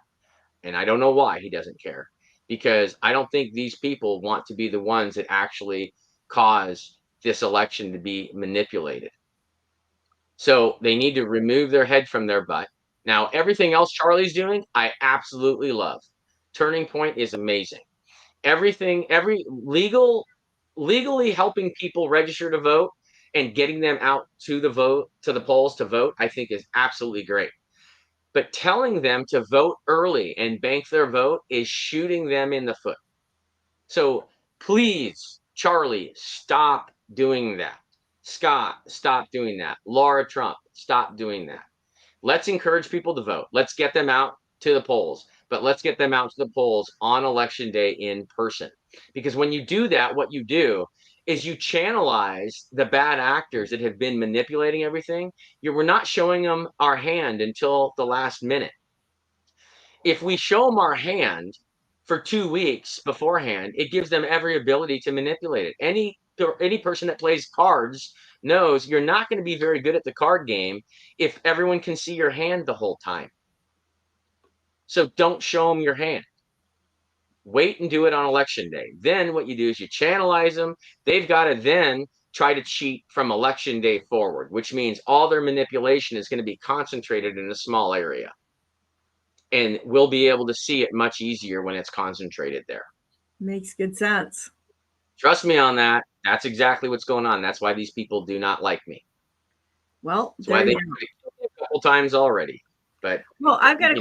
Speaker 8: And I don't know why he doesn't care. Because I don't think these people want to be the ones that actually cause this election to be manipulated. So they need to remove their head from their butt. Now, everything else Charlie's doing, I absolutely love. Turning Point is amazing. Every legally helping people register to vote and getting them out to the polls to vote, I think is absolutely great. But telling them to vote early and bank their vote is shooting them in the foot. So please Charlie, stop doing that. Scott, stop doing that. Laura Trump, stop doing that. Let's encourage people to vote. Let's get them out to the polls, but let's get them out to the polls on election day in person. Because when you do that, what you do is you channelize the bad actors that have been manipulating everything. We're not showing them our hand until the last minute. If we show them our hand for 2 weeks beforehand, it gives them every ability to manipulate it. Any person that plays cards knows you're not going to be very good at the card game if everyone can see your hand the whole time. So don't show them your hand. Wait and do it on election day. Then what you do is you channelize them. They've got to then try to cheat from election day forward, which means all their manipulation is going to be concentrated in a small area. And we'll be able to see it much easier when it's concentrated there.
Speaker 1: Makes good sense.
Speaker 8: Trust me on that. That's exactly what's going on. That's why these people do not like me.
Speaker 1: Well,
Speaker 8: That's why they killed me a couple times already. But
Speaker 1: well, I've got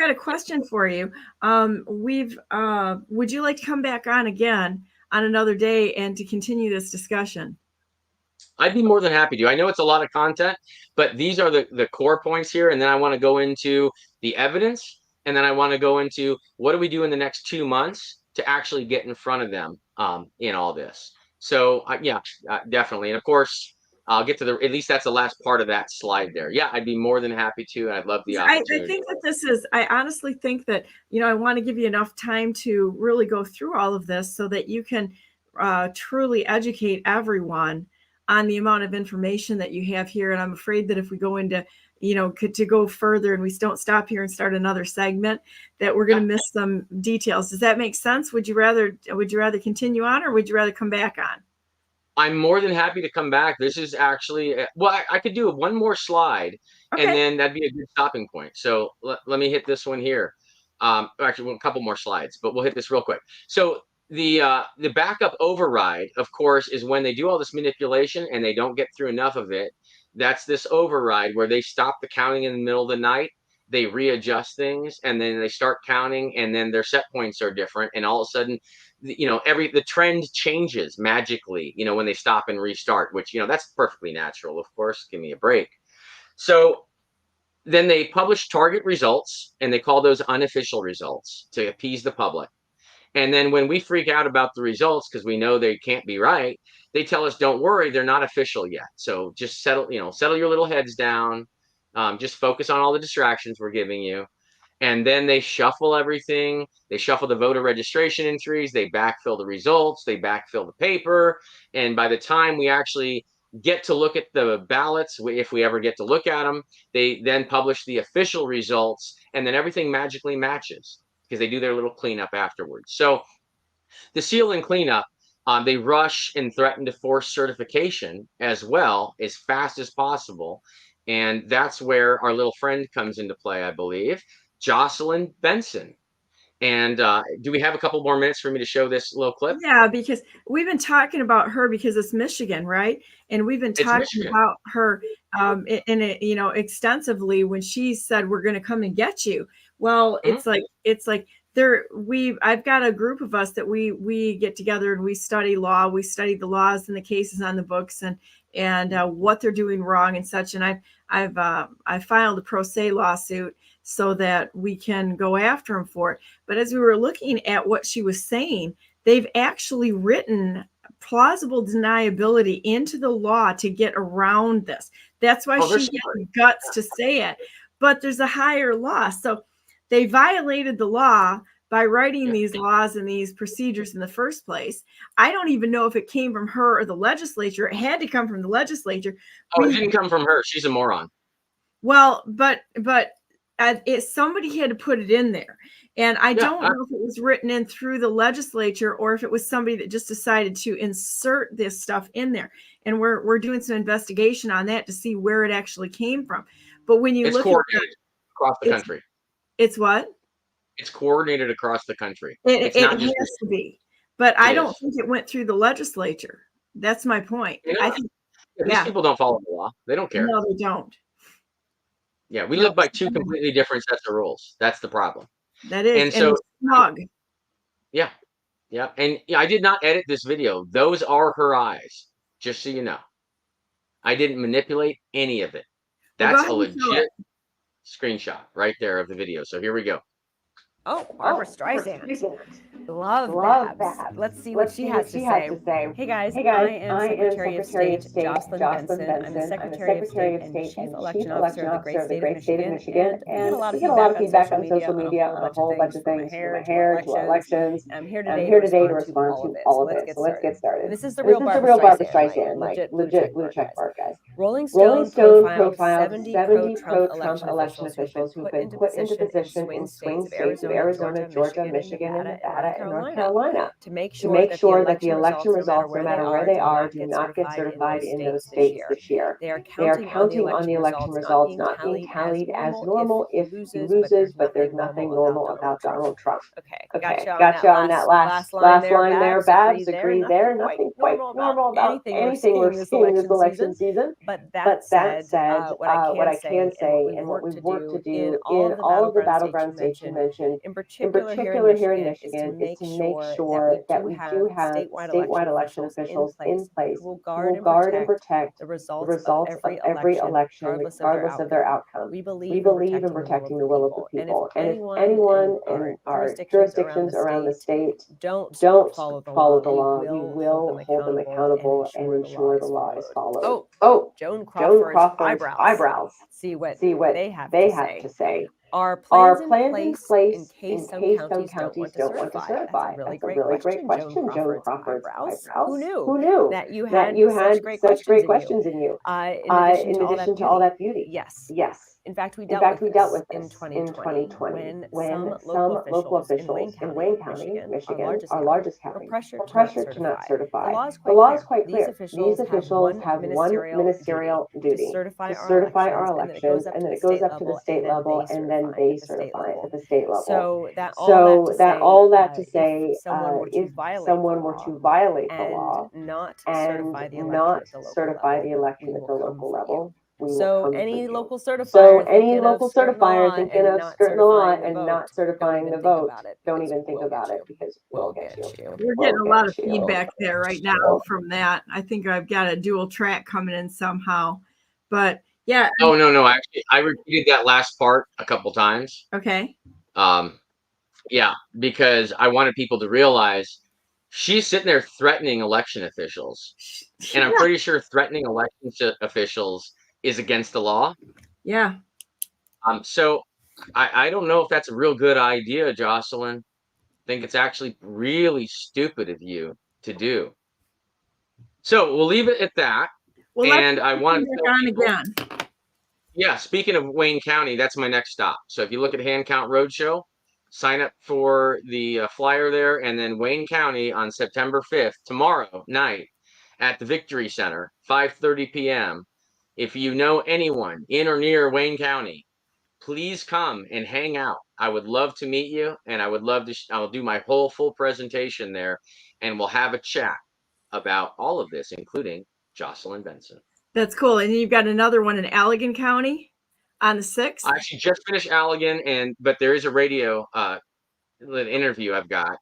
Speaker 1: a question for you. Would you like to come back on again on another day and to continue this discussion?
Speaker 8: I'd be more than happy to. I know it's a lot of content, but these are the core points here. And then I want to go into the evidence. And then I want to go into what do we do in the next 2 months to actually get in front of them in all this. So, yeah, definitely. And of course, I'll get to at least that's the last part of that slide there. Yeah, I'd be more than happy to. I'd love the opportunity.
Speaker 1: I think that I honestly think that, I want to give you enough time to really go through all of this so that you can truly educate everyone on the amount of information that you have here. And I'm afraid that if we go into, to go further and we don't stop here and start another segment, that we're going to miss some details. Does that make sense? Would you rather continue on, or would you rather come back on?
Speaker 8: I'm more than happy to come back. This is actually, I could do one more slide, okay, and then that'd be a good stopping point. So let me hit this one here. Actually, a couple more slides, but we'll hit this real quick. So the backup override, of course, is when they do all this manipulation and they don't get through enough of it. That's this override where they stop the counting in the middle of the night. They readjust things, and then they start counting, and then their set points are different, and all of a sudden, the trend changes magically, when they stop and restart, which, that's perfectly natural, of course. Give me a break. So then they publish target results, and they call those unofficial results to appease the public. And then when we freak out about the results because we know they can't be right, they tell us, don't worry, they're not official yet. So just settle your little heads down. Just focus on all the distractions we're giving you. And then they shuffle everything. They shuffle the voter registration entries. They backfill the results. They backfill the paper. And by the time we actually get to look at the ballots, if we ever get to look at them, they then publish the official results. And then everything magically matches because they do their little cleanup afterwards. So the seal and cleanup, they rush and threaten to force certification as well as fast as possible. And that's where our little friend comes into play, I believe, Jocelyn Benson. And do we have a couple more minutes for me to show this little clip?
Speaker 1: Yeah, because we've been talking about her because it's Michigan, right? And we've been talking about her extensively when she said, we're going to come and get you. Well, it's like I've got a group of us that we get together and we study law. We study the laws and the cases on the books and what they're doing wrong and such. And I filed a pro se lawsuit so that we can go after them for it. But as we were looking at what she was saying, they've actually written plausible deniability into the law to get around this. That's why she has guts to say it. But there's a higher law. So they violated the law by writing these laws and these procedures in the first place. I don't even know if it came from her or the legislature. It had to come from the legislature.
Speaker 8: Oh, it didn't come from her. She's a moron.
Speaker 1: Well, but somebody had to put it in there. And I don't know if it was written in through the legislature or if it was somebody that just decided to insert this stuff in there. And we're doing some investigation on that to see where it actually came from. But when you look at it
Speaker 8: across the country.
Speaker 1: It's what?
Speaker 8: It's coordinated across the country.
Speaker 1: It has to be. But I don't think it went through the legislature. That's my point. I think
Speaker 8: these people don't follow the law. They don't care.
Speaker 1: No, they don't.
Speaker 8: Yeah, we live by two completely different sets of rules. That's the problem.
Speaker 1: That is.
Speaker 8: And so
Speaker 1: smug.
Speaker 8: Yeah. Yeah. And I did not edit this video. Those are her eyes, just so you know. I didn't manipulate any of it.
Speaker 1: Well, go
Speaker 8: That's
Speaker 1: ahead
Speaker 8: a
Speaker 1: and show
Speaker 8: legit
Speaker 1: it.
Speaker 8: screenshot right there of the video. So here we go.
Speaker 10: Oh, Barbara Streisand. Love Babs. Let's see what she has to say. Hey guys, I am Secretary of State Jocelyn Benson. I'm the Secretary of State and Chief Election Officer of the great state of Michigan. And we get a lot of feedback on social media on a whole bunch of things, from my hair to elections. I'm here today to respond to all of it. So let's get started. This is the real Barbara Streisand, like legit blue check mark, guys. Rolling Stone profiled 70 pro-Trump election officials who've been put into position in swing states of Arizona, Georgia, Michigan, and Nevada, and North Carolina to make sure that the election results, no matter where they are, do not get certified in those states this year. They are counting on the election results not being tallied as normal if he loses, but there's nothing normal about Donald Trump. Okay, gotcha on that last line there, Babs. Agree there. Nothing quite normal about anything we're seeing this election season. But that said, what I can say and what we've worked to do in all of the battleground states you mentioned, in particular here in Michigan, is to make sure that we do have statewide election officials in place who will guard and protect the results of every election, regardless of their outcome. We believe in protecting the will of the people. And if anyone in our jurisdictions around the state don't follow the law, we will hold them accountable and ensure the law is followed. Oh, Joan Crawford's eyebrows. See what they have to say. Are plans in place in case some counties don't want to certify? That's a really great question, Joan Crawford's eyebrows. Who knew that you had such great questions in you? In addition to all that beauty. Yes. In fact, we dealt with this in 2020 when some local officials in Wayne County, Michigan, our largest county, were pressured to not certify. The law is quite clear. These officials have one ministerial duty to certify our elections, and then it goes up to the state level, and then they certify it at the state level. So all that to say, if someone were to violate the law and not certify the election at the local level, so any local certifier thinking of skirting the law and not certifying the vote, don't even think about it, because we'll get you.
Speaker 1: We're getting a lot of feedback there right now from that. I think I've got a dual track coming in somehow, but yeah.
Speaker 8: Oh, no. Actually, I repeated that last part a couple times.
Speaker 1: Okay.
Speaker 8: Yeah, because I wanted people to realize she's sitting there threatening election officials. And I'm pretty sure threatening election officials is against the law.
Speaker 1: Yeah.
Speaker 8: So I don't know if that's a real good idea, Jocelyn. I think it's actually really stupid of you to do. So we'll leave it at that.
Speaker 1: Well,
Speaker 8: and I want to
Speaker 1: on again.
Speaker 8: Yeah, speaking of Wayne County, that's my next stop. So if you look at Hand Count Roadshow, sign up for the flyer there, and then Wayne County on September 5th, tomorrow night, at the Victory Center, 5:30 p.m. If you know anyone in or near Wayne County, please come and hang out. I would love to meet you, and I would love to. I'll do my whole full presentation there, and we'll have a chat about all of this, including Jocelyn Benson.
Speaker 1: That's cool. And you've got another one in Allegan County on the 6th.
Speaker 8: I actually just finished Allegan, but there is a radio interview I've got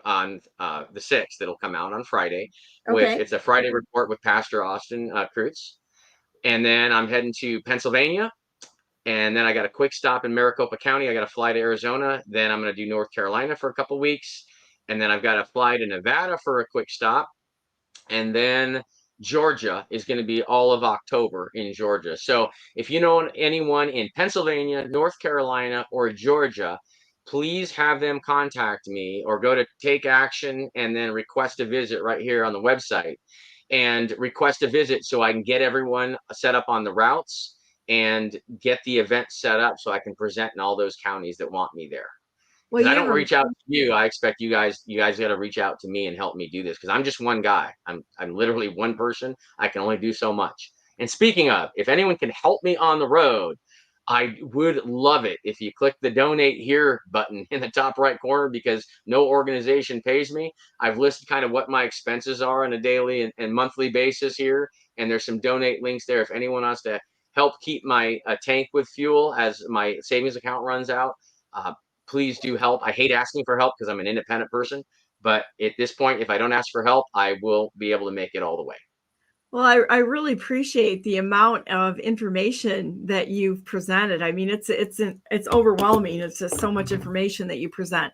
Speaker 8: on the 6th that'll come out on Friday. It's a Friday report with Pastor Austin Kreutz. And then I'm heading to Pennsylvania. And then I got a quick stop in Maricopa County. I got to fly to Arizona. Then I'm going to do North Carolina for a couple weeks. And then I've got to fly to Nevada for a quick stop. And then Georgia is going to be all of October in Georgia. So if you know anyone in Pennsylvania, North Carolina, or Georgia, please have them contact me, or go to Take Action and then request a visit right here on the website, and request a visit so I can get everyone set up on the routes and get the event set up so I can present in all those counties that want me there. Well, I don't reach out to you. I expect you guys got to reach out to me and help me do this, because I'm just one guy. I'm literally one person. I can only do so much. And speaking of, if anyone can help me on the road, I would love it if you click the donate here button in the top right corner, because no organization pays me. I've listed kind of what my expenses are on a daily and monthly basis here. And there's some donate links there. If anyone wants to help keep my tank with fuel as my savings account runs out, please do help. I hate asking for help because I'm an independent person, But at this point, if I don't ask for help, I will be able to make it all the way.
Speaker 1: Well, I really appreciate the amount of information that you've presented. I mean, it's overwhelming. It's just so much information that you present,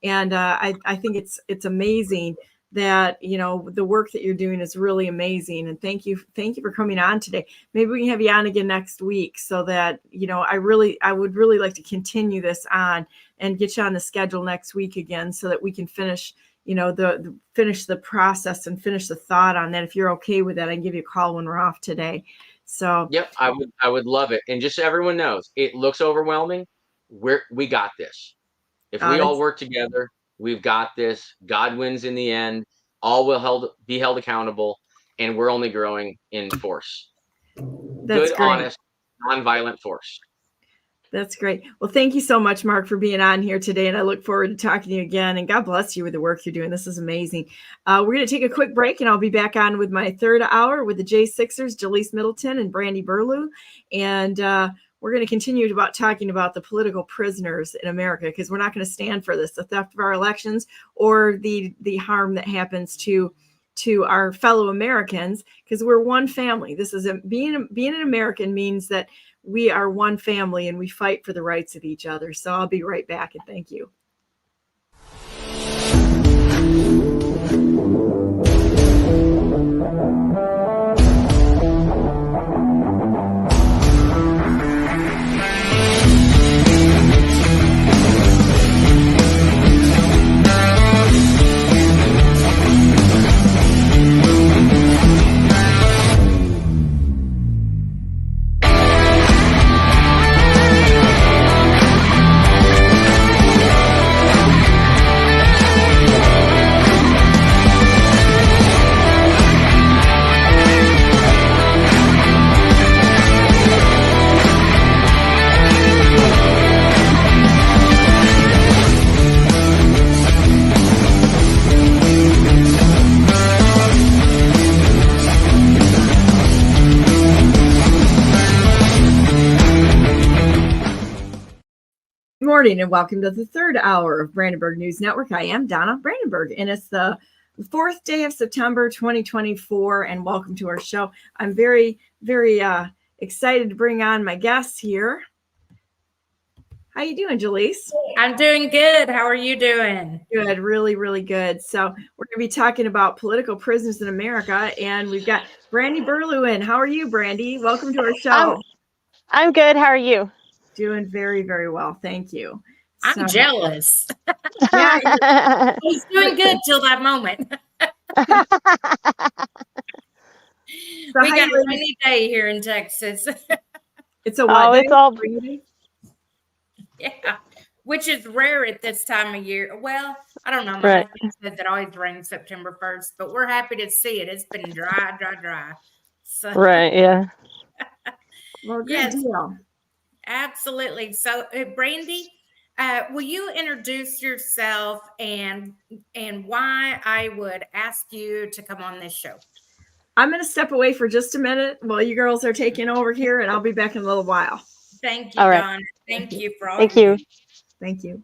Speaker 1: and I think it's amazing that the work that you're doing is really amazing. And thank you for coming on today. Maybe we can have you on again next week, so that I would really like to continue this on and get you on the schedule next week again, so that we can finish finish the process and finish the thought on that. If you're okay with that, I can give you a call when we're off today. So
Speaker 8: yep, I would love it. And just so everyone knows, it looks overwhelming. We got this. If we all work together, we've got this. God wins in the end. All will be held accountable, and we're only growing in force.
Speaker 1: That's
Speaker 8: good,
Speaker 1: great.
Speaker 8: honest, nonviolent force.
Speaker 1: That's great. Well, thank you so much, Mark, for being on here today. And I look forward to talking to you again. And God bless you with the work you're doing. This is amazing. We're going to take a quick break, and I'll be back on with my third hour with the J6ers, Jalise Middleton and Brandy Burlew. And we're going to continue talking about the political prisoners in America, because we're not going to stand for this, the theft of our elections, or the harm that happens to our fellow Americans, because we're one family. This is being an American means that we are one family and we fight for the rights of each other. So I'll be right back, and thank you. Good morning and welcome to the third hour of Brandenburg News Network. I am Donna Brandenburg, and it's the 4th day of September 2024, and welcome to our show. I'm very, very excited to bring on my guests here. How you doing, Jalise?
Speaker 11: I'm doing good. How are you doing?
Speaker 1: Good, really, really good. So we're going to be talking about political prisoners in America, and we've got Brandy Burlew in. How are you, Brandy? Welcome to our show.
Speaker 3: I'm good. How are you?
Speaker 1: Doing very, very well. Thank you.
Speaker 11: I'm jealous.
Speaker 1: Yeah,
Speaker 11: I was doing good till that moment. We got a rainy day here in Texas.
Speaker 1: It's a what day?
Speaker 3: It's all
Speaker 11: Yeah, which is rare at this time of year. Well, I don't know. My
Speaker 3: Right.
Speaker 11: husband says it always rains September 1st, but we're happy to see it. It's been dry. So,
Speaker 3: right. Yeah.
Speaker 1: Well, good
Speaker 11: Yes.
Speaker 1: deal.
Speaker 11: Absolutely. So, Brandy, will you introduce yourself and why I would ask you to come on this show?
Speaker 1: I'm going to step away for just a minute while you girls are taking over here, and I'll be back in a little while.
Speaker 11: Thank you,
Speaker 3: All right.
Speaker 11: Donna. Thank you for all.
Speaker 3: Thank you.
Speaker 1: Thank you.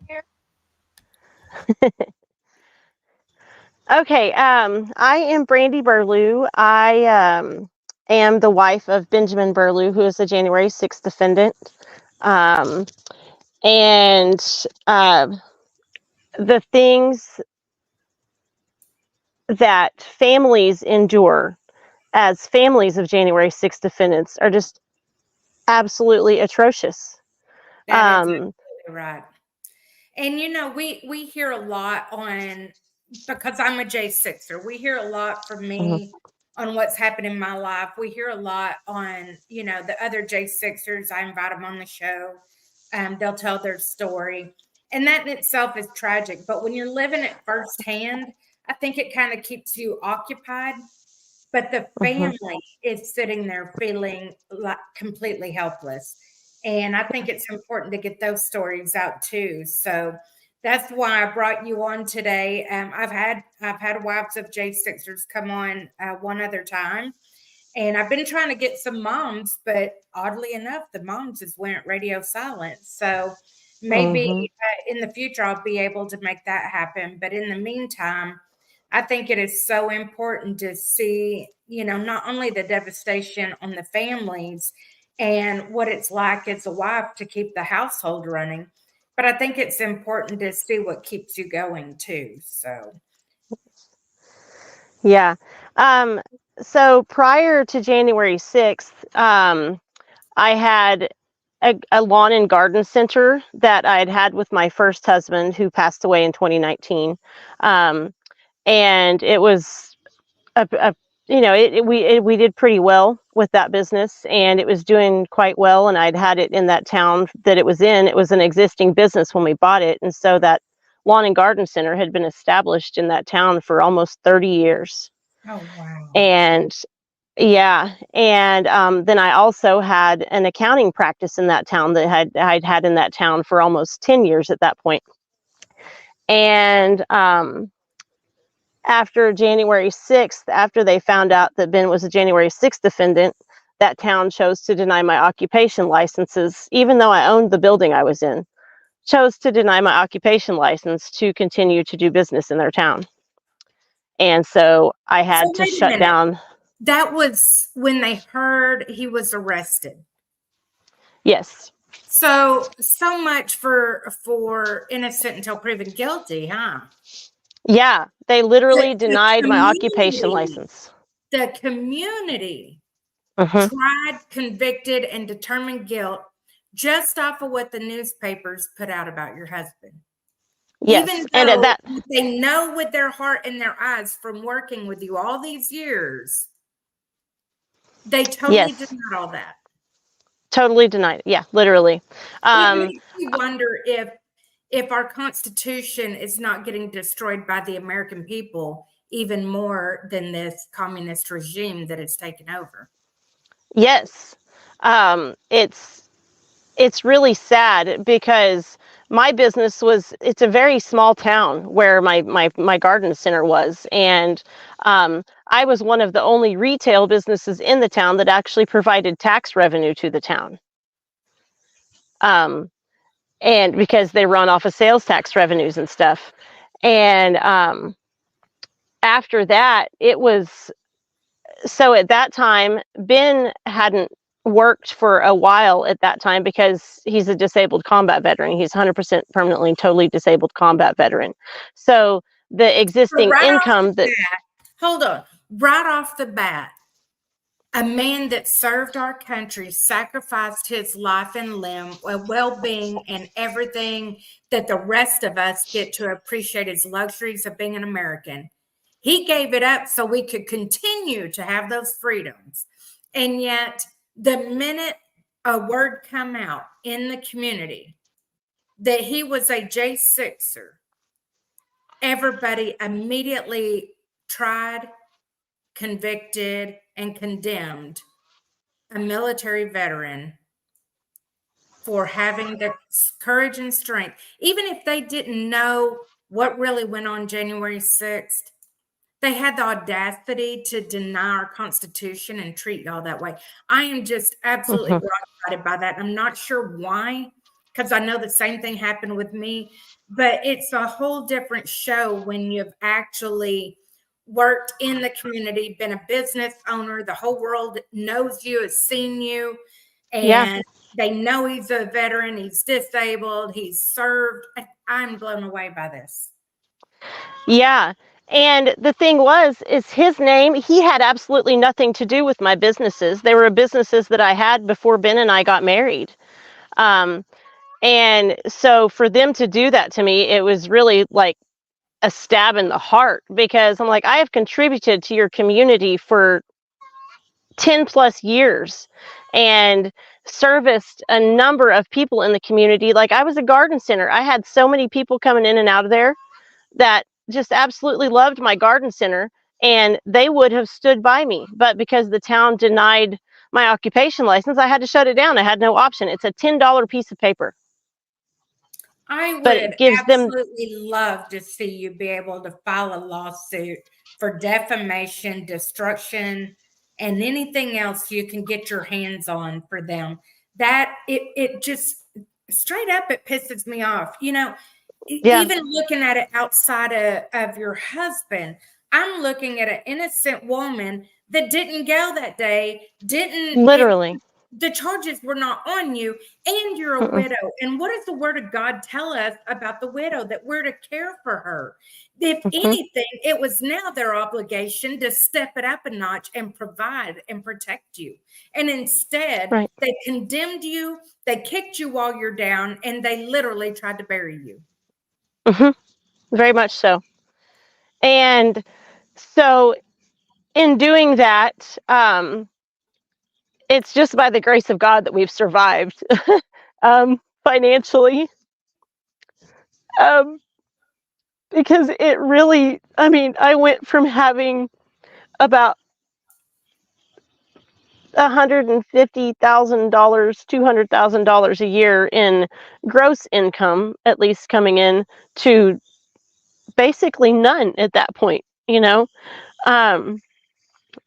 Speaker 3: Okay. I am Brandy Burlew. I am the wife of Benjamin Burlew, who is the January 6th defendant. And the things that families endure as families of January 6th defendants are just absolutely atrocious.
Speaker 11: That is absolutely right. And we hear a lot on, because I'm a J6er, we hear a lot from me on what's happened in my life. We hear a lot on, the other J6ers. I invite them on the show. They'll tell their story. And that in itself is tragic. But when you're living it firsthand, I think it kind of keeps you occupied. But the family is sitting there feeling like completely helpless. And I think it's important to get those stories out too. So that's why I brought you on today. I've had wives of J6ers come on one other time, and I've been trying to get some moms, but oddly enough, the moms just went radio silent. So Maybe in the future I'll be able to make that happen. But in the meantime, I think it is so important to see, not only the devastation on the families and what it's like as a wife to keep the household running, but I think it's important to see what keeps you going too. So.
Speaker 3: Yeah. So prior to January 6th, I had a lawn and garden center that I'd had with my first husband, who passed away in 2019. And it was we did pretty well with that business, and it was doing quite well. And I'd had it in that town that it was in. It was an existing business when we bought it. And so that lawn and garden center had been established in that town for almost 30 years.
Speaker 11: Oh, wow.
Speaker 3: And yeah. And then I also had an accounting practice in that town that I'd had in that town for almost 10 years at that point. And after January 6th, after they found out that Ben was a January 6th defendant, that town chose to deny my occupation licenses, even though I owned the building I was in, chose to deny my occupation license to continue to do business in their town. And so I had to shut down.
Speaker 11: That was when they heard he was arrested.
Speaker 3: Yes.
Speaker 11: So much for innocent until proven guilty, huh?
Speaker 3: Yeah, they literally denied my occupation license.
Speaker 11: The community tried, convicted, and determined guilt just off of what the newspapers put out about your husband.
Speaker 3: Yes,
Speaker 11: Even
Speaker 3: and
Speaker 11: though
Speaker 3: that
Speaker 11: they know with their heart and their eyes from working with you all these years, they totally denied all that.
Speaker 3: Totally denied it. Yeah, literally.
Speaker 11: It makes you wonder if our Constitution is not getting destroyed by the American people even more than this communist regime that it's taken over.
Speaker 3: Yes. It's really sad because my business it's a very small town where my garden center was. And I was one of the only retail businesses in the town that actually provided tax revenue to the town. And because they run off of sales tax revenues and stuff. And after that, so at that time, Ben hadn't worked for a while at that time because he's a disabled combat veteran. He's 100% permanently, totally disabled combat veteran. So the existing income
Speaker 11: hold on, right off the bat, a man that served our country, sacrificed his life and limb, well-being, and everything that the rest of us get to appreciate as luxuries of being an American. He gave it up so we could continue to have those freedoms. And yet, the minute a word come out in the community that he was a J6er, everybody immediately tried, convicted, and condemned a military veteran for having the courage and strength. Even if they didn't know what really went on January 6th, they had the audacity to deny our Constitution and treat y'all that way. I am just absolutely broadsided by that. I'm not sure why, because I know the same thing happened with me, but it's a whole different show when you've actually worked in the community, been a business owner, the whole world knows you, has seen you, and they know he's a veteran, he's disabled, he's served. I'm blown away by this.
Speaker 3: Yeah. And the thing is his name, he had absolutely nothing to do with my businesses. They were businesses that I had before Ben and I got married. And so for them to do that to me, it was really like a stab in the heart, because I'm like, I have contributed to your community for 10 plus years and serviced a number of people in the community. Like, I was a garden center. I had so many people coming in and out of there that just absolutely loved my garden center, and they would have stood by me. But because the town denied my occupation license, I had to shut it down. I had no option. It's a $10 piece of paper.
Speaker 11: I would absolutely love to see you be able to file a lawsuit for defamation, destruction, and anything else you can get your hands on for them. That it just, straight up, it pisses me off.
Speaker 3: Yeah.
Speaker 11: Even looking at it outside of your husband, I'm looking at an innocent woman that didn't go that day,
Speaker 3: Literally.
Speaker 11: the charges were not on you, and you're a widow. And what does the word of God tell us about the widow? That we're to care for her. If anything, it was now their obligation to step it up a notch and provide and protect you. And instead, they condemned you, they kicked you while you're down, and they literally tried to bury you.
Speaker 3: Very much so. And so in doing that, it's just by the grace of God that we've survived financially. Because it really, I went from having about $150,000, $200,000 a year in gross income, at least coming in, to basically none at that point,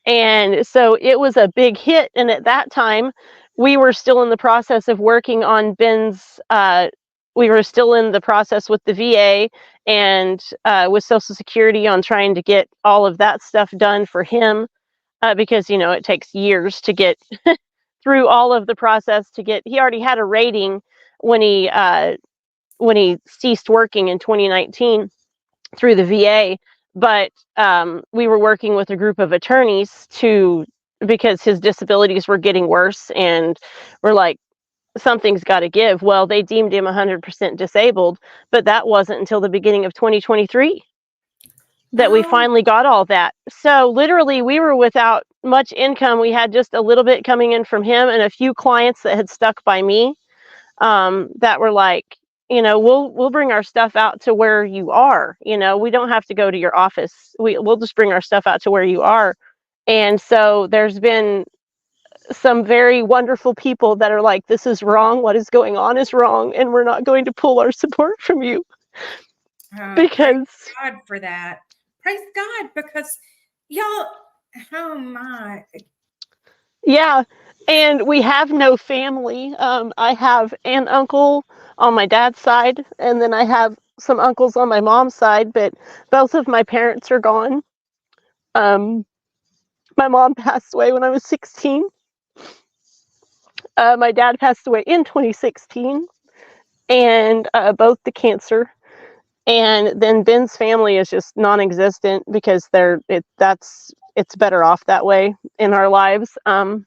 Speaker 3: and so it was a big hit. And at that time, we were still in the process of working on Ben's, we were still in the process with the VA and with Social Security on trying to get all of that stuff done for him, because, it takes years to get through all of the process to get, he already had a rating when he ceased working in 2019 through the VA. But we were working with a group of attorneys because his disabilities were getting worse, and we're like, something's got to give. Well, they deemed him 100% disabled, but that wasn't until the beginning of 2023 that we finally got all that. So literally, we were without much income. We had just a little bit coming in from him and a few clients that had stuck by me, that were like, we'll bring our stuff out to where you are. We don't have to go to your office. We'll just bring our stuff out to where you are. And so there's been some very wonderful people that are like, this is wrong. What is going on is wrong. And we're not going to pull our support from you. Because
Speaker 11: praise God for that. Praise God, because y'all, oh my.
Speaker 3: Yeah. And we have no family. I have an uncle on my dad's side, and then I have some uncles on my mom's side, but both of my parents are gone. My mom passed away when I was 16. My dad passed away in 2016, and both to cancer. And then Ben's family is just non-existent because it's better off that way in our lives. But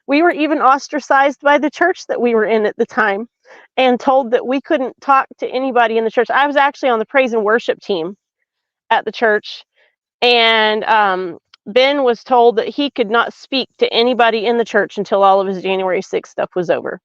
Speaker 3: we were even ostracized by the church that we were in at the time, and told that we couldn't talk to anybody in the church. I was actually on the praise and worship team at the church, and Ben was told that he could not speak to anybody in the church until all of his January 6th stuff was over.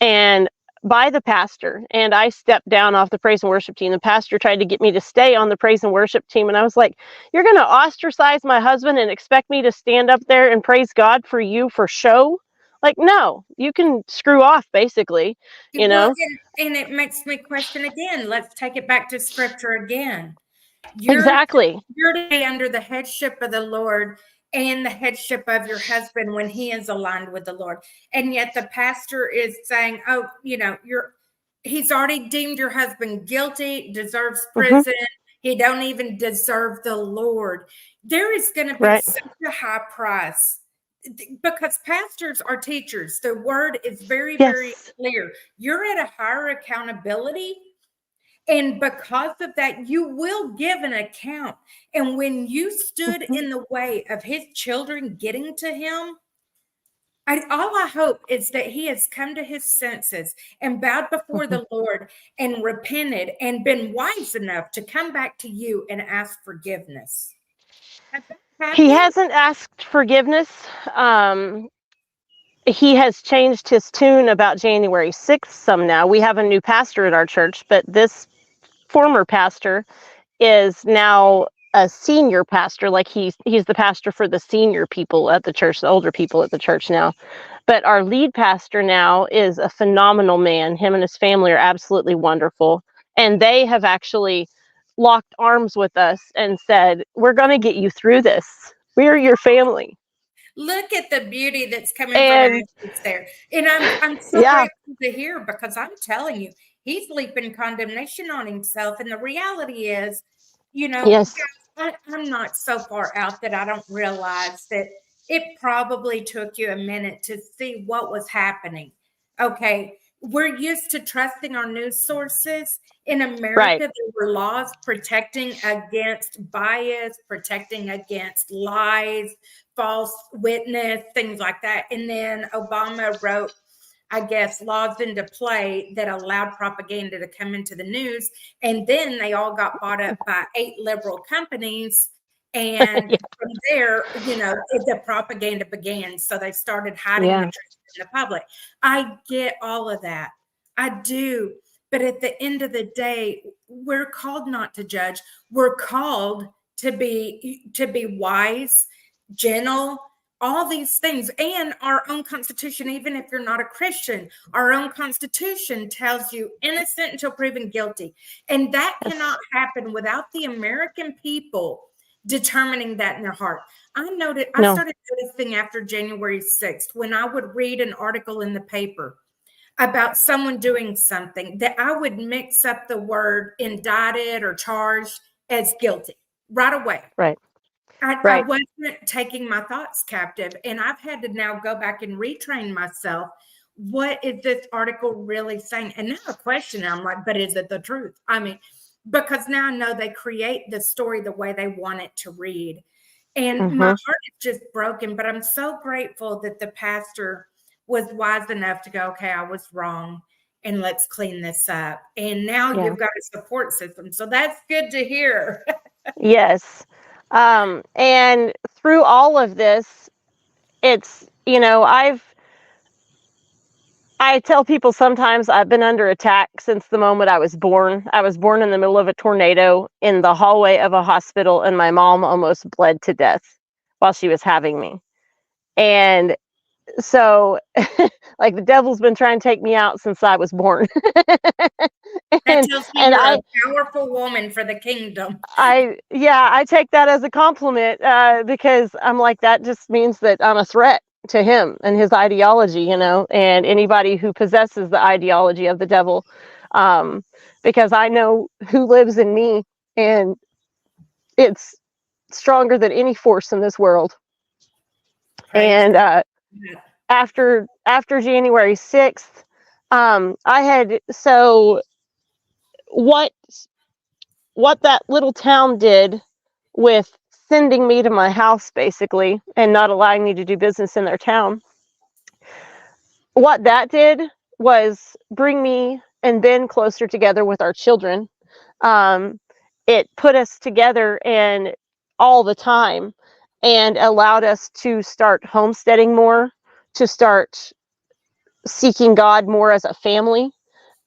Speaker 3: And by the pastor, and I stepped down off the praise and worship team. The pastor tried to get me to stay on the praise and worship team, and I was like, you're going to ostracize my husband and expect me to stand up there and praise God for you for show? Like, no, you can screw off, basically,
Speaker 11: Well, and it makes me question again. Let's take it back to scripture again.
Speaker 3: Exactly.
Speaker 11: You're to be under the headship of the Lord and the headship of your husband when he is aligned with the Lord. And yet the pastor is saying, oh, he's already deemed your husband guilty, deserves prison. He don't even deserve the Lord. There is going to be such a high price, because pastors are teachers. The word is very, very clear. You're at a higher accountability. And because of that, you will give an account. And when you stood in the way of his children getting to him, all I hope is that he has come to his senses and bowed before the Lord and repented and been wise enough to come back to you and ask forgiveness.
Speaker 3: He hasn't asked forgiveness. He has changed his tune about January 6th some now. We have a new pastor at our church, but this former pastor is now a senior pastor. Like he's the pastor for the senior people at the church, the older people at the church now. But our lead pastor now is a phenomenal man. Him and his family are absolutely wonderful. And they have actually locked arms with us and said, we're going to get you through this. We're your family.
Speaker 11: Look at the beauty that's coming
Speaker 3: And-
Speaker 11: from ashes there. And I'm so grateful to hear, because I'm telling you, he's leaping condemnation on himself. And the reality is, you know,
Speaker 3: Yes.
Speaker 11: I'm not so far out that I don't realize that it probably took you a minute to see what was happening. Okay. We're used to trusting our news sources. In America, there were laws protecting against bias, protecting against lies, false witness, things like that. And then Obama wrote, I guess, laws into play that allowed propaganda to come into the news. And then they all got bought up by 8 liberal companies. And from there, you know, the propaganda began. So they started hiding the truth from the public. I get all of that. I do. But at the end of the day, we're called not to judge. We're called to be wise, gentle, all these things. And our own Constitution, even if you're not a Christian, our own Constitution tells you innocent until proven guilty. And that cannot happen without the American people determining that in their heart. I started noticing after January 6th, when I would read an article in the paper about someone doing something, that I would mix up the word indicted or charged as guilty right away.
Speaker 3: Right.
Speaker 11: I wasn't taking my thoughts captive. And I've had to now go back and retrain myself. What is this article really saying? And now I question it. I'm like, but is it the truth? I mean, because now I know they create the story the way they want it to read. And my heart is just broken, but I'm so grateful that the pastor was wise enough to go, okay, I was wrong, and let's clean this up. And now you've got a support system. So that's good to hear.
Speaker 3: Yes. And through all of this, it's, you know, I tell people sometimes I've been under attack since the moment I was born. I was born in the middle of a tornado in the hallway of a hospital, and my mom almost bled to death while she was having me. And so, like, the devil's been trying to take me out since I was born.
Speaker 11: That tells me you're a powerful woman for the kingdom.
Speaker 3: I take that as a compliment, because I'm like, that just means that I'm a threat to him and his ideology, you know, and anybody who possesses the ideology of the devil, because I know who lives in me, and it's stronger than any force in this world. And after January 6th, what that little town did with sending me to my house, basically, and not allowing me to do business in their town, what that did was bring me and Ben closer together with our children. It put us together and all the time, and allowed us to start homesteading more, to start seeking God more as a family.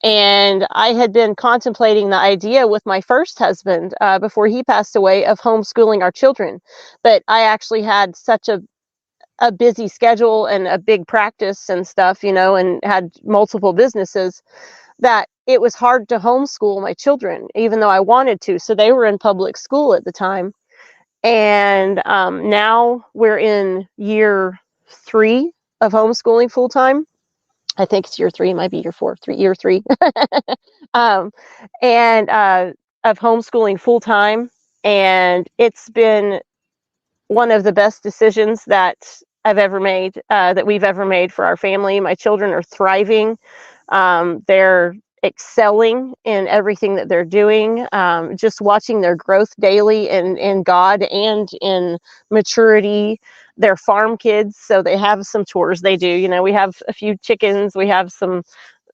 Speaker 3: And I had been contemplating the idea with my first husband, before he passed away, of homeschooling our children. But I actually had such a busy schedule and a big practice and stuff, you know, and had multiple businesses, that it was hard to homeschool my children, even though I wanted to. So they were in public school at the time. And now we're in year 3 of homeschooling full time. I think it's year 3, it might be year 4, year 3. And of homeschooling full time. And it's been one of the best decisions that I've ever made, that we've ever made for our family. My children are thriving. They're excelling in everything that they're doing. Just watching their growth daily in God and in maturity. They're farm kids, so they have some chores they do. You know, we have a few chickens, we have some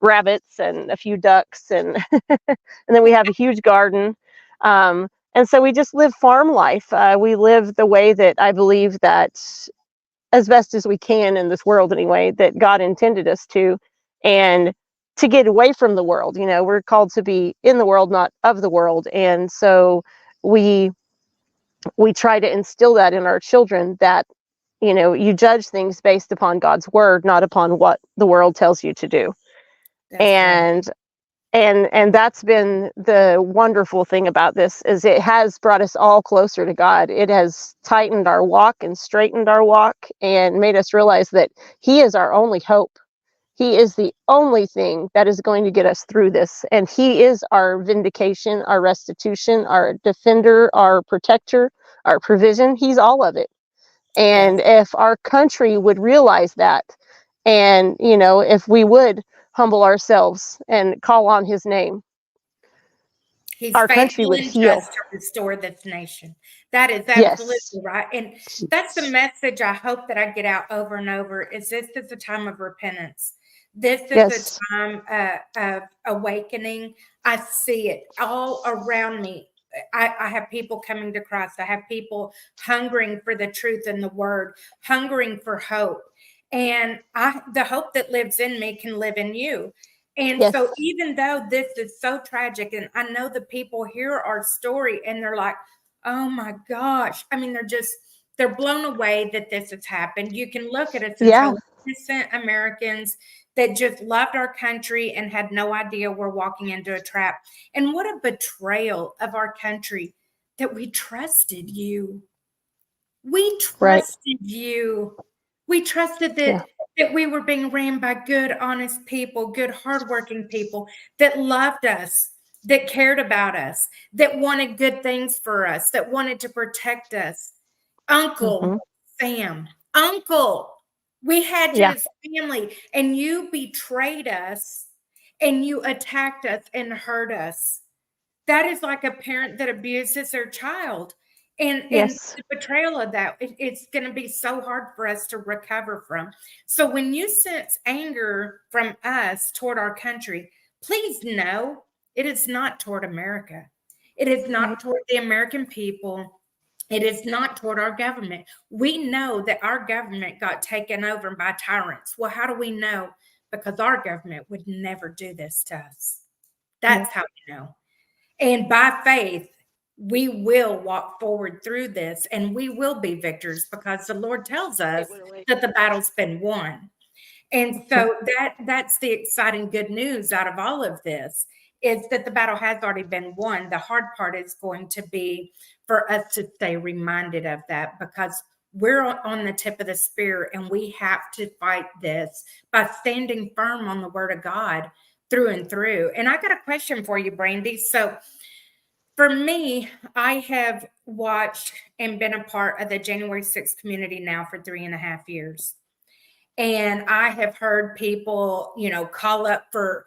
Speaker 3: rabbits and a few ducks, and and then we have a huge garden. And so we just live farm life. We live the way that I believe that, as best as we can in this world anyway, that God intended us to, and to get away from the world. You know, we're called to be in the world, not of the world. And so we try to instill that in our children, that, you know, you judge things based upon God's word, not upon what the world tells you to do. And And that's been the wonderful thing about this, is it has brought us all closer to God. It has tightened our walk and straightened our walk and made us realize that he is our only hope. He is the only thing that is going to get us through this. And he is our vindication, our restitution, our defender, our protector, our provision. He's all of it. And if our country would realize that, and, you know, if we would humble ourselves and call on his name,
Speaker 11: He's
Speaker 3: our country
Speaker 11: faithful
Speaker 3: would
Speaker 11: and
Speaker 3: heal.
Speaker 11: just to restore this nation. That is
Speaker 3: Yes.
Speaker 11: absolutely right. And that's the message I hope that I get out over and over, is this is a time of repentance. This is
Speaker 3: Yes.
Speaker 11: a time of awakening. I see it all around me. I have people coming to Christ. I have people hungering for the truth and the word, hungering for hope. And the hope that lives in me can live in you. And
Speaker 3: Yes.
Speaker 11: so even though this is so tragic, and I know the people hear our story and they're like, oh my gosh. I mean, they're blown away that this has happened. You can look at us and tell innocent Americans that just loved our country and had no idea we're walking into a trap. And what a betrayal of our country, that we trusted you. We trusted you. We trusted that we were being ran by good, honest people, good, hardworking people that loved us, that cared about us, that wanted good things for us, that wanted to protect us. Uncle Sam, Uncle, we had you as family, and you betrayed us, and you attacked us and hurt us. That is like a parent that abuses their child. And the betrayal of that, it's going to be so hard for us to recover from. So when you sense anger from us toward our country, please know it is not toward America. It is not toward the American people. It is not toward our government. We know that our government got taken over by tyrants. Well, how do we know? Because our government would never do this to us. That's how we know. And by faith, we will walk forward through this, and we will be victors, because the Lord tells us that the battle's been won. And so that's the exciting good news out of all of this, is that the battle has already been won. The hard part is going to be for us to stay reminded of that, because we're on the tip of the spear, and we have to fight this by standing firm on the word of God through and through. And I got a question for you, Brandy. So for me, I have watched and been a part of the January 6th community now for 3.5 years. And I have heard people, you know, call up for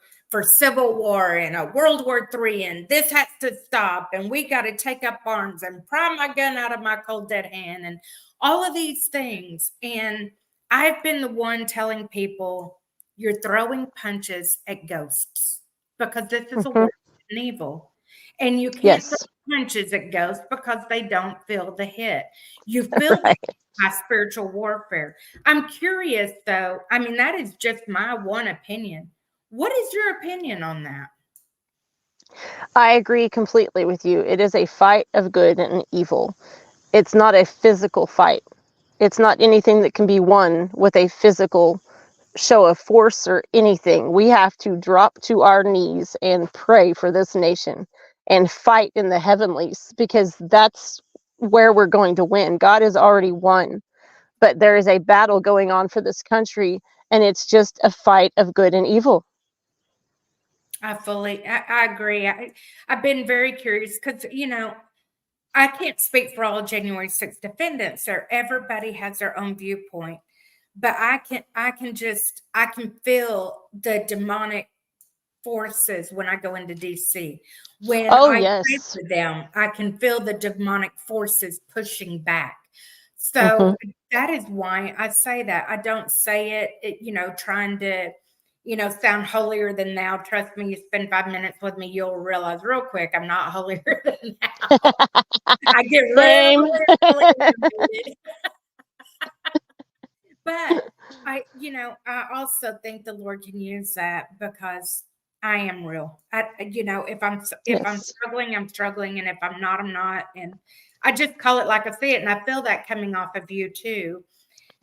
Speaker 11: civil war and a World War III, and this has to stop, and we got to take up arms and pry my gun out of my cold dead hand, and all of these things. And I've been the one telling people, you're throwing punches at ghosts, because this is a war and evil. And you can't throw punches at ghosts because they don't feel the hit. You feel the hit by spiritual warfare. I'm curious, though. I mean, that is just my one opinion. What is your opinion on that?
Speaker 3: I agree completely with you. It is a fight of good and evil. It's not a physical fight. It's not anything that can be won with a physical show of force or anything. We have to drop to our knees and pray for this nation and fight in the heavenlies, because that's where we're going to win. God has already won, but there is a battle going on for this country, and it's just a fight of good and evil.
Speaker 11: I agree. I've been very curious, because, you know, I can't speak for all January 6th defendants. Everybody has their own viewpoint, but I can feel the demonic forces when I go into DC. When I pray for them, I can feel the demonic forces pushing back. So that is why I say that. I don't say it, you know, trying to, you know, sound holier than thou. Trust me, you spend 5 minutes with me, you'll realize real quick I'm not holier than thou. I get really irritated. But I also think the Lord can use that, because I am real. You know, if I'm struggling, I'm struggling, and if I'm not, I'm not. And I just call it like I see it, and I feel that coming off of you too.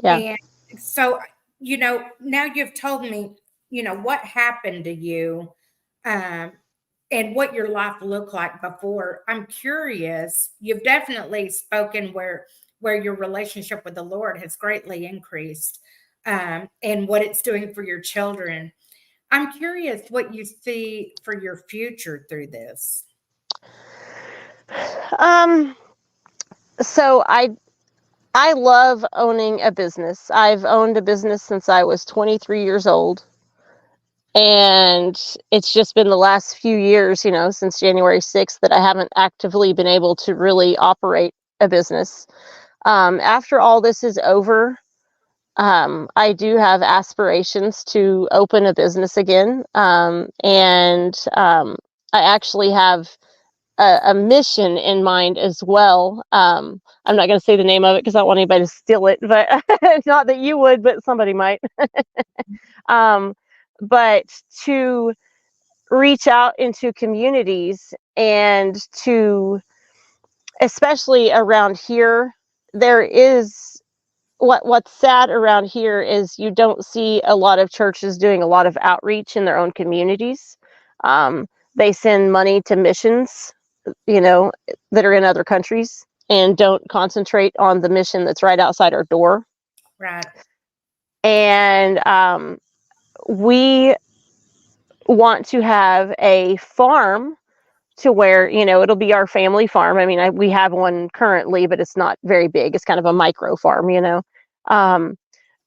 Speaker 11: And so, you know, now you've told me, you know, what happened to you. and what your life looked like before. I'm curious. You've definitely spoken where your relationship with the Lord has greatly increased, and what it's doing for your children. I'm curious what you see for your future through this.
Speaker 3: So I love owning a business. I've owned a business since I was 23 years old. And it's just been the last few years, since January 6th, that I haven't actively been able to really operate a business. After all this is over, I do have aspirations to open a business again. And I actually have a mission in mind as well. I'm not going to say the name of it because I don't want anybody to steal it, but not that you would, but somebody might. But to reach out into communities and to, especially around here, there is what's sad around here is you don't see a lot of churches doing a lot of outreach in their own communities. They send money to missions, that are in other countries, and don't concentrate on the mission that's right outside our door.
Speaker 11: Right.
Speaker 3: And we want to have a farm to where, it'll be our family farm. I mean, we have one currently, but it's not very big. It's kind of a micro farm,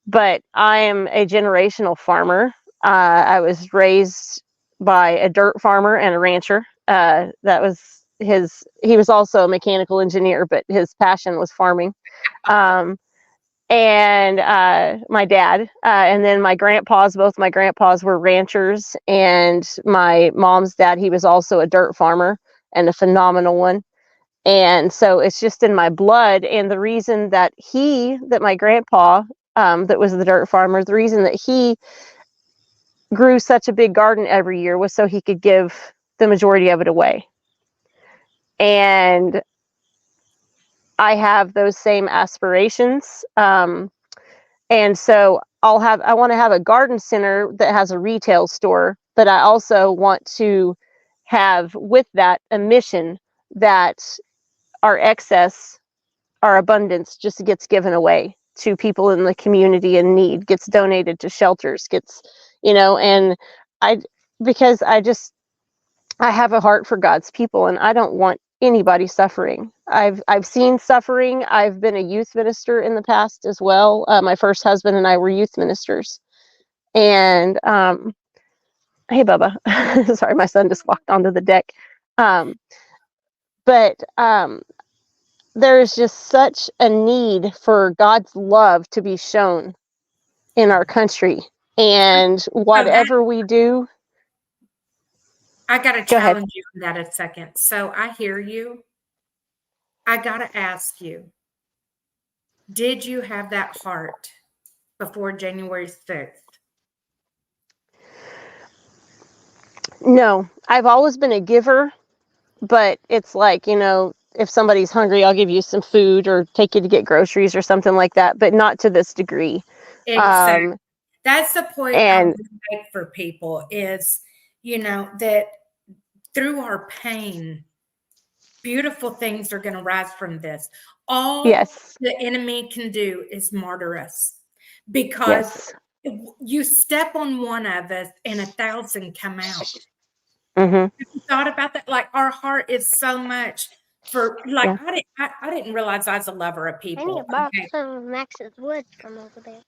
Speaker 3: but I am a generational farmer. I was raised by a dirt farmer and a rancher. That was he was also a mechanical engineer, but his passion was farming. And my dad, and then both my grandpas were ranchers, and my mom's dad, he was also a dirt farmer and a phenomenal one. And so it's just in my blood. And the reason that my grandpa, that was the dirt farmer, the reason that he grew such a big garden every year was so he could give the majority of it away. And I have those same aspirations. And so I want to have a garden center that has a retail store, but I also want to have with that a mission that our excess, our abundance just gets given away to people in the community in need, gets donated to shelters, and because I have a heart for God's people, and I don't want anybody suffering. I've seen suffering. I've been a youth minister in the past as well. My first husband and I were youth ministers. And hey, Bubba, sorry, my son just walked onto the deck. But there is just such a need for God's love to be shown in our country, and whatever we do.
Speaker 11: I got to challenge you on that a second. So I hear you. I got to ask you, did you have that heart before January 6th?
Speaker 3: No, I've always been a giver, but it's like, if somebody's hungry, I'll give you some food or take you to get groceries or something like that, but not to this degree.
Speaker 11: Exactly. That's the point I want to make for people is, that through our pain, beautiful things are going to rise from this. All the enemy can do is martyr us, because you step on one of us and 1,000 come out.
Speaker 3: Mm-hmm.
Speaker 11: Have you thought about that? Like, our heart is so much for, like, I didn't realize I was a lover of people.
Speaker 12: I need a box of Max's wood from over there.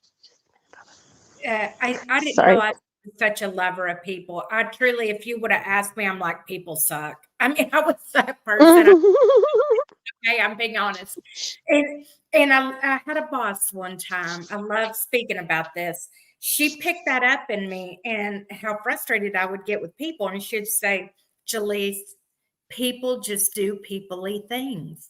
Speaker 11: I didn't realize I was such a lover of people. I truly, if you would have asked me, I'm like, people suck. I mean, I was that person. Okay, I'm being honest. And I had a boss one time. I love speaking about this. She picked that up in me and how frustrated I would get with people. And she'd say, Jalise, people just do people-y things.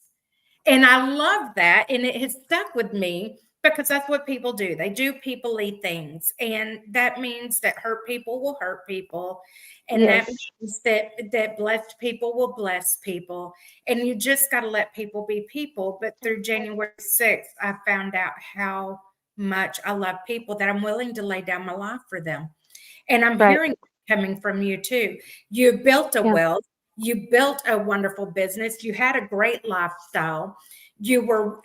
Speaker 11: And I love that. And it has stuck with me because that's what people do. They do people-y things. And that means that hurt people will hurt people. And that means that blessed people will bless people. And you just got to let people be people. But through January 6th, I found out how much I love people, that I'm willing to lay down my life for them. And I'm hearing coming from you too. You built a
Speaker 3: Yeah.
Speaker 11: wealth, you built a wonderful business, you had a great lifestyle, you were,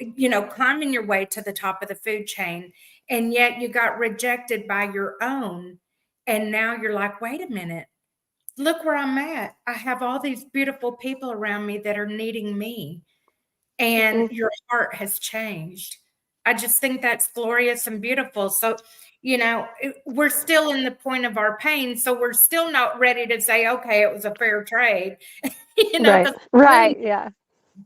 Speaker 11: climbing your way to the top of the food chain, and yet you got rejected by your own. And now you're like, wait a minute, look where I'm at. I have all these beautiful people around me that are needing me, and your heart has changed. I just think that's glorious and beautiful. So, we're still in the point of our pain. So we're still not ready to say, okay, it was a fair trade,
Speaker 3: Right.
Speaker 11: 'cause
Speaker 3: Right. Yeah.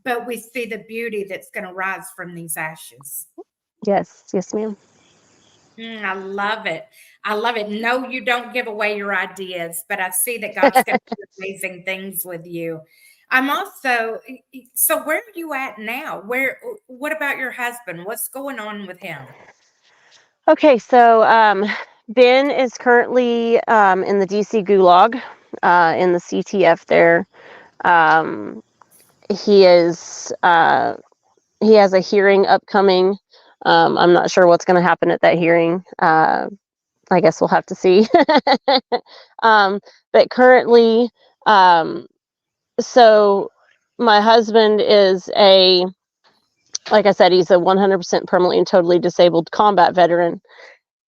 Speaker 11: but we see the beauty that's going to rise from these ashes.
Speaker 3: Yes. Yes, ma'am.
Speaker 11: I love it. I love it. No, you don't give away your ideas, but I see that God's going to do amazing things with you. I'm also, so where are you at now? What about your husband? What's going on with him?
Speaker 3: Okay, so Ben is currently in the DC Gulag, in the CTF there. He is he has a hearing upcoming. I'm not sure what's going to happen at that hearing. I guess we'll have to see. But currently, so my husband is like I said, he's a 100% permanently and totally disabled combat veteran.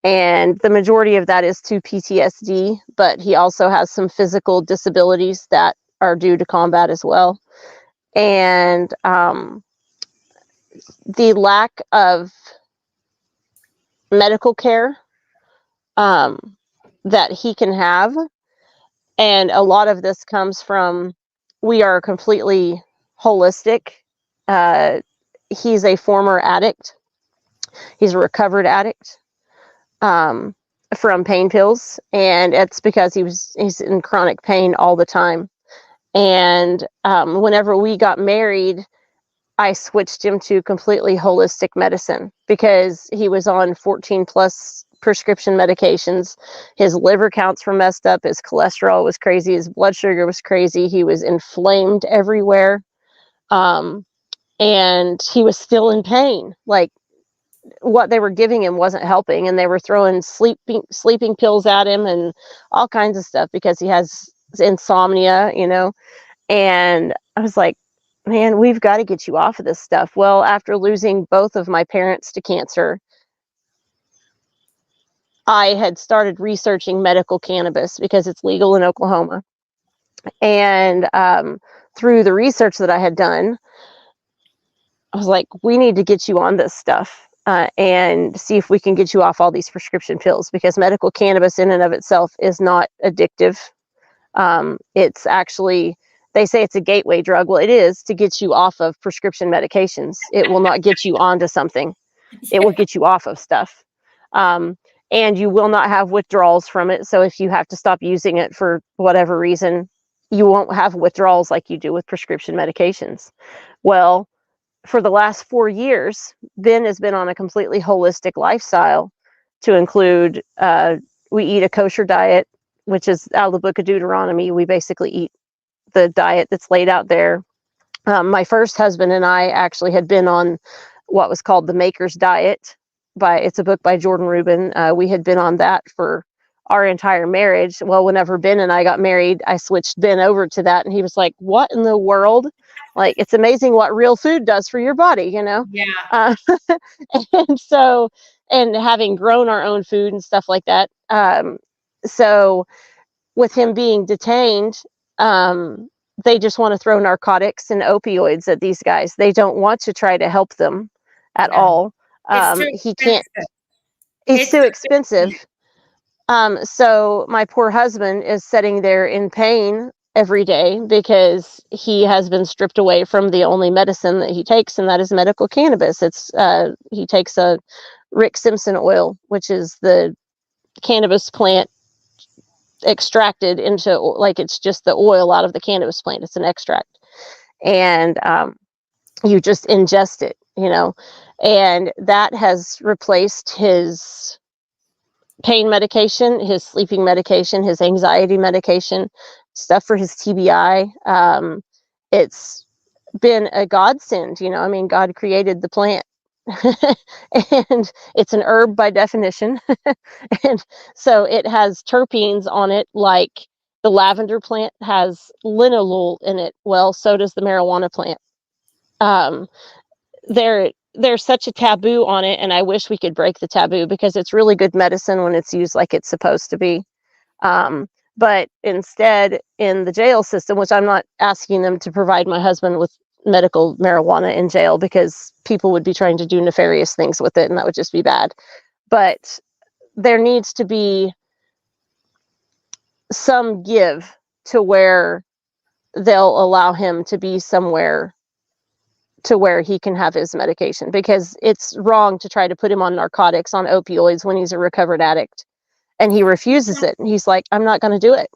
Speaker 3: And the majority of that is to PTSD, but he also has some physical disabilities that are due to combat as well. And the lack of medical care that he can have, and a lot of this comes from, we are completely holistic. He's a former addict. He's a recovered addict. From pain pills, and it's because he's in chronic pain all the time. And whenever we got married, I switched him to completely holistic medicine because he was on 14 plus prescription medications. His liver counts were messed up, his cholesterol was crazy, his blood sugar was crazy, he was inflamed everywhere, and he was still in pain. Like, what they were giving him wasn't helping, and they were throwing sleeping pills at him and all kinds of stuff because he has insomnia, and I was like, man, we've got to get you off of this stuff. Well, after losing both of my parents to cancer, I had started researching medical cannabis because it's legal in Oklahoma. And through the research that I had done, I was like, we need to get you on this stuff. And see if we can get you off all these prescription pills, because medical cannabis in and of itself is not addictive. It's actually, they say it's a gateway drug. Well, it is to get you off of prescription medications. It will not get you onto something. It will get you off of stuff. And you will not have withdrawals from it. So if you have to stop using it for whatever reason, you won't have withdrawals like you do with prescription medications. Well, for the last 4 years, Ben has been on a completely holistic lifestyle to include, we eat a kosher diet, which is out of the book of Deuteronomy. We basically eat the diet that's laid out there. My first husband and I actually had been on what was called the Maker's Diet. It's a book by Jordan Rubin. We had been on that for our entire marriage. Well, whenever Ben and I got married, I switched Ben over to that, and he was like, what in the world? Like, it's amazing what real food does for your body,
Speaker 11: Yeah.
Speaker 3: And so, and having grown our own food and stuff like that. So with him being detained, they just want to throw narcotics and opioids at these guys. They don't want to try to help them at all. He can't, it's too expensive. So my poor husband is sitting there in pain every day because he has been stripped away from the only medicine that he takes, and that is medical cannabis. He takes a Rick Simpson oil, which is the cannabis plant extracted into, like, it's just the oil out of the cannabis plant. It's an extract, and you just ingest it, and that has replaced his pain medication, his sleeping medication, his anxiety medication, stuff for his TBI. It's been a godsend. God created the plant and it's an herb by definition. And so it has terpenes on it, like the lavender plant has linalool in it. Well, so does the marijuana plant. There's such a taboo on it, and I wish we could break the taboo, because it's really good medicine when it's used like it's supposed to be. But instead, in the jail system, which I'm not asking them to provide my husband with medical marijuana in jail, because people would be trying to do nefarious things with it, and that would just be bad. But there needs to be some give to where they'll allow him to be somewhere to where he can have his medication, because it's wrong to try to put him on narcotics, on opioids, when he's a recovered addict, and he refuses it. He's like, I'm not going to do it.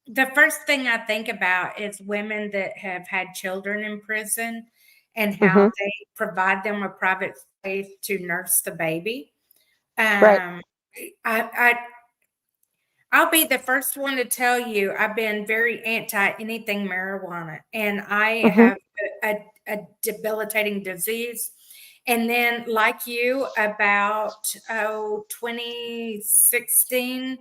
Speaker 11: The first thing I think about is women that have had children in prison and how they provide them a private space to nurse the baby.
Speaker 3: Right.
Speaker 11: I'll be the first one to tell you I've been very anti anything marijuana, and I have a debilitating disease. And then, like you, about 2016,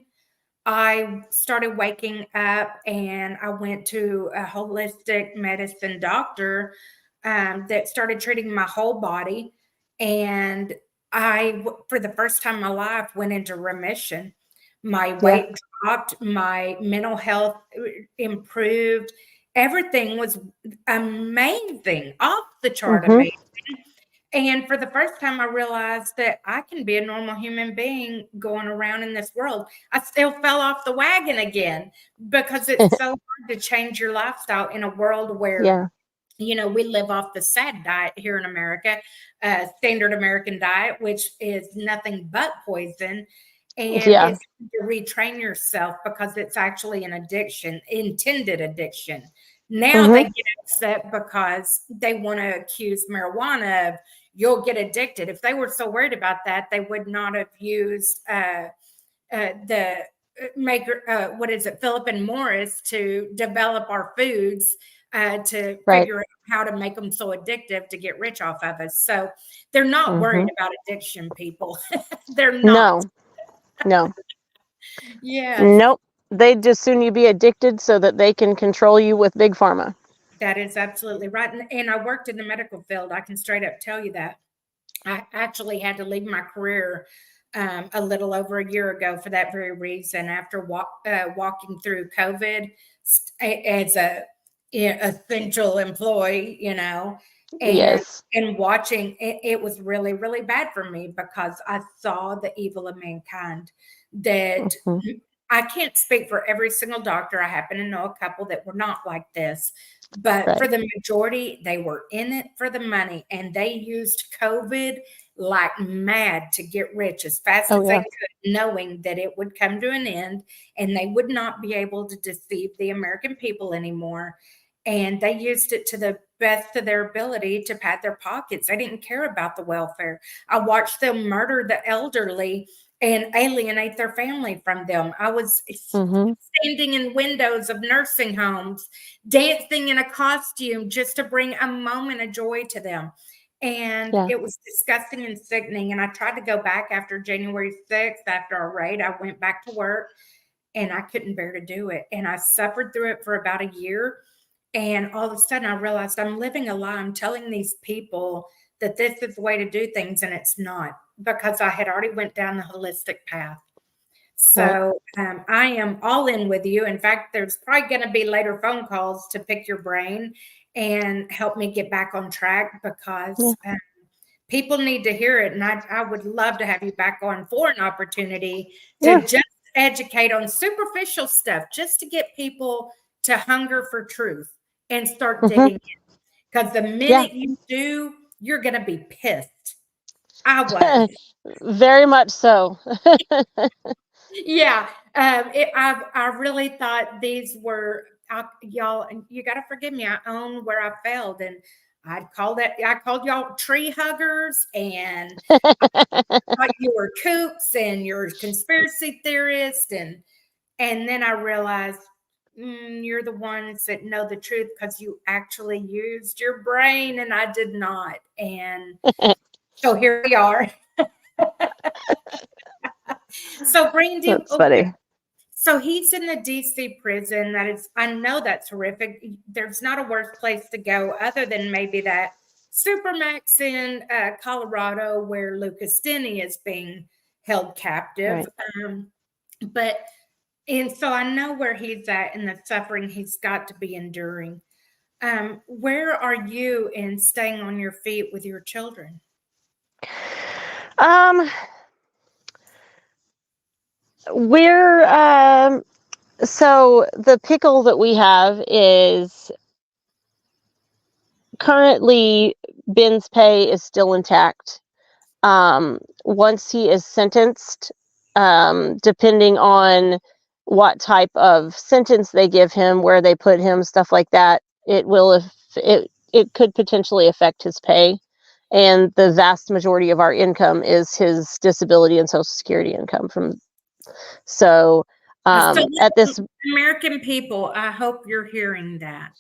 Speaker 11: I started waking up, and I went to a holistic medicine doctor that started treating my whole body. And I, for the first time in my life, went into remission. My weight dropped, my mental health improved. Everything was amazing, off the chart amazing. And for the first time, I realized that I can be a normal human being going around in this world. I still fell off the wagon again, because it's so hard to change your lifestyle in a world where, you know, we live off the SAD diet here in America, standard American diet, which is nothing but poison. And it's to retrain yourself, because it's actually an addiction, intended addiction. Now they get upset because they want to accuse marijuana of, you'll get addicted. If they were so worried about that, they would not have used the maker, Philip and Morris, to develop our foods to figure out how to make them so addictive to get rich off of us. So they're not worried about addiction, people. They're not.
Speaker 3: No.
Speaker 11: Yeah.
Speaker 3: Nope. They'd just soon you be addicted so that they can control you with big pharma.
Speaker 11: That is absolutely right. And I worked in the medical field. I can straight up tell you that. I actually had to leave my career a little over a year ago for that very reason, after walking through COVID as a essential employee, you know, and watching it was really, really bad for me, because I saw the evil of mankind. That I can't speak for every single doctor. I happen to know a couple that were not like this, but for the majority, they were in it for the money, and they used COVID like mad to get rich as fast as they could, knowing that it would come to an end and they would not be able to deceive the American people anymore. And they used it to the best of their ability to pad their pockets. They didn't care about the welfare. I watched them murder the elderly and alienate their family from them. I was standing in windows of nursing homes, dancing in a costume just to bring a moment of joy to them. And it was disgusting and sickening. And I tried to go back after January 6th, after our raid. I went back to work, and I couldn't bear to do it. And I suffered through it for about a year. And all of a sudden I realized I'm living a lie. I'm telling these people that this is the way to do things, and it's not, because I had already went down the holistic path. So I am all in with you. In fact, there's probably going to be later phone calls to pick your brain and help me get back on track, because people need to hear it. And I would love to have you back on for an opportunity to just educate on superficial stuff, just to get people to hunger for truth and start digging in. Because the minute you do, you're going to be pissed. I was.
Speaker 3: Very much so.
Speaker 11: I really thought these were, y'all, you got to forgive me. I own where I failed, and I called y'all tree huggers, and I thought you were kooks and you're conspiracy theorists, and then I realized you're the ones that know the truth, because you actually used your brain and I did not. And So here we are. So Brandy,
Speaker 3: That's funny.
Speaker 11: So he's in the DC prison. That is, I know that's horrific. There's not a worse place to go other than maybe that Supermax in Colorado where Lucas Denny is being held captive.
Speaker 3: Right.
Speaker 11: And so I know where he's at and the suffering he's got to be enduring. Where are you in staying on your feet with your children?
Speaker 3: We're so the pickle that we have is currently Ben's pay is still intact. Once he is sentenced, depending on what type of sentence they give him, where they put him, stuff like that, it could potentially affect his pay. And the vast majority of our income is his disability and Social Security income from. So at this,
Speaker 11: American people, I hope you're hearing that.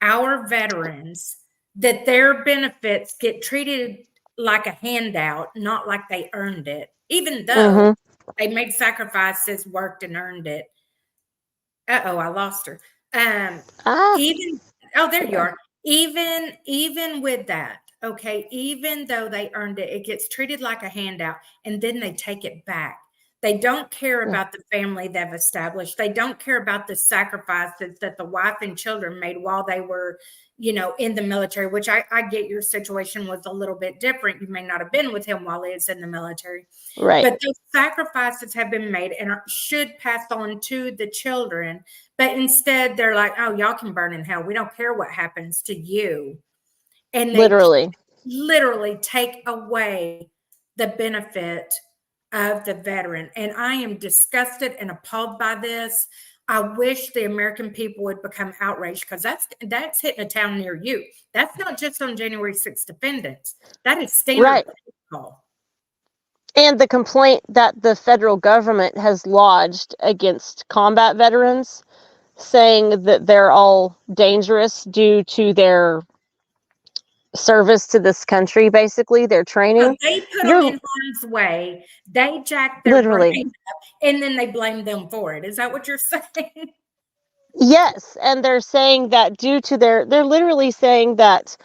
Speaker 11: Our veterans, that their benefits get treated like a handout, not like they earned it, even though they made sacrifices, worked and earned it. Uh-oh, I lost her. There you are. Even with that, okay, even though they earned it, it gets treated like a handout, and then they take it back. They don't care about the family they've established. They don't care about the sacrifices that the wife and children made while they were, in the military, which I get your situation was a little bit different. You may not have been with him while he was in the military.
Speaker 3: right.
Speaker 11: But those sacrifices have been made and should pass on to the children. But instead, they're like, oh, y'all can burn in hell. We don't care what happens to you. And they literally take away the benefit of the veteran. And I am disgusted and appalled by this. I wish the American people would become outraged because that's hitting a town near you. That's not just on January 6th defendants. That is standard protocol.
Speaker 3: And the complaint that the federal government has lodged against combat veterans, saying that they're all dangerous due to their service to this country, basically their training.
Speaker 11: So they put them in harm's way. They jack their brain up, and then they blame them for it. Is that what you're saying?
Speaker 3: Yes, and they're saying that they're literally saying that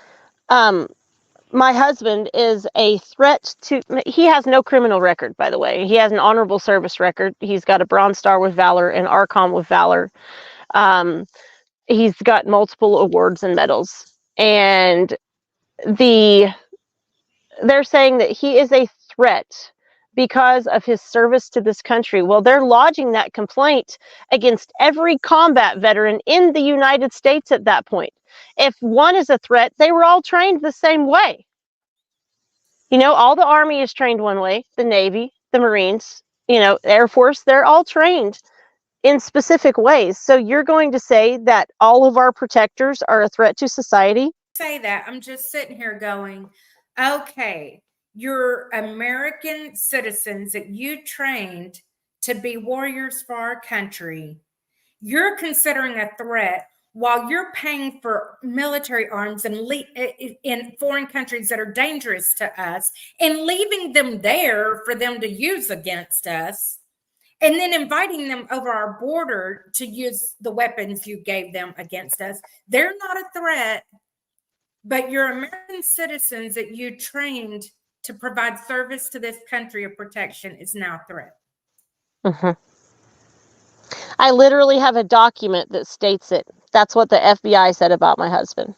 Speaker 3: my husband is a threat to, he has no criminal record, by the way. He has an honorable service record. He's got a Bronze Star with Valor and ARCOM with Valor. He's got multiple awards and medals. And they're saying that he is a threat because of his service to this country. Well, they're lodging that complaint against every combat veteran in the United States at that point. If one is a threat, they were all trained the same way. All the Army is trained one way, the Navy, the Marines, Air Force, they're all trained in specific ways. So you're going to say that all of our protectors are a threat to society?
Speaker 11: Say that. I'm just sitting here going, okay, you're American citizens that you trained to be warriors for our country. You're considering a threat while you're paying for military arms and in foreign countries that are dangerous to us and leaving them there for them to use against us, and then inviting them over our border to use the weapons you gave them against us. They're not a threat, but your American citizens that you trained to provide service to this country of protection is now a threat.
Speaker 3: I literally have a document that states it. That's what the FBI said about my husband.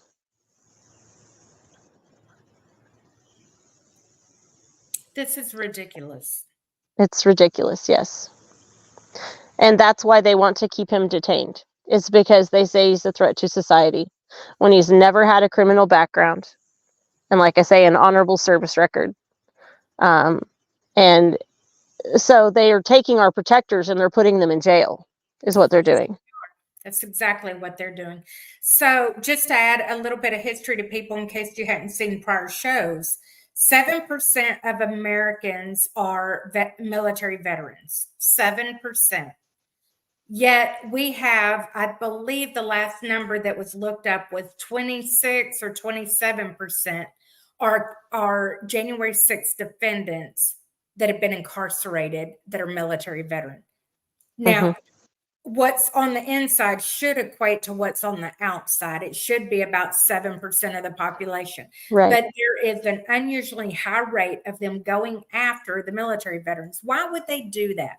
Speaker 11: This is ridiculous.
Speaker 3: It's ridiculous, yes. And that's why they want to keep him detained. It's because they say he's a threat to society when he's never had a criminal background. And like I say, an honorable service record. And so they are taking our protectors and they're putting them in jail, is what they're doing.
Speaker 11: That's exactly what they're doing. So just to add a little bit of history to people in case you hadn't seen prior shows, 7% of Americans are military veterans. 7%. Yet we have, I believe the last number that was looked up was 26 or 27% are January 6th defendants that have been incarcerated that are military veterans. Now, what's on the inside should equate to what's on the outside. It should be about 7% of the population.
Speaker 3: Right.
Speaker 11: But there is an unusually high rate of them going after the military veterans. Why would they do that?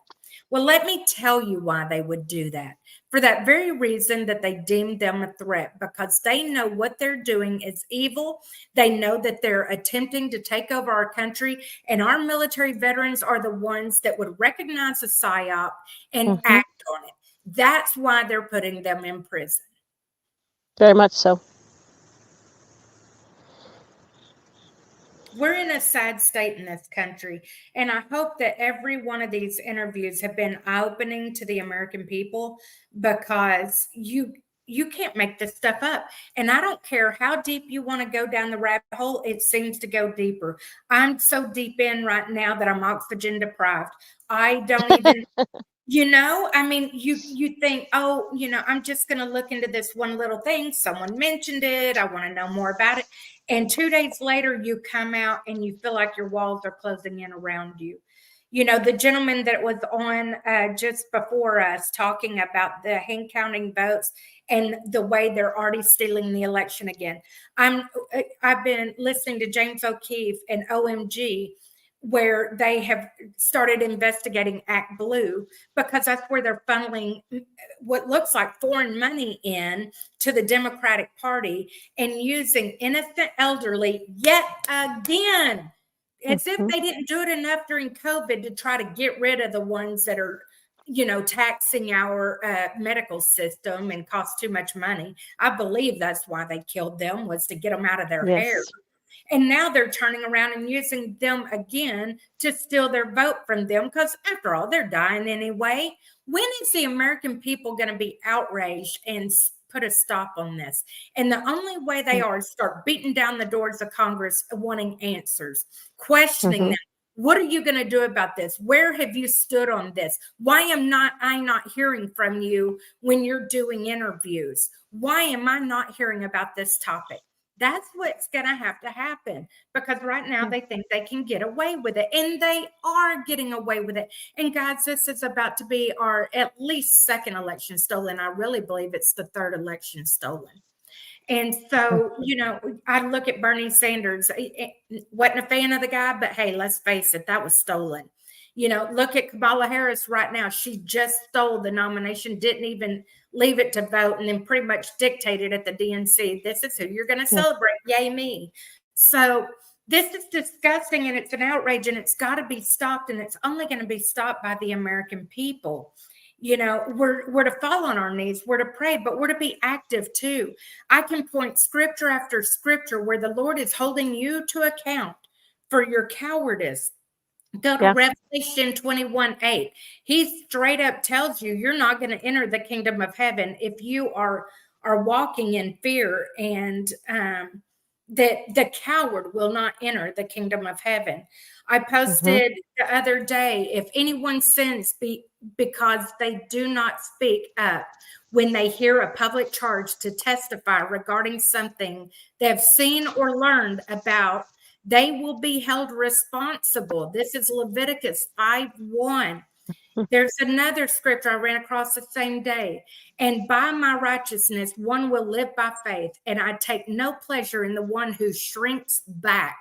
Speaker 11: Well, let me tell you why they would do that. For that very reason that they deem them a threat, because they know what they're doing is evil. They know that they're attempting to take over our country, and our military veterans are the ones that would recognize a PSYOP and act on it. That's why they're putting them in prison.
Speaker 3: Very much so.
Speaker 11: We're in a sad state in this country, and I hope that every one of these interviews have been eye-opening to the American people, because you can't make this stuff up. And I don't care how deep you want to go down the rabbit hole, it seems to go deeper. I'm so deep in right now that I'm oxygen deprived. I don't even I mean, you think, oh, I'm just going to look into this one little thing. Someone mentioned it. I want to know more about it. And 2 days later, you come out and you feel like your walls are closing in around you. The gentleman that was on just before us talking about the hand counting votes and the way they're already stealing the election again. I've been listening to James O'Keefe and OMG, where they have started investigating Act Blue, because that's where they're funneling what looks like foreign money in to the Democratic Party and using innocent elderly yet again, as if they didn't do it enough during COVID to try to get rid of the ones that are, taxing our medical system and cost too much money. I believe that's why they killed them, was to get them out of their hair. And now they're turning around and using them again to steal their vote from them, because after all, they're dying anyway. When is the American people going to be outraged and put a stop on this? And the only way they are is start beating down the doors of Congress, wanting answers, questioning them. What are you going to do about this? Where have you stood on this? Why am I not hearing from you when you're doing interviews? Why am I not hearing about this topic? That's what's going to have to happen, because right now they think they can get away with it, and they are getting away with it. And guys, this is about to be our at least second election stolen. I really believe it's the third election stolen. And so, I look at Bernie Sanders. Wasn't a fan of the guy, but hey, let's face it, that was stolen. Look at Kamala Harris right now. She just stole the nomination, didn't even leave it to vote, and then pretty much dictated at the DNC, this is who you're going to celebrate. Yay me. So this is disgusting, and it's an outrage, and it's got to be stopped, and it's only going to be stopped by the American people. We're to fall on our knees, we're to pray, but we're to be active too. I can point scripture after scripture where the Lord is holding you to account for your cowardice. Go to Revelation 21:8. He straight up tells you you're not going to enter the kingdom of heaven if you are walking in fear, and that the coward will not enter the kingdom of heaven. I posted the other day, if anyone sins because they do not speak up when they hear a public charge to testify regarding something they've seen or learned about, they will be held responsible. This is Leviticus 5:1. There's another scripture I ran across the same day. And by my righteousness, one will live by faith. And I take no pleasure in the one who shrinks back.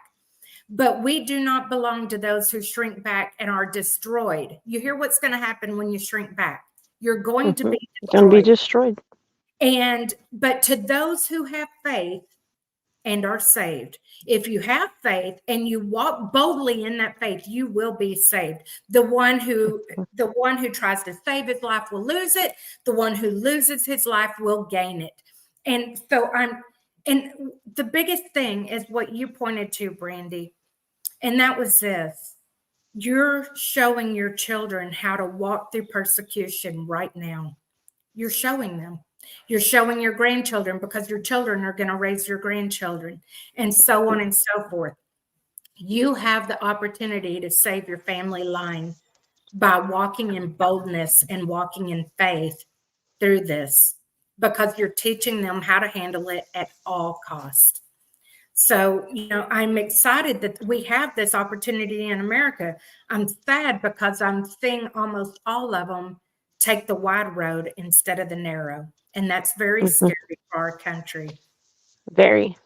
Speaker 11: But we do not belong to those who shrink back and are destroyed. You hear what's going to happen when you shrink back. You're going to be destroyed. But to those who have faith and are saved. If you have faith and you walk boldly in that faith, you will be saved. The one who tries to save his life will lose it. The one who loses his life will gain it. And so and the biggest thing is what you pointed to, Brandy, and that was this. You're showing your children how to walk through persecution right now. You're showing them. You're showing your grandchildren, because your children are going to raise your grandchildren, and so on and so forth. You have the opportunity to save your family line by walking in boldness and walking in faith through this, because you're teaching them how to handle it at all costs. So, I'm excited that we have this opportunity in America. I'm sad because I'm seeing almost all of them take the wide road instead of the narrow. And that's very scary for our country.
Speaker 3: Very.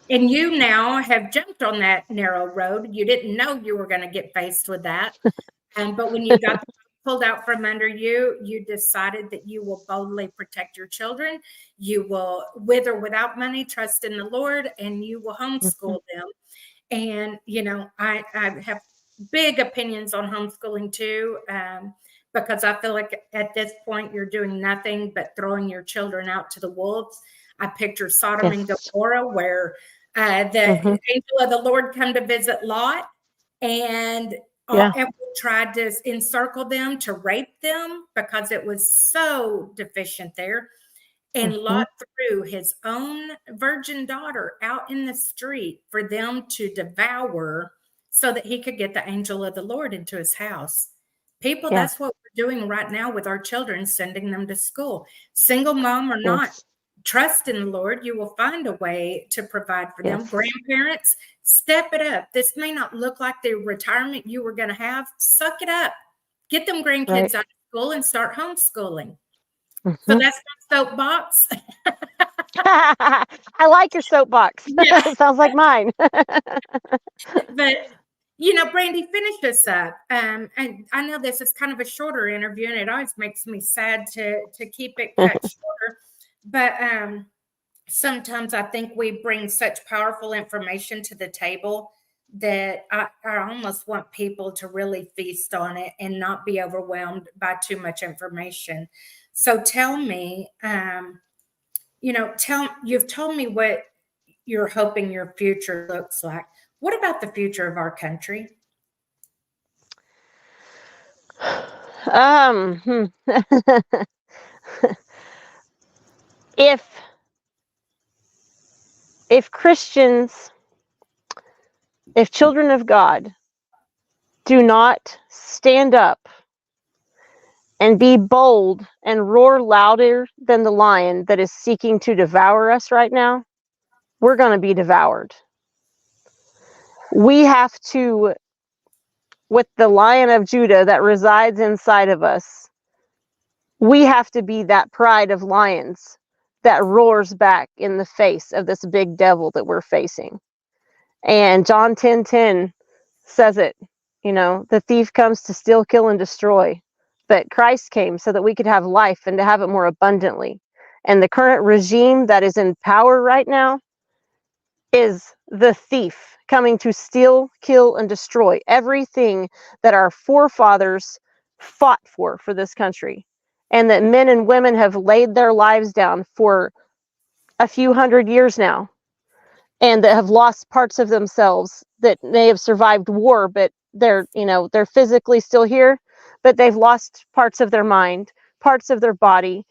Speaker 11: And you now have jumped on that narrow road. You didn't know you were going to get faced with that. But when you got the pulled out from under you, you decided that you will boldly protect your children. You will, with or without money, trust in the Lord, and you will homeschool them. And, I have big opinions on homeschooling too, because I feel like at this point you're doing nothing but throwing your children out to the wolves. I picture Sodom and Gomorrah, where the angel of the Lord come to visit Lot, and everyone tried to encircle them to rape them because it was so deficient there. And Lot threw his own virgin daughter out in the street for them to devour so that he could get the angel of the Lord into his house. People, that's what we're doing right now with our children, sending them to school. Single mom or not, trust in the Lord. You will find a way to provide for them. Grandparents, step it up. This may not look like the retirement you were going to have. Suck it up. Get them grandkids out of school and start homeschooling. So that's my soapbox.
Speaker 3: I like your soapbox. It sounds like mine.
Speaker 11: But, Brandy, finish this up. And I know this is kind of a shorter interview, and it always makes me sad to keep it cut shorter. But sometimes I think we bring such powerful information to the table that I almost want people to really feast on it and not be overwhelmed by too much information. So tell me, you've told me what you're hoping your future looks like. What about the future of our country?
Speaker 3: If Christians, if children of God do not stand up and be bold and roar louder than the lion that is seeking to devour us right now, we're going to be devoured. We have to, with the Lion of Judah that resides inside of us, we have to be that pride of lions that roars back in the face of this big devil that we're facing. And John 10:10 says it, the thief comes to steal, kill, and destroy. But Christ came so that we could have life and to have it more abundantly. And the current regime that is in power right now is the thief coming to steal, kill, and destroy everything that our forefathers fought for this country. And that men and women have laid their lives down for a few hundred years now, and that have lost parts of themselves, that may have survived war, but they're physically still here, but they've lost parts of their mind, parts of their body,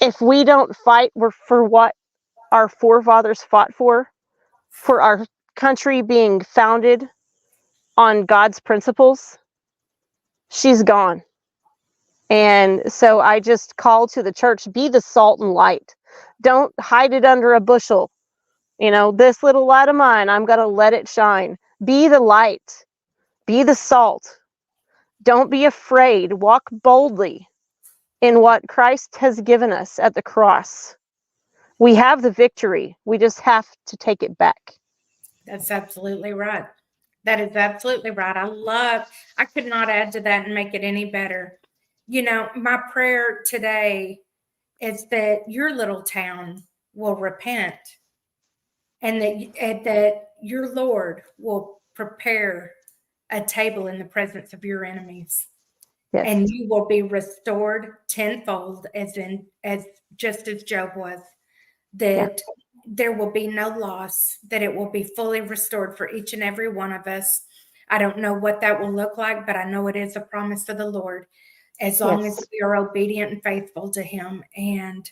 Speaker 3: if we don't fight for what our forefathers fought for our country being founded on God's principles, she's gone. And so I just call to the church, be the salt and light. Don't hide it under a bushel. This little light of mine, I'm going to let it shine. Be the light. Be the salt. Don't be afraid. Walk boldly in what Christ has given us at the cross. We have the victory. We just have to take it back.
Speaker 11: That's absolutely right. That is absolutely right. I could not add to that and make it any better. My prayer today is that your little town will repent, and that your Lord will prepare a table in the presence of your enemies.
Speaker 3: Yes.
Speaker 11: And you will be restored tenfold, as just as Job was, that there will be no loss, that it will be fully restored for each and every one of us. I don't know what that will look like, but I know it is a promise of the Lord, as long as we are obedient and faithful to him. And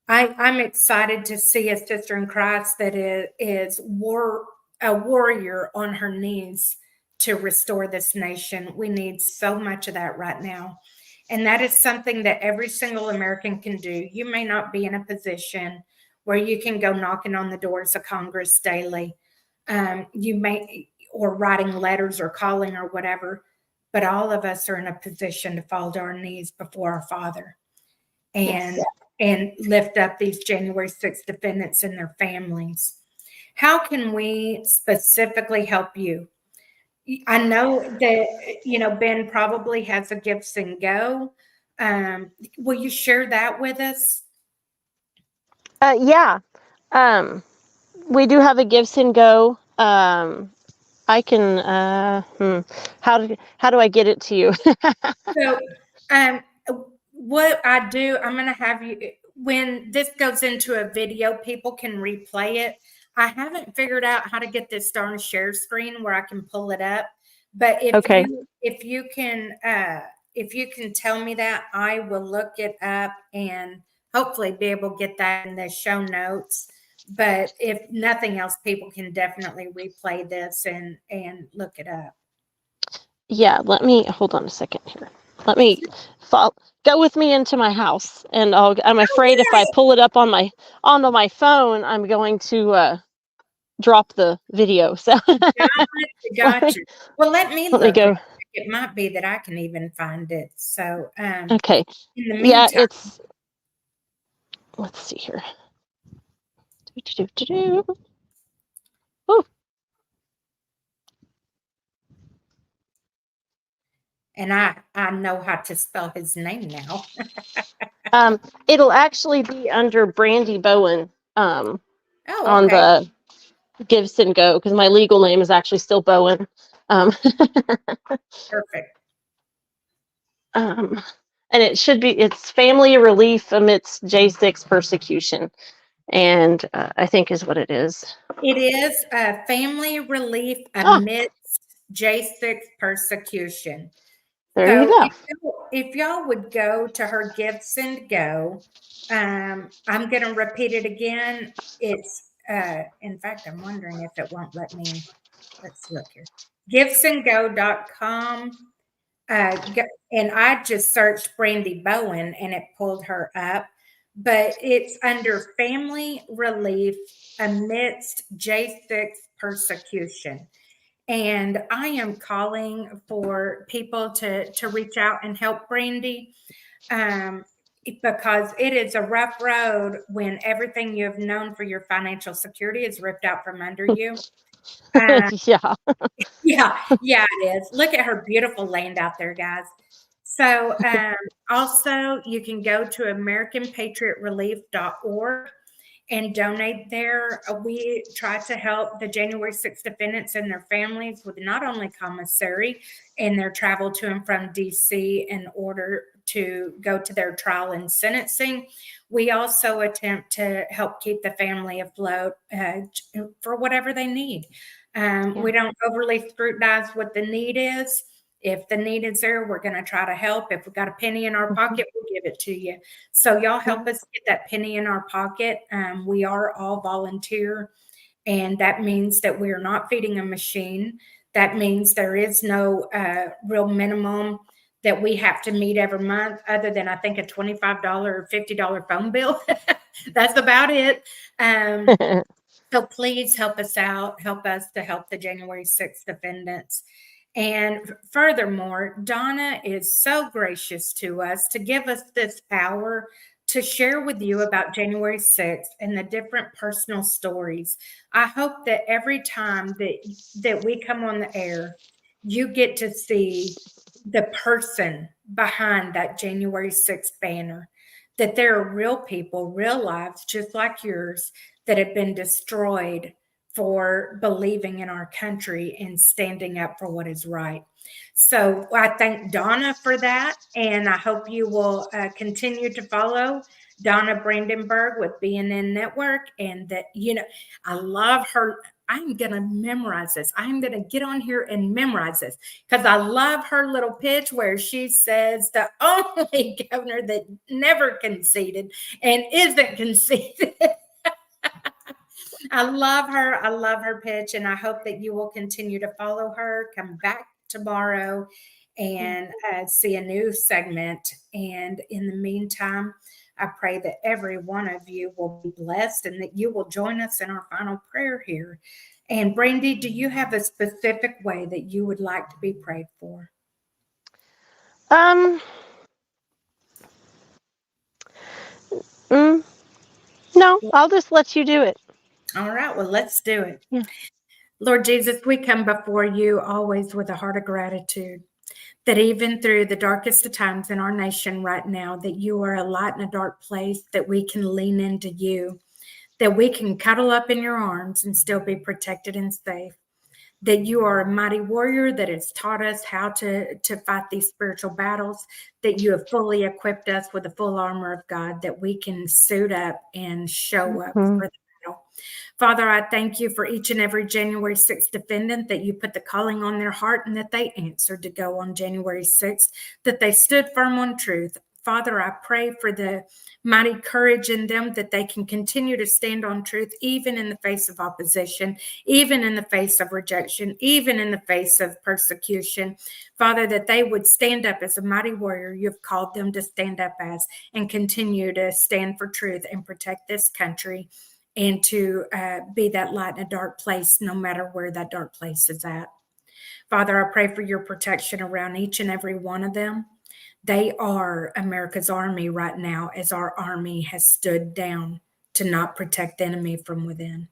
Speaker 11: I'm excited to see a sister in Christ that is a warrior on her knees to restore this nation. We need so much of that right now. And that is something that every single American can do. You may not be in a position where you can go knocking on the doors of Congress daily. You may, or writing letters or calling or whatever, but all of us are in a position to fall to our knees before our Father and lift up these January 6th defendants and their families. How can we specifically help you? I know that, Ben probably has a Gifts and Go. Will you share that with us?
Speaker 3: Yeah. We do have a Gifts and Go. I can, how do I get it to you?
Speaker 11: So, what I do, I'm going to have you, when this goes into a video, people can replay it. I haven't figured out how to get this darn share screen where I can pull it up. But if you can tell me that, I will look it up and hopefully be able to get that in the show notes. But if nothing else, people can definitely replay this and look it up.
Speaker 3: Yeah, hold on a second here. Let me go with me into my house, and I'm afraid if I pull it up onto my phone, I'm going to drop the video. So
Speaker 11: Gotcha. Well, let me
Speaker 3: go.
Speaker 11: It might be that I can even find it. So
Speaker 3: okay.
Speaker 11: In the meantime,
Speaker 3: let's see here. Oh.
Speaker 11: And I know how to spell his name now.
Speaker 3: It'll actually be under Brandy Bowen on the Gives and Go, because my legal name is actually still Bowen.
Speaker 11: Perfect.
Speaker 3: And it's Family Relief Amidst J6 Persecution, and I think is what it is.
Speaker 11: It is Family Relief Amidst J6 Persecution.
Speaker 3: There you go.
Speaker 11: If y'all would go to her Gifts and Go, I'm going to repeat it again. It's, in fact, I'm wondering if it won't let me. Let's look here. Giftsandgo.com. And I just searched Brandy Bowen and it pulled her up. But it's under Family Relief Amidst J6 Persecution. And I am calling for people to reach out and help Brandy because it is a rough road when everything you have known for your financial security is ripped out from under you. Yeah, it is. Look at her beautiful land out there, guys. So also you can go to AmericanPatriotRelief.org and donate there. We try to help the January 6th defendants and their families with not only commissary and their travel to and from DC in order to go to their trial and sentencing. We also attempt to help keep the family afloat for whatever they need. We don't overly scrutinize what the need is. If the need is there, we're going to try to help. If we've got a penny in our pocket, we'll give it to you. So y'all help us get that penny in our pocket. We are all volunteer, and that means that we are not feeding a machine. That means there is no real minimum that we have to meet every month, other than I think a $25 or $50 phone bill. That's about it. So please help us out. Help us to help the January 6th defendants. And furthermore, Donna is so gracious to us to give us this power to share with you about January 6th and the different personal stories. I hope that every time that we come on the air, you get to see the person behind that January 6th banner, that there are real people, real lives, just like yours, that have been destroyed for believing in our country and standing up for what is right. So I thank Donna for that, and I hope you will continue to follow Donna Brandenburg with BNN Network. And that, I love her. I'm going to memorize this. I'm going to get on here and memorize this because I love her little pitch where she says the only governor that never conceded and isn't conceded. I love her. I love her pitch, and I hope that you will continue to follow her. Come back tomorrow and see a new segment. And in the meantime, I pray that every one of you will be blessed and that you will join us in our final prayer here. And Brandy, do you have a specific way that you would like to be prayed for?
Speaker 3: No, I'll just let you do it.
Speaker 11: All right, well, let's do it.
Speaker 3: Yeah.
Speaker 11: Lord Jesus, we come before you always with a heart of gratitude, that even through the darkest of times in our nation right now, that you are a light in a dark place, that we can lean into you, that we can cuddle up in your arms and still be protected and safe, that you are a mighty warrior that has taught us how to fight these spiritual battles, that you have fully equipped us with the full armor of God, that we can suit up and show up for the battle. Father, I thank you for each and every January 6th defendant, that you put the calling on their heart and that they answered to go on January 6th, that they stood firm on truth. Father, I pray for the mighty courage in them, that they can continue to stand on truth, even in the face of opposition, even in the face of rejection, even in the face of persecution. Father, that they would stand up as a mighty warrior you've called them to stand up as, and continue to stand for truth and protect this country, and to be that light in a dark place, no matter where that dark place is at. Father, I pray for your protection around each and every one of them. They are America's army right now, as our army has stood down to not protect the enemy from within.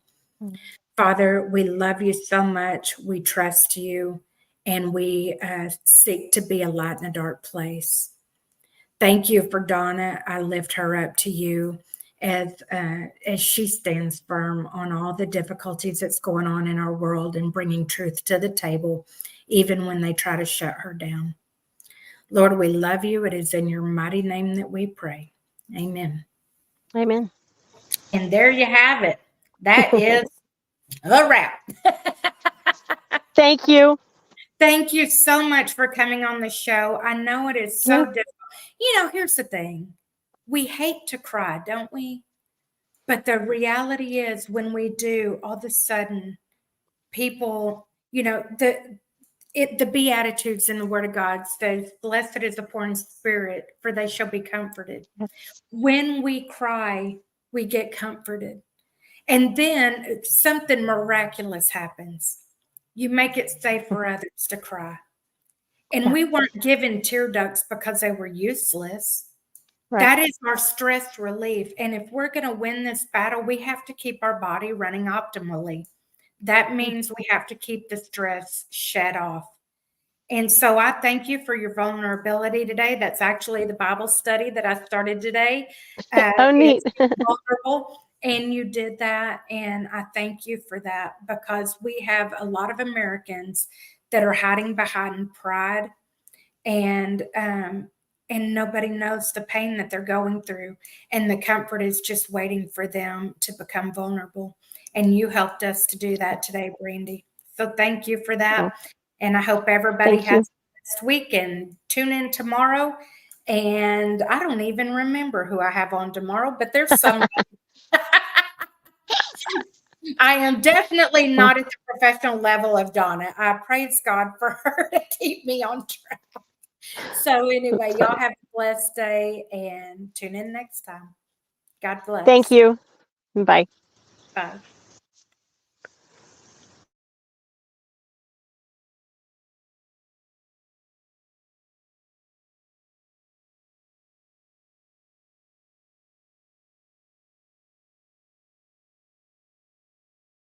Speaker 11: Father, we love you so much. We trust you, and we seek to be a light in a dark place. Thank you for Donna. I lift her up to you as she stands firm on all the difficulties that's going on in our world and bringing truth to the table, even when they try to shut her down. Lord, we love you. It is in your mighty name that we pray. Amen.
Speaker 3: Amen.
Speaker 11: And there you have it. That is a wrap.
Speaker 3: Thank you.
Speaker 11: Thank you so much for coming on the show. I know it is so difficult. You know, here's the thing. We hate to cry, don't we? But the reality is, when we do, all of a sudden, people, you know, the Beatitudes in the Word of God says, blessed is the poor in spirit, for they shall be comforted. When we cry, we get comforted. And then something miraculous happens. You make it safe for others to cry. And we weren't given tear ducts because they were useless. Right. That is our stress relief. And if we're going to win this battle, we have to keep our body running optimally. That means we have to keep the stress shed off. And so I thank you for your vulnerability today. That's actually the Bible study that I started today.
Speaker 3: Oh, neat.
Speaker 11: Vulnerable, and you did that. And I thank you for that, because we have a lot of Americans that are hiding behind pride, and nobody knows the pain that they're going through. And the comfort is just waiting for them to become vulnerable. And you helped us to do that today, Brandy. So thank you for that. And I hope everybody has the best week, and tune in tomorrow. And I don't even remember who I have on tomorrow, but there's somebody. I am definitely not at the professional level of Donna. I praise God for her to keep me on track. So anyway, y'all have a blessed day, and tune in next time. God bless.
Speaker 3: Thank you. Bye.
Speaker 11: Bye.